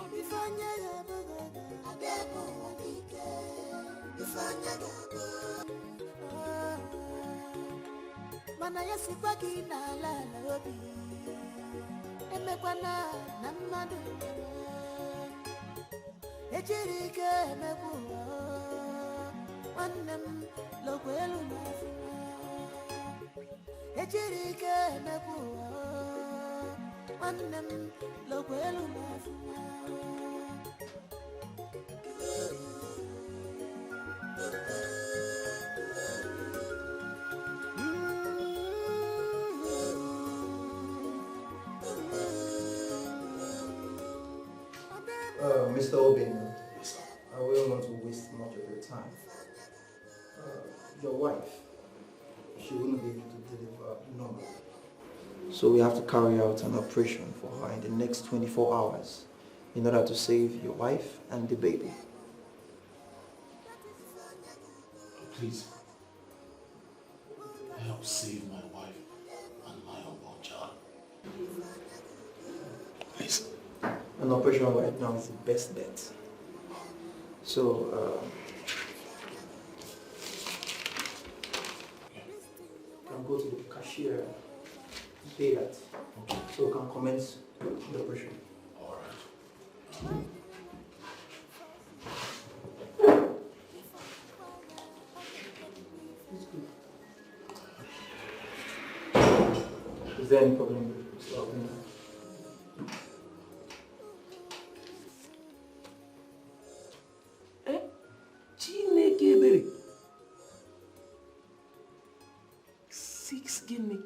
Mana yasibaki na la lobi. Emekwana na madu. Ejirike emebuwa. Wanem lokwelu mafuwa. Ejirike emebuwa. Wanem lokwelu mafuwa. Mr. Obin, I will not waste much of your time. Your wife, she wouldn't be able to deliver normally. So we have to carry out an operation for her in the next 24 hours in order to save your wife and the baby. Please, help save my wife and my unborn child. Please. An operation right now is the best bet. So, you can go to the cashier and pay that. Okay. So we can commence the operation. All right. Is there any problem with stopping? Ebele. 6 guinea.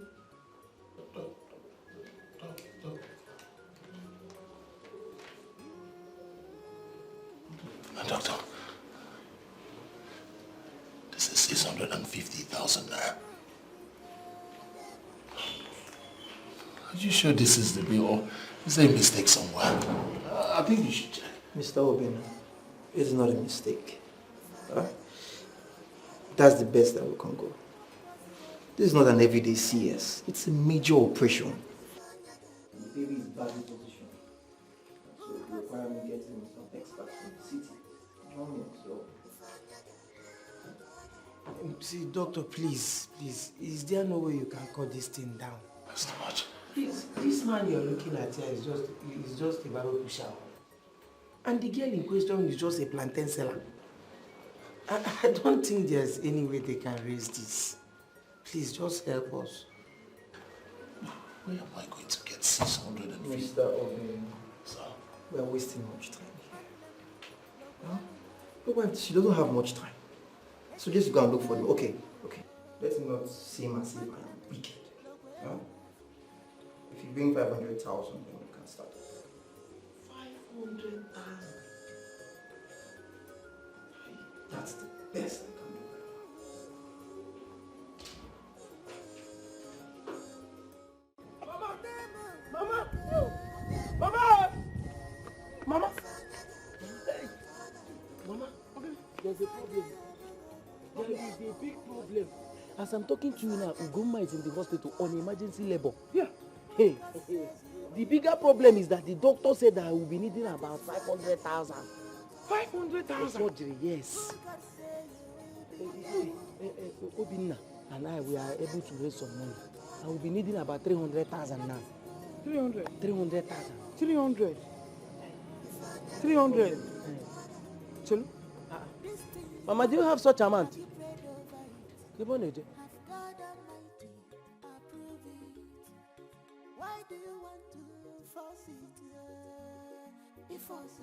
Doctor, this is 650,000 naira. Are you sure this is the bill, or is there a mistake somewhere? I think you should check. Mr. Obina, it's not a mistake. That's the best that we can go. This is not an everyday CS. It's a major operation. The baby is badly positioned. So it requires me getting some experts from the city. See, doctor, please. Is there no way you can cut this thing down? That's too much. Please, this man you're looking at here is just a barrel pusher. And the girl in question is just a plantain seller. I don't think there's any way they can raise this. Please, just help us. Where am I going to get 650? Mr. Obin, we're wasting much time here. Your wife, she doesn't have much time. So just go and look for them. Okay. Let's not seem as if I'm wicked. Huh? If you bring 500,000, then we can start. 500,000. That's the best I can do. Mama! Hey! Mama, there's a problem. There is a big problem. As I'm talking to you now, Ugoma is in the hospital on emergency labor. Yeah. Hey. The bigger problem is that the doctor said that I will be needing about 500,000. 500,000? Surgery, yes. Obinna and I, we are able to raise some money. I will be needing about 300,000 now. 300? 300,000. 300? 300? Chelu? Mama, do you have such amount? Why do you want to force it? If force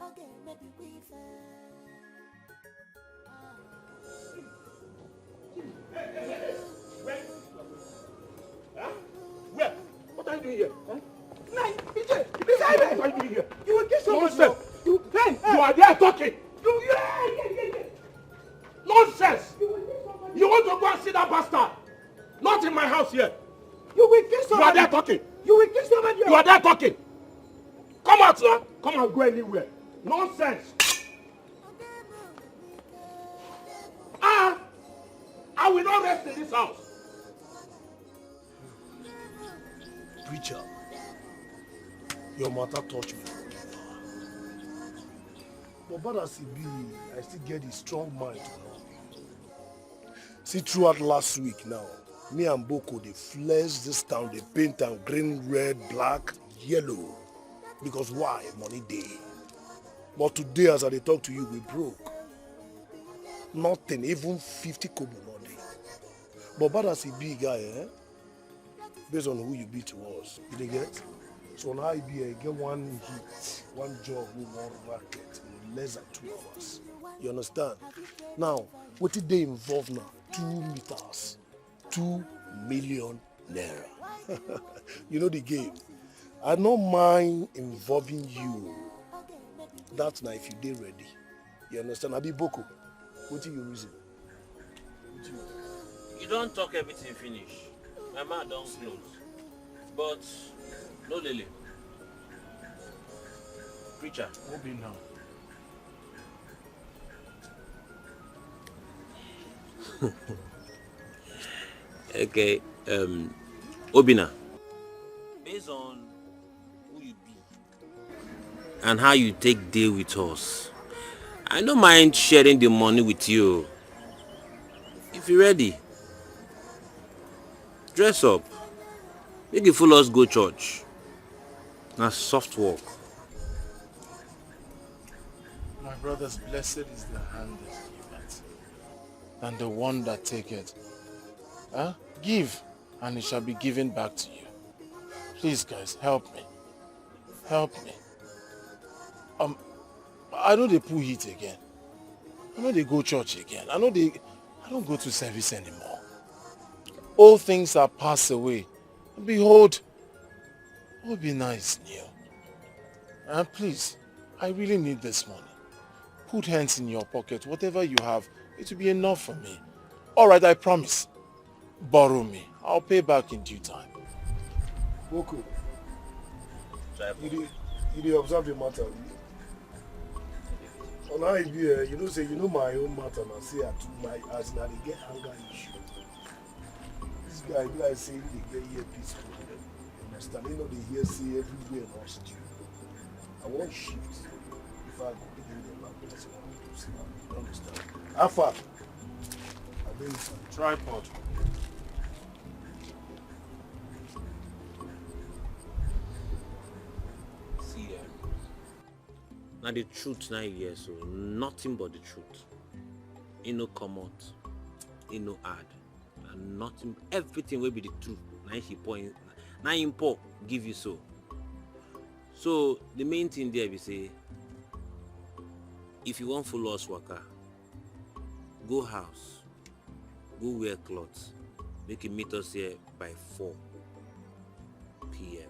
okay, maybe we Where? What are you doing here? Huh? What are you doing here? You will get someone. Nonsense! You are there talking! Nonsense! You want to go and see that bastard? Not in my house here. You will kill somebody. You are there talking. You will kill somebody. You are there talking. Come out, sir. Come and go anywhere. Nonsense. I will not rest in this house. Preacher, your matter touched me. But bad as it be, I still get a strong mind to help you. See, throughout last week now, me and Boko, they flesh this town, they paint them green, red, black, yellow. Because why? Money day. But today, as I talk to you, we broke. Nothing, even 50 kobo no day. But bad as it be, guy, based on who you be to us, you get? So now I be get one hit, one job with one racket in less than 2 hours. You understand? Now, what did they involve now? 2 meters, 2 million naira. You know the game. I don't mind involving you. That's now if you dey ready. You understand? I be Boko. What do you reason? You don't talk everything finish. My mouth don't close. But no lily. Preacher. What be now? Okay, Obina. Based on who you be and how you take deal with us, I don't mind sharing the money with you. If you're ready, dress up. Make you follow us go church. Now soft walk. My brothers, blessed is the hand that giveth, than the one that taketh. Give, and it shall be given back to you. Please, guys, help me. Help me. I know they pull heat again. I know they go church again. I don't go to service anymore. All things are passed away. And behold, all be nice new. And please, I really need this money. Put hands in your pocket. Whatever you have, it will be enough for me. All right, I promise. Borrow me. I'll pay back in due time. Boko, you observe the matter. On how it be, you know, say, you know my own matter, and I say, as in, I get anger issue. This guy, be like saying they get here peaceful. Understand? You know, they hear say everywhere lost you. I want shift. If I go begin the back, that's what I want to see. You understand? How far? I mean, tripod. See, now the truth now here, so nothing but the truth. You no come out, you no add, and nothing. Everything will be the truth. Now he point, now he pour give you so. So the main thing there we say, if you want follow us waka, go house, go wear clothes, make him meet us here by 4 p.m.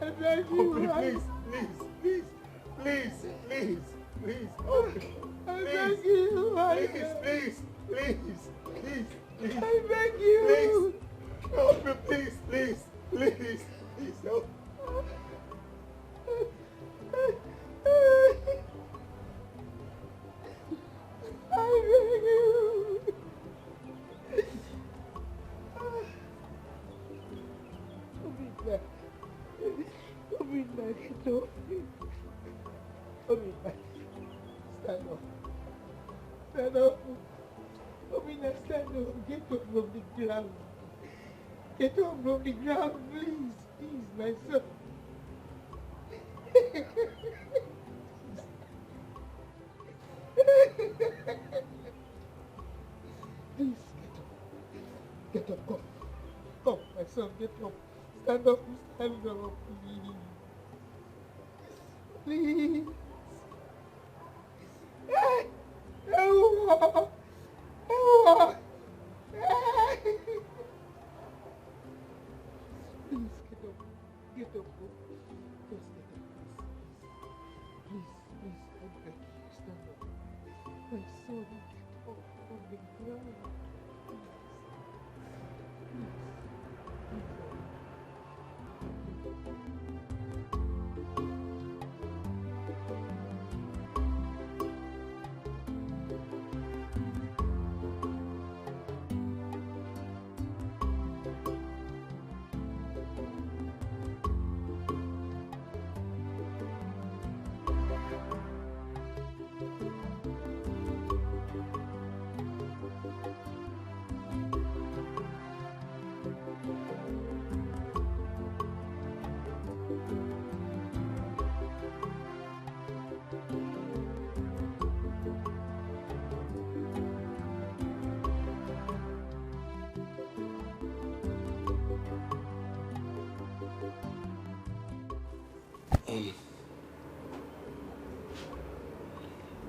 I beg you, please, please, please, please, please, please, I beg you, please, I beg you, help me, please, please, help. I beg you. Stand up. Stand up. Obina, stand up. Get up from the ground. Get up from the ground, please. Please, my son. Please, get up. Come. Come, my son, get up. Stand up, please. Please. Please get up. Just get up, please. Please, I beg you, stand up. My son, get up from the ground.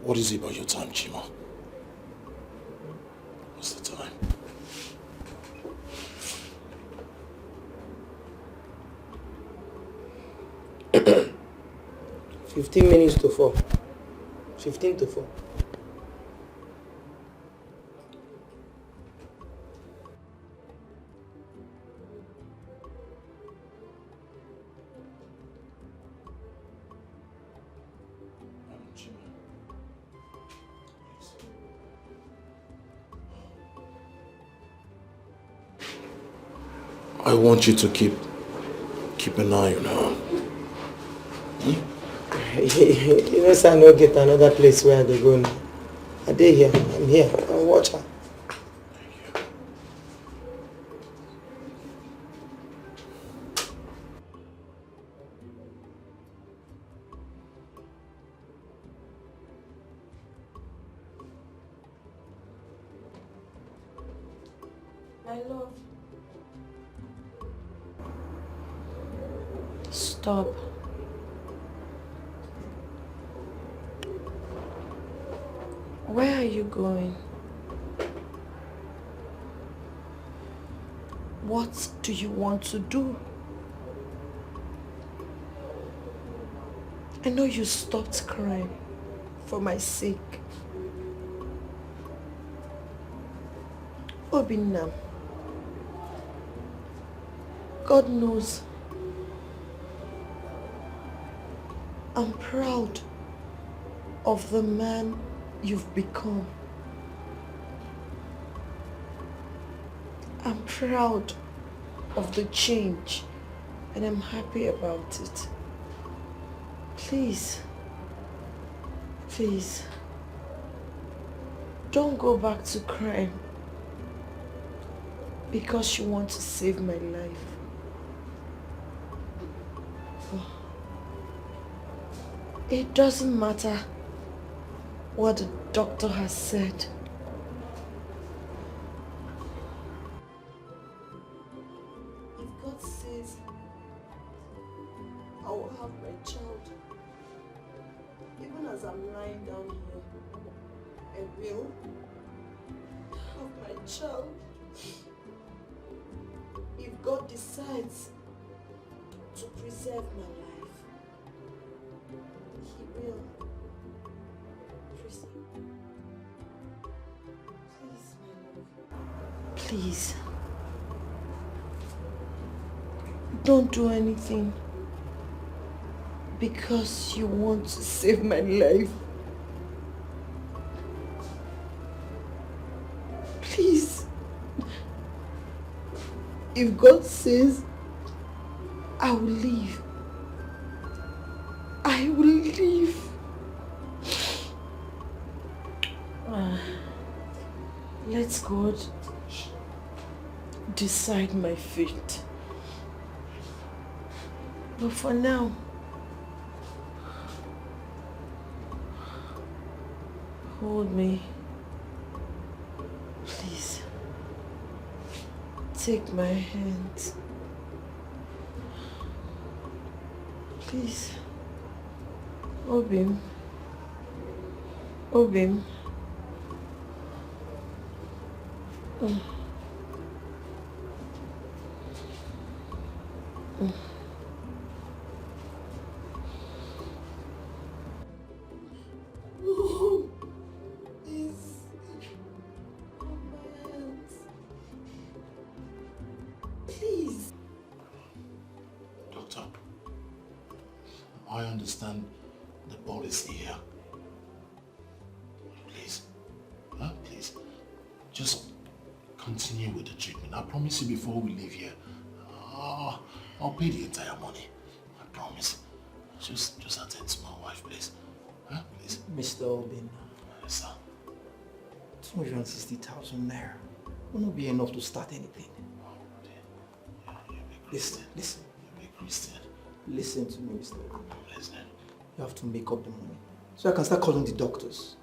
What is it about your time, Chima? What's the time? Minutes to 4. 15 to 4. I want you to keep an eye on her. You know, sir, I no get another place where they go now. I dey here. I'm here. I'll watch her. My love. Stop. Where are you going? What do you want to do? I know you stopped crying for my sake. Obinna, God knows I'm proud of the man you've become. I'm proud of the change and I'm happy about it. Please, don't go back to crime. Because you want to save my life. It doesn't matter what the doctor has said. If God says I will have my child, even as I'm lying down here, I will have my child. If God decides to preserve my life, He will. Tracy, please, my love. Please. Don't do anything because you want to save my life. Please. If God says I will leave, I will leave. Let God decide my fate. But for now, hold me. Please. Take my hand. Please. Obim. Obim. Mm. Mm. Oh, please. Hold my hands. Please. Doctor, I understand the ball is here. Please, please, just continue with the treatment. I promise you before we leave here, I'll pay the entire money. I promise. Just attend to my wife, please. Please. Mr. Obin. Yes, sir. 260,000 naira will not be enough to start anything. Listen. You're a Christian. Listen to me, Mr. Obin. Listen. You have to make up the money so I can start calling the doctors.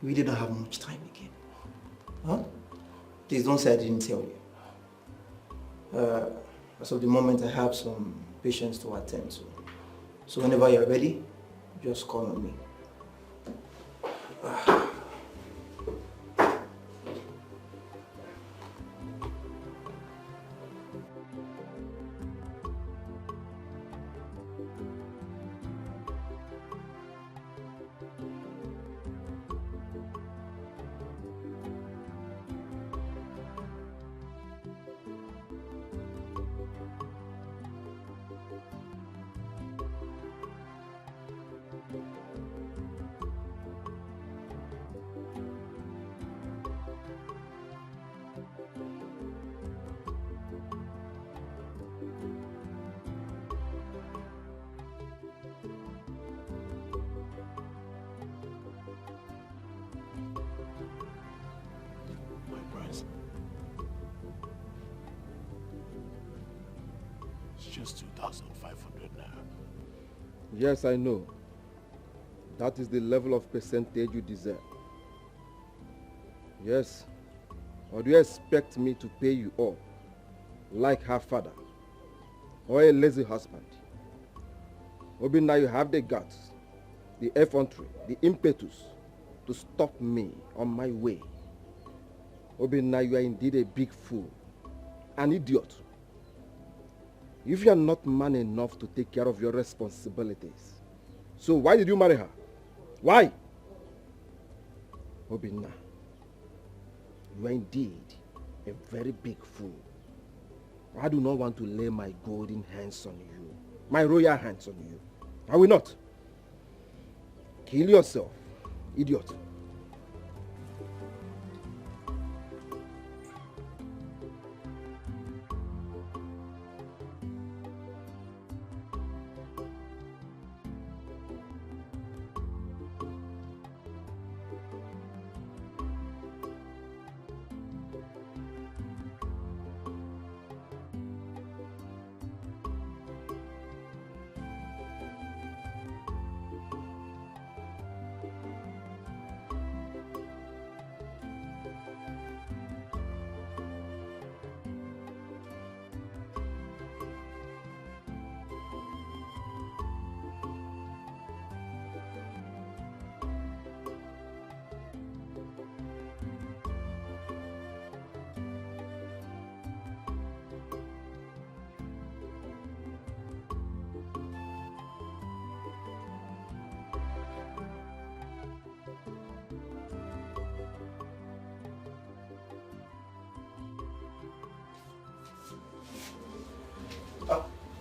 We really don't have much time again. Huh? Please don't say I didn't tell you. As of the moment, I have some patients to attend to. So whenever you're ready, just call on me. Just 2,500 naira. Yes, I know. That is the level of percentage you deserve. Yes. Or do you expect me to pay you all like her father or a lazy husband? Obi, now you have the guts, the effrontery, the impetus to stop me on my way. Obi, now you are indeed a big fool, an idiot. If you are not man enough to take care of your responsibilities, so why did you marry her? Why? Obinna, you are indeed a very big fool. I do not want to lay my golden hands on you, my royal hands on you. I will not. Kill yourself, idiot.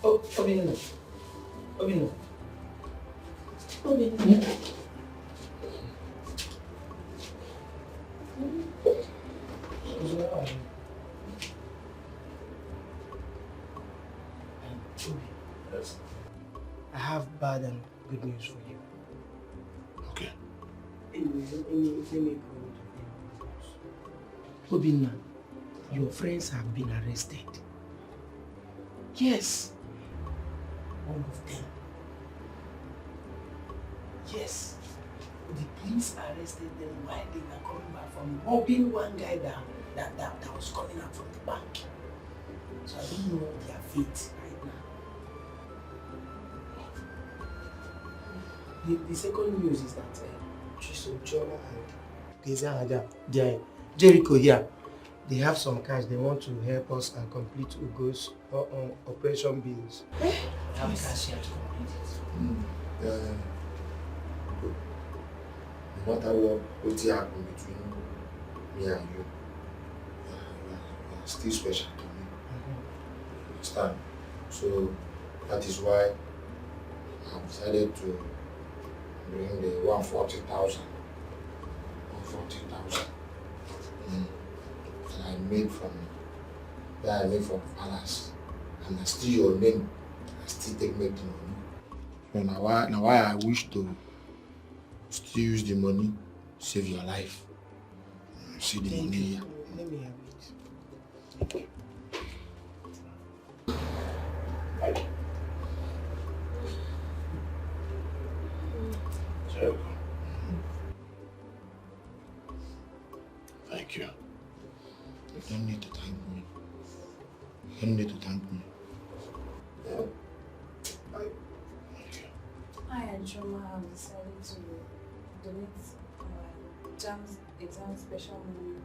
Obinna. Yes. I have bad and good news for you. Okay. Let me go to Obinna, your friends have been arrested. Yes. All of them. Yes. The police arrested them while they were coming back from robbing one guy that was coming out from the bank. So I don't know their fate right now. The second news is that Chisochona and Gezahada, Jericho here, they have some cash. They want to help us and complete Ugo's operation bills. They have cash here to complete it. No matter what happened between me and you, you are still special to me. You understand? So that is why I decided to bring the 140,000. That I made from Palace, and I still your name. I still make the money. So now why I wish to still use the money, save your life. See the money here. Let me have it. Thank you. You don't need to thank me. You don't need to thank me. I and Choma have decided to donate our exam special money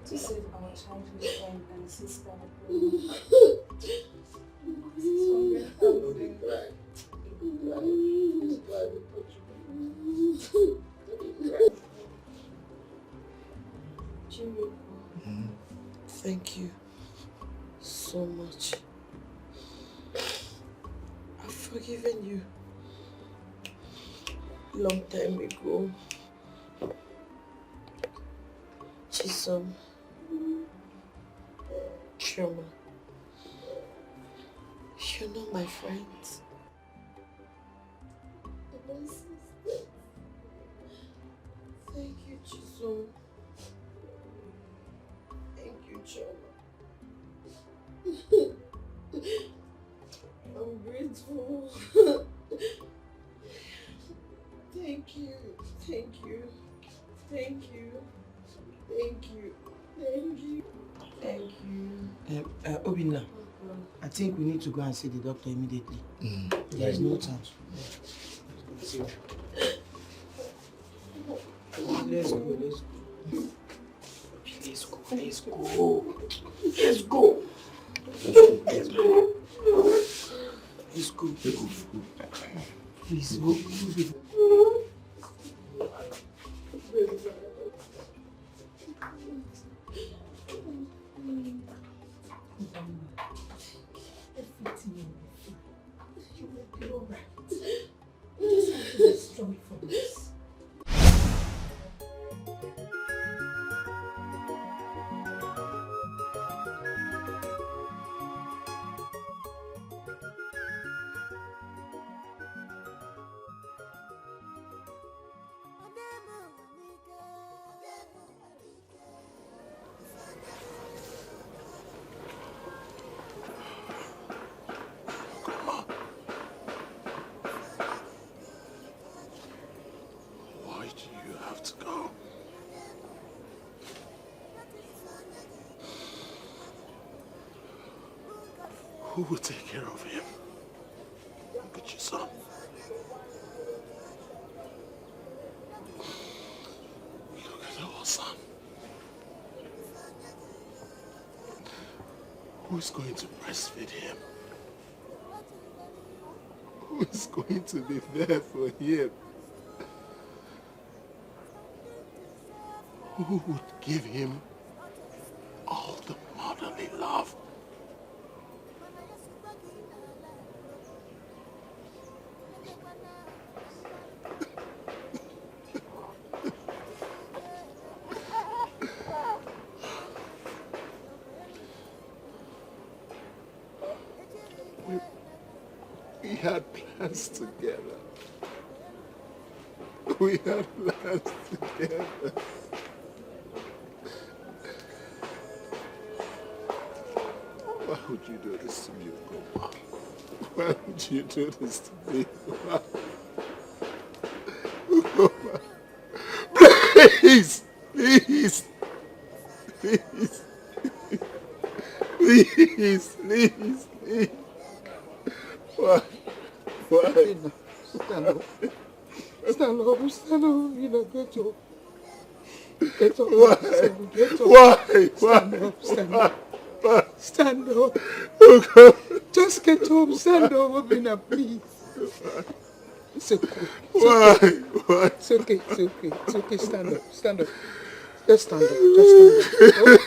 to save our childhood friend and sister. Thank you so much. I've forgiven you long time ago. Chisom, Choma, you're not my friends. You're my sister. Thank you, Chisom. Thank you, Choma. I'm grateful. Thank you. Thank you. Thank you. Thank you. Thank you. Thank you. Obinna, I think we need to go and see the doctor immediately. There is no time. Let's go. Let's go. Let's go. Let's go. Let's go. Let's go. Let's go. Please go. Everything will be fine. You will be alright. You just have to be strong for this. Why do you have to go? Who will take care of him? Look at your son. Look at our son. Who's going to breastfeed him? Who's going to be there for him? Who would give him all the motherly love? had plans together. We had plans together. Why would you do this to me, Ukoma? Why would you do this to me? Ukoma. Please! Please! Please! Please! Please! Please! Why? Why? Stand up. Stand up. Stand up. You know, get up. Get up. Why? Get up. Why? Stand up. Stand up. Stand up. Just get up. Stand up, Obina, please. It's okay. Why? Why? It's okay. It's okay. It's okay. Stand up. Stand up. Just stand up. Just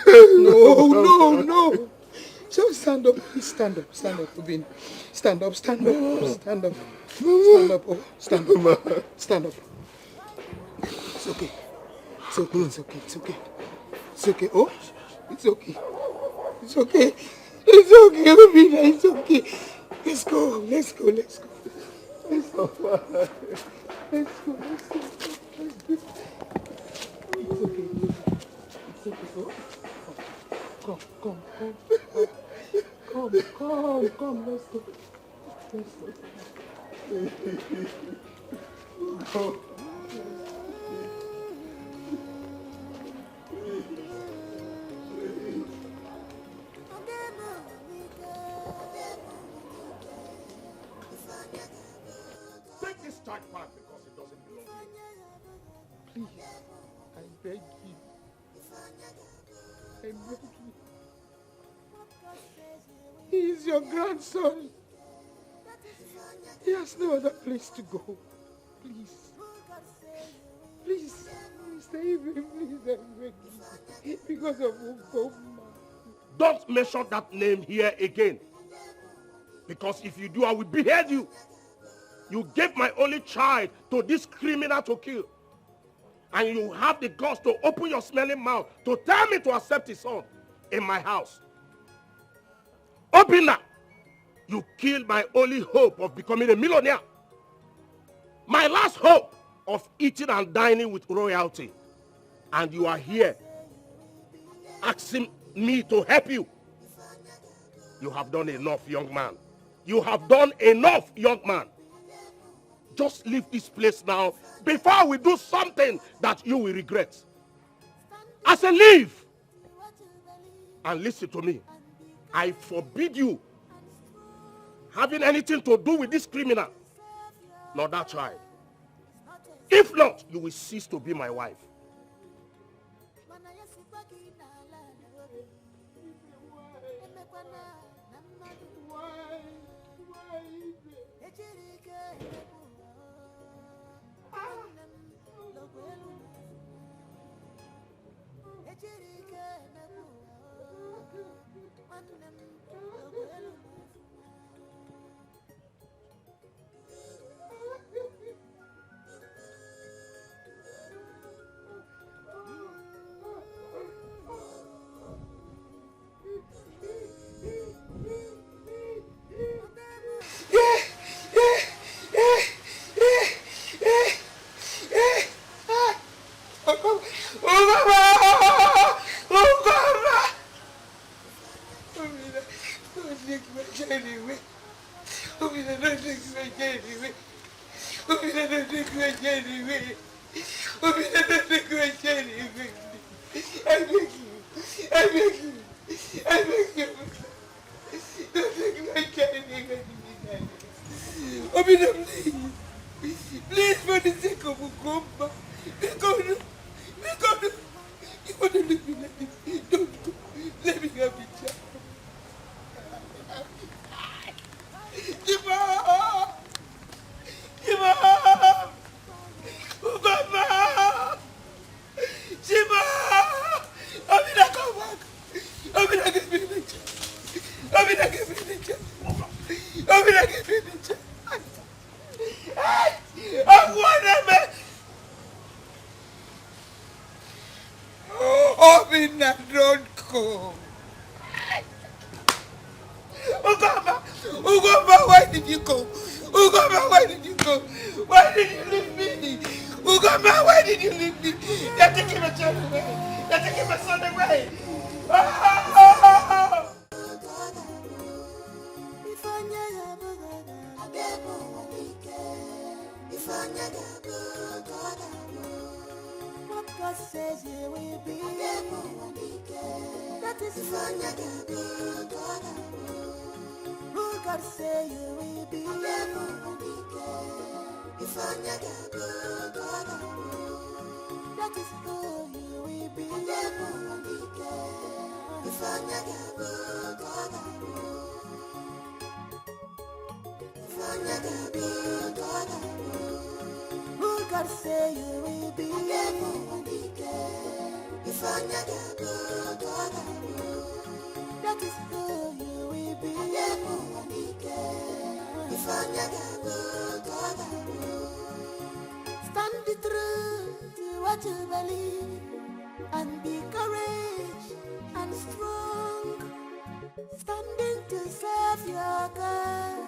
stand up. No. Just stand up. Please stand up. Stand up, Obina. Stand up. Stand up. Stand up. Stand up. Oh, stand up. Stand up. It's okay. It's okay. It's okay. It's okay. It's okay. Oh, it's okay. It's okay. It's okay, Obina. It's okay. Let's go. Let's go. Let's go. Let's go. Let's go. Let's go. Let's go. It's okay. It's okay. Oh. Come. Let's go. Let's go. Take this tag back because it doesn't belong to you. Please, I beg you. I beg you. He is your grandson. He has no other place to go. Please. Please. Save him, please. I beg you. Because of Ukoma. Don't mention that name here again. Because if you do, I will behead you. You gave my only child to this criminal to kill. And you have the guts to open your smelling mouth to tell me to accept his son in my house. Open up. You killed my only hope of becoming a millionaire. My last hope of eating and dining with royalty. And you are here asking me to help you. You have done enough, young man. You have done enough, young man. Just leave this place now before we do something that you will regret. I say leave. And listen to me. I forbid you having anything to do with this criminal, nor that child. If not, you will cease to be my wife. Please, for the sake of Ukoma, you want to leave me like this? Don't go. Let me have a child. Ukoma! Shima! Obina, come back! Obina, give me the child! Obina, give me the child! Obina, give me the child! Obina, don't go. Ukoma, why did you go? Ugoma, where did you go? Why did you leave me? Ugoma, why did you leave me? They're taking my child away. They're taking my son away. Oh! What God says you will be. That is who God say you will be. That is who you will be. Who God say you will be. That is who you will be. Stand true to what you believe and be courage and strong. Standing to serve your God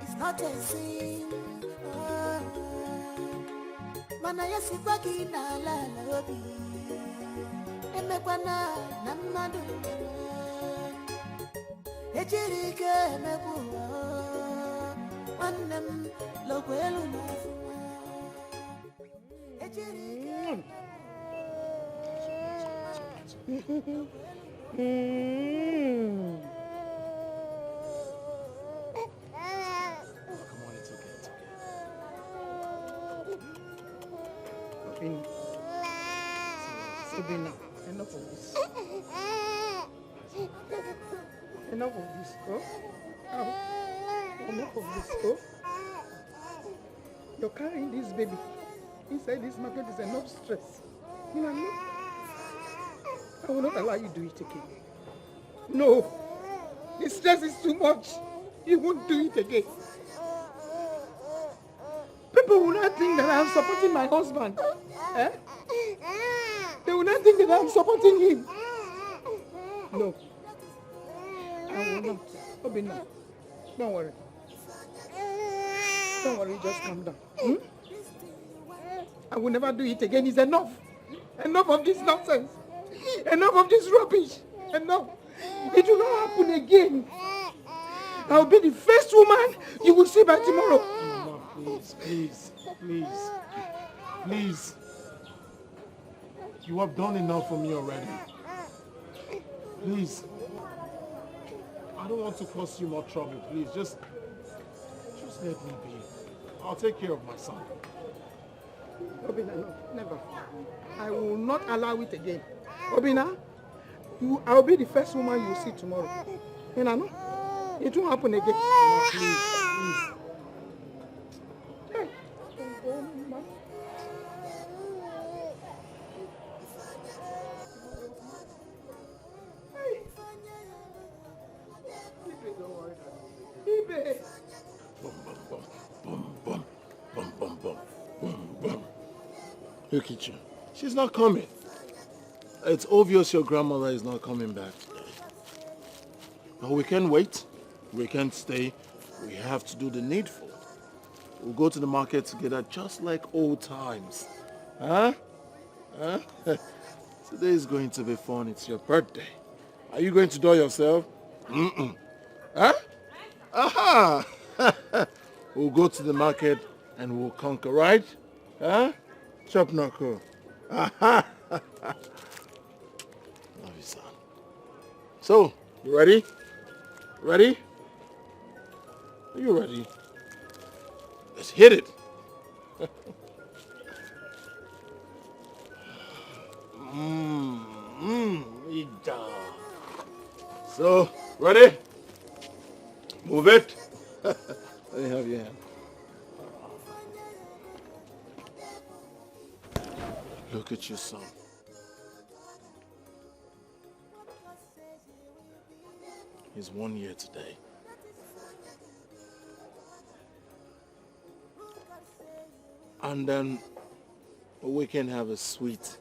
is not a sin. Mana yasibaki na la lobi. Emekwana na madu. Ejirike emekuwa. Wanem lokwelu nafuwa. Ejirike. Sabina, enough of this. Enough of this, oh? Oh. Enough of this, oh? You're carrying this baby inside this market is enough stress. You know what I mean? I will not allow you to do it again. No. The stress is too much. You won't do it again. People will not think that I'm supporting my husband. Eh? They will not think that I'm supporting him. No. I will not. Obina, don't worry. Don't worry, just calm down. Hmm? I will never do it again. It's enough. Enough of this nonsense. Enough of this rubbish. Enough. It will not happen again. I'll be the first woman you will see by tomorrow. Mama, please, please, please, please. You have done enough for me already. Please. I don't want to cause you more trouble. Please, just let me be. I'll take care of my son. Obina, no, never. I will not allow it again. Obina, I'll be the first woman you will see tomorrow. You know? It won't happen again. No, please, please. Hey. Look at you. She's not coming. It's obvious your grandmother is not coming back today. But we can't wait. We can't stay. We have to do the needful. We'll go to the market together just like old times. Huh? Huh? Today is going to be fun. It's your birthday. Are you going to do it yourself? Mm-mm. Huh? Aha! We'll go to the market and we'll conquer, right? Huh? Chop knuckle. Aha! Love you, son. So, you ready? Ready? Are you ready? Let's hit it. So, ready? Move it. Let me have your hand. Look at your son. He's 1 year today. And then we can have a sweet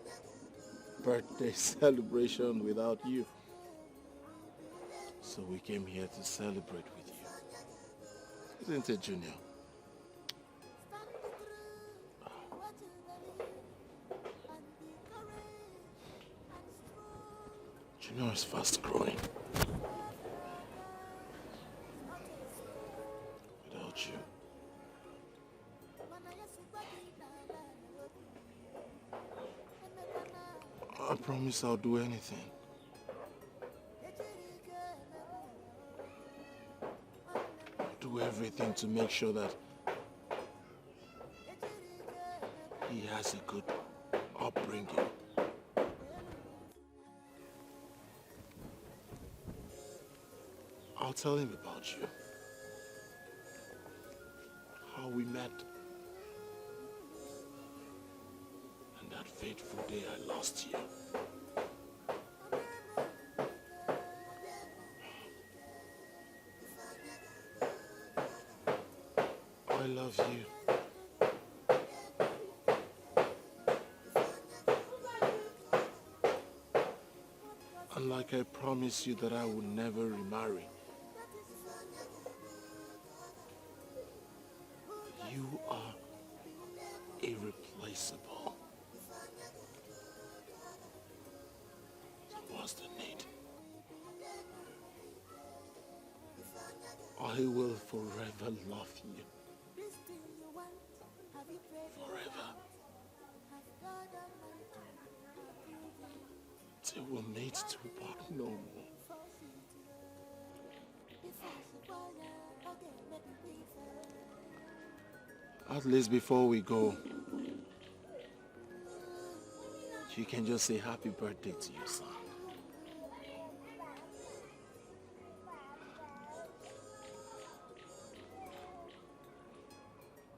birthday celebration without you. So we came here to celebrate with you. Isn't it, Junior? Junior is fast growing. Without you. I promise I'll do anything. Do everything to make sure that he has a good upbringing. I'll tell him about you. How we met. And that fateful day I lost you. I love you. And like I promised you that I would never remarry, you are irreplaceable. So what's the need? I will forever love you. Forever. Till we'll meet to part no more. At least before we go, you can just say happy birthday to your son.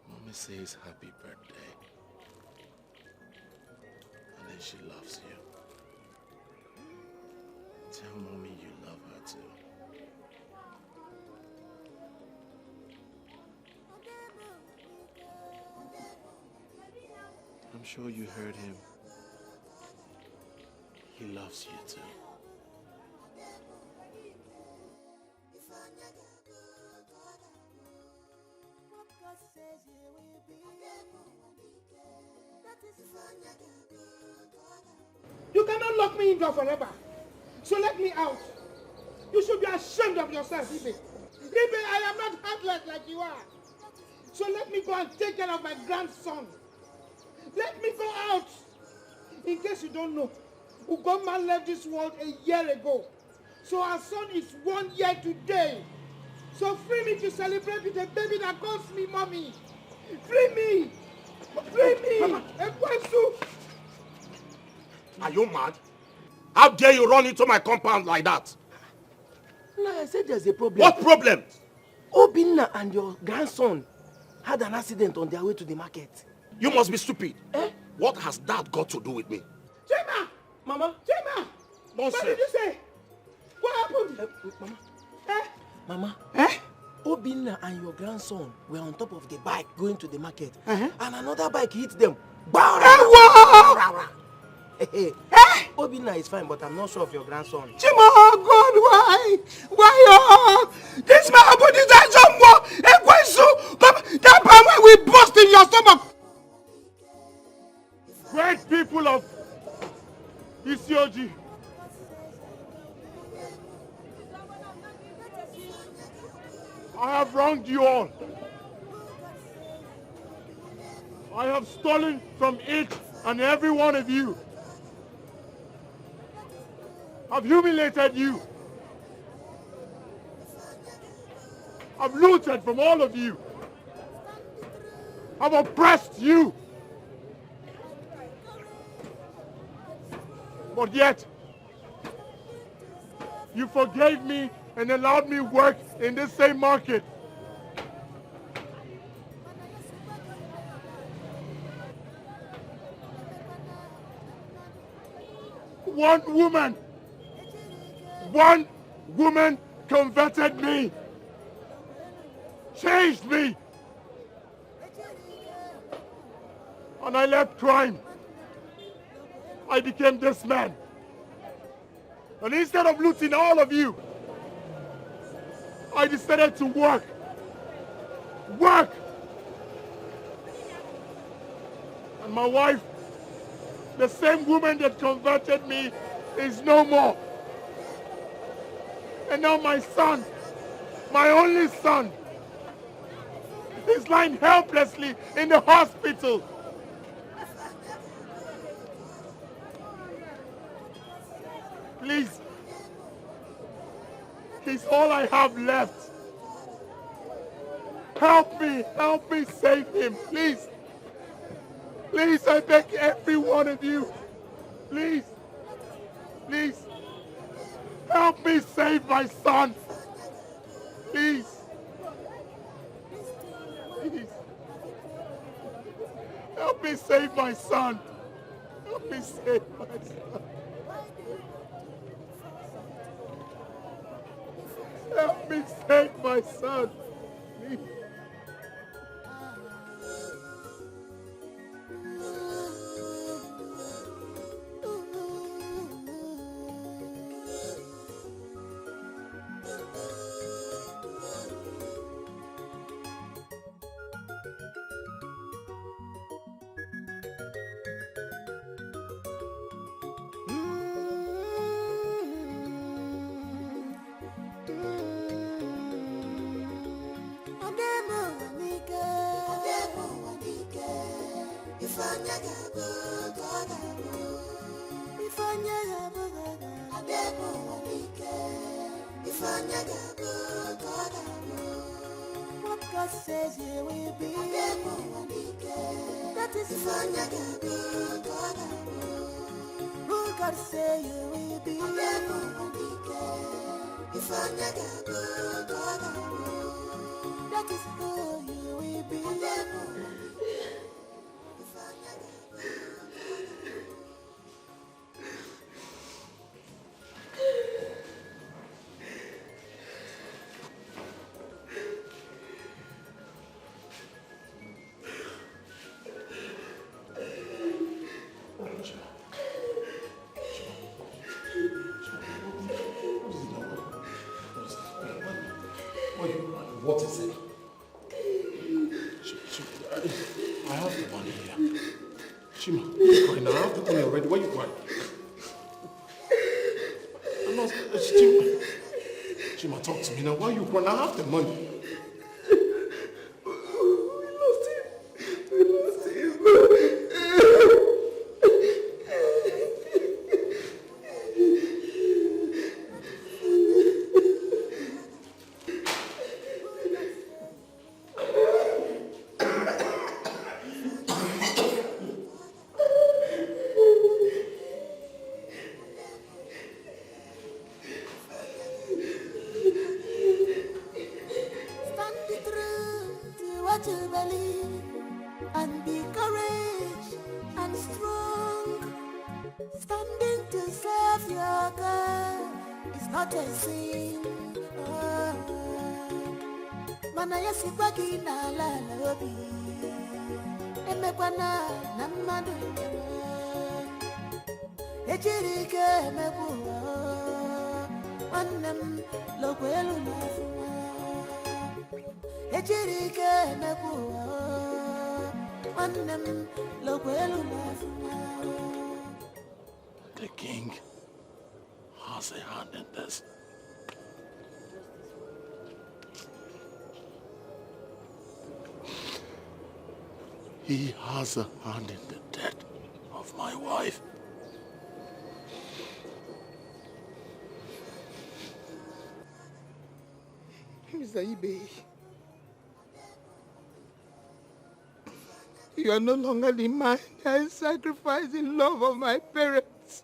Mommy says happy birthday. And then she loves you. Tell Mommy you love her too. I'm sure you heard him. He loves you too. You cannot lock me indoor forever. So let me out. You should be ashamed of yourself, Ibe. Ibe, I am not heartless like you are. So let me go and take care of my grandson. Let me go out. In case you don't know, Ugoma left this world a year ago. So our son is 1 year today. So free me to celebrate with a baby that calls me mommy. Free me. Free me. Are you mad? How dare you run into my compound like that? No, I said there's a problem. What problem? Obinna and your grandson had an accident on their way to the market. You must be stupid. What has that got to do with me? Chima! Mama? Chima! Nonsense. What did you say? What happened? Mama? Obinna and your grandson were on top of the bike going to the market. And another bike hit them. Obinna is fine, but I'm not sure of your grandson. Chima, oh God, why? Why? This man put his eyes on what? That time when we burst in your stomach. Great people of Isioji, I have wronged you all. I have stolen from each and every one of you. I've humiliated you. I've looted from all of you. I've oppressed you. But yet, you forgave me and allowed me work in this same market. One woman converted me, changed me, and I left crime. I became this man. And instead of looting all of you, I decided to work. And my wife, the same woman that converted me, is no more. And now my son, my only son, is lying helplessly in the hospital. Please, he's all I have left. Help me save him, please. Please, I beg every one of you. Please, please, help me save my son. Please, please, help me save my son. Help me save my son. Help me save my son. Please. What God says you will be. That is who God say you will be. That is who you will be. What is it? I have the money here. Shima, you're crying now. I have the money already. Why are you crying? I'm not... Shima, talk to me now. Why are you crying? I have the money. The king has a hand in this. He has a hand in the death of my wife. Mr. Ibe, you are no longer the man I sacrificed the love of my parents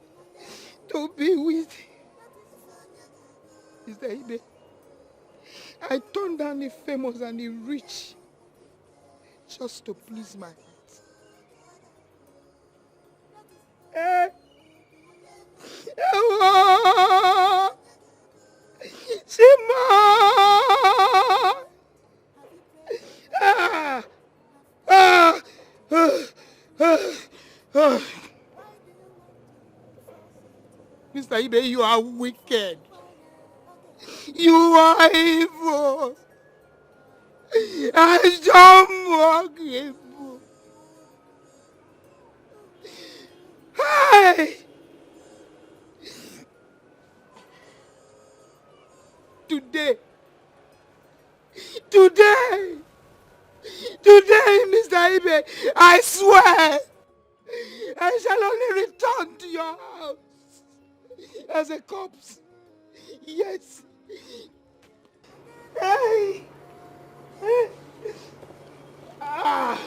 to be with. Mr. Ibe, I turned down the famous and the rich just to please my heart. Mr. Ibe, you are wicked. You are evil. I don't mock evil. Hey! me. I swear. I shall only return to your house as a corpse. Yes. Hey. Ah.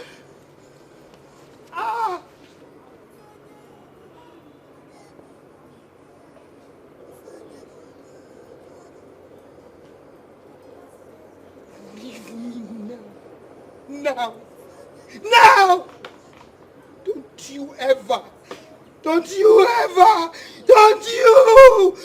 Ah. Leave me now. Now. Now. Don't you ever. Don't you ever. Don't you.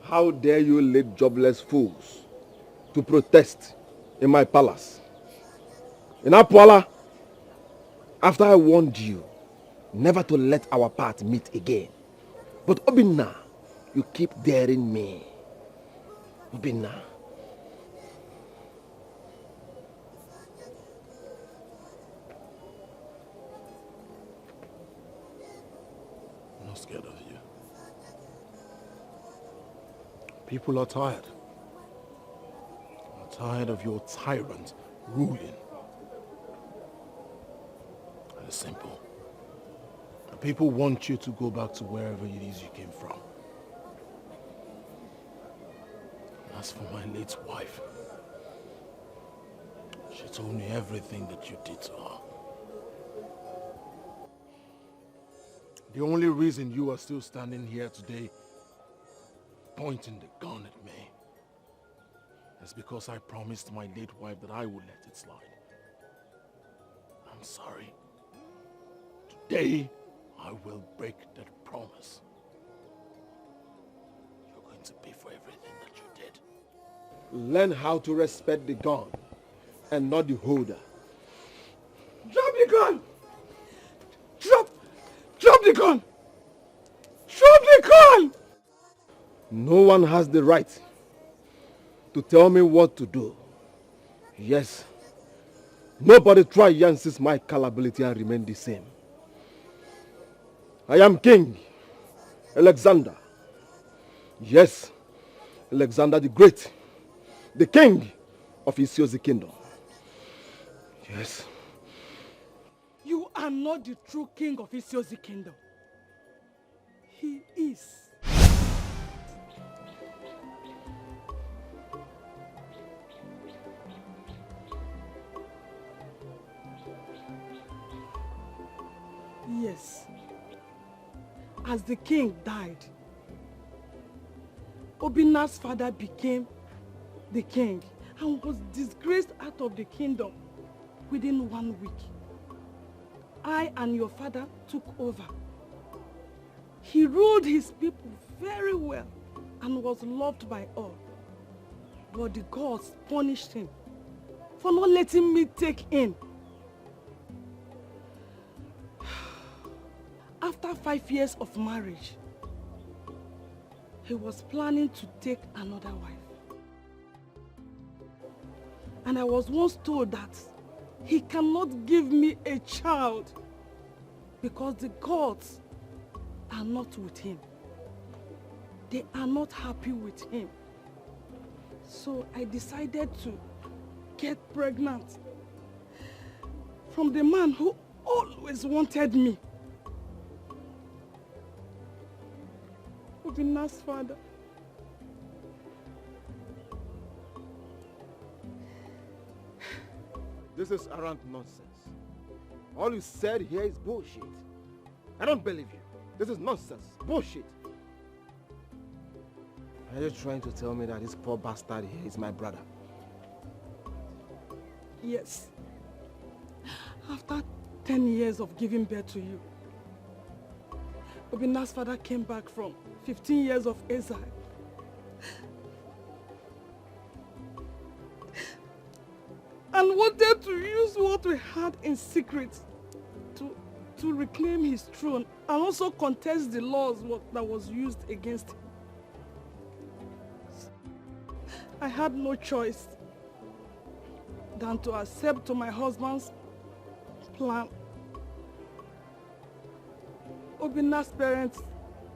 How dare you lead jobless fools to protest in my palace? In Apwala, after I warned you never to let our path meet again. But Obinna, you keep daring me. Obinna. I'm not scared of you. People are tired. I'm tired of your tyrant ruling. And it's simple. The people want you to go back to wherever it is you came from. And as for my late wife, she told me everything that you did to her. The only reason you are still standing here today pointing the gun at me is because I promised my late wife that I would let it slide. I'm sorry. Today, I will break that promise. You're going to pay for everything that you did. Learn how to respect the gun and not the holder. Drop the gun! Drop the gun! Drop the gun! No one has the right to tell me what to do. Yes, nobody try Yancy's my ability and remain the same. I am King Alexander. Yes, Alexander the Great, the king of Isiozi kingdom. Yes. You are not the true king of Isiozi kingdom. He is. Yes. As the king died, Obinna's father became the king and was disgraced out of the kingdom within 1 week. I and your father took over. He ruled his people very well and was loved by all. But the gods punished him for not letting me take in. After 5 years of marriage, he was planning to take another wife. And I was once told that he cannot give me a child because the gods are not with him. They are not happy with him. So I decided to get pregnant from the man who always wanted me. Obinna's father. This is arrant nonsense. All you said here is bullshit. I don't believe you. This is nonsense. Bullshit. Are you trying to tell me that this poor bastard here is my brother? Yes. After 10 years of giving birth to you, Obinna's father came back from 15 years of exile. and wanted to use what we had in secret to reclaim his throne and also contest the laws that was used against him. I had no choice than to accept to my husband's plan. Obinna's parents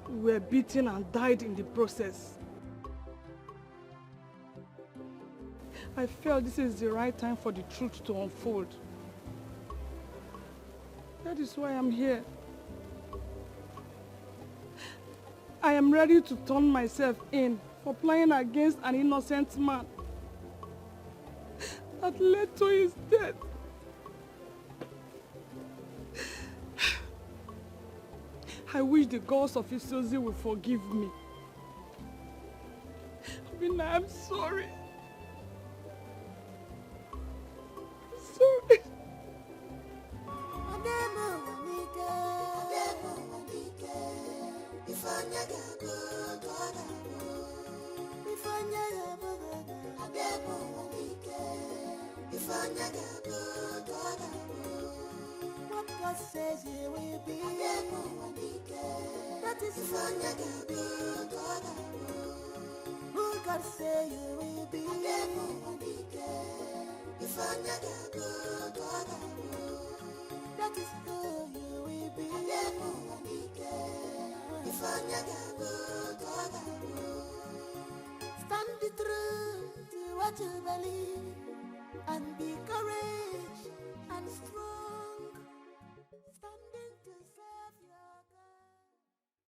were beaten and died in the process. I felt this is the right time for the truth to unfold. That is why I'm here. I am ready to turn myself in for playing against an innocent man that led to his death. I wish the gods of Isozi will forgive me. Obinna, I'm sorry. Sorry. What God says you will be. That is who God say you will be. That is who you will be. Stand the truth to what you believe and be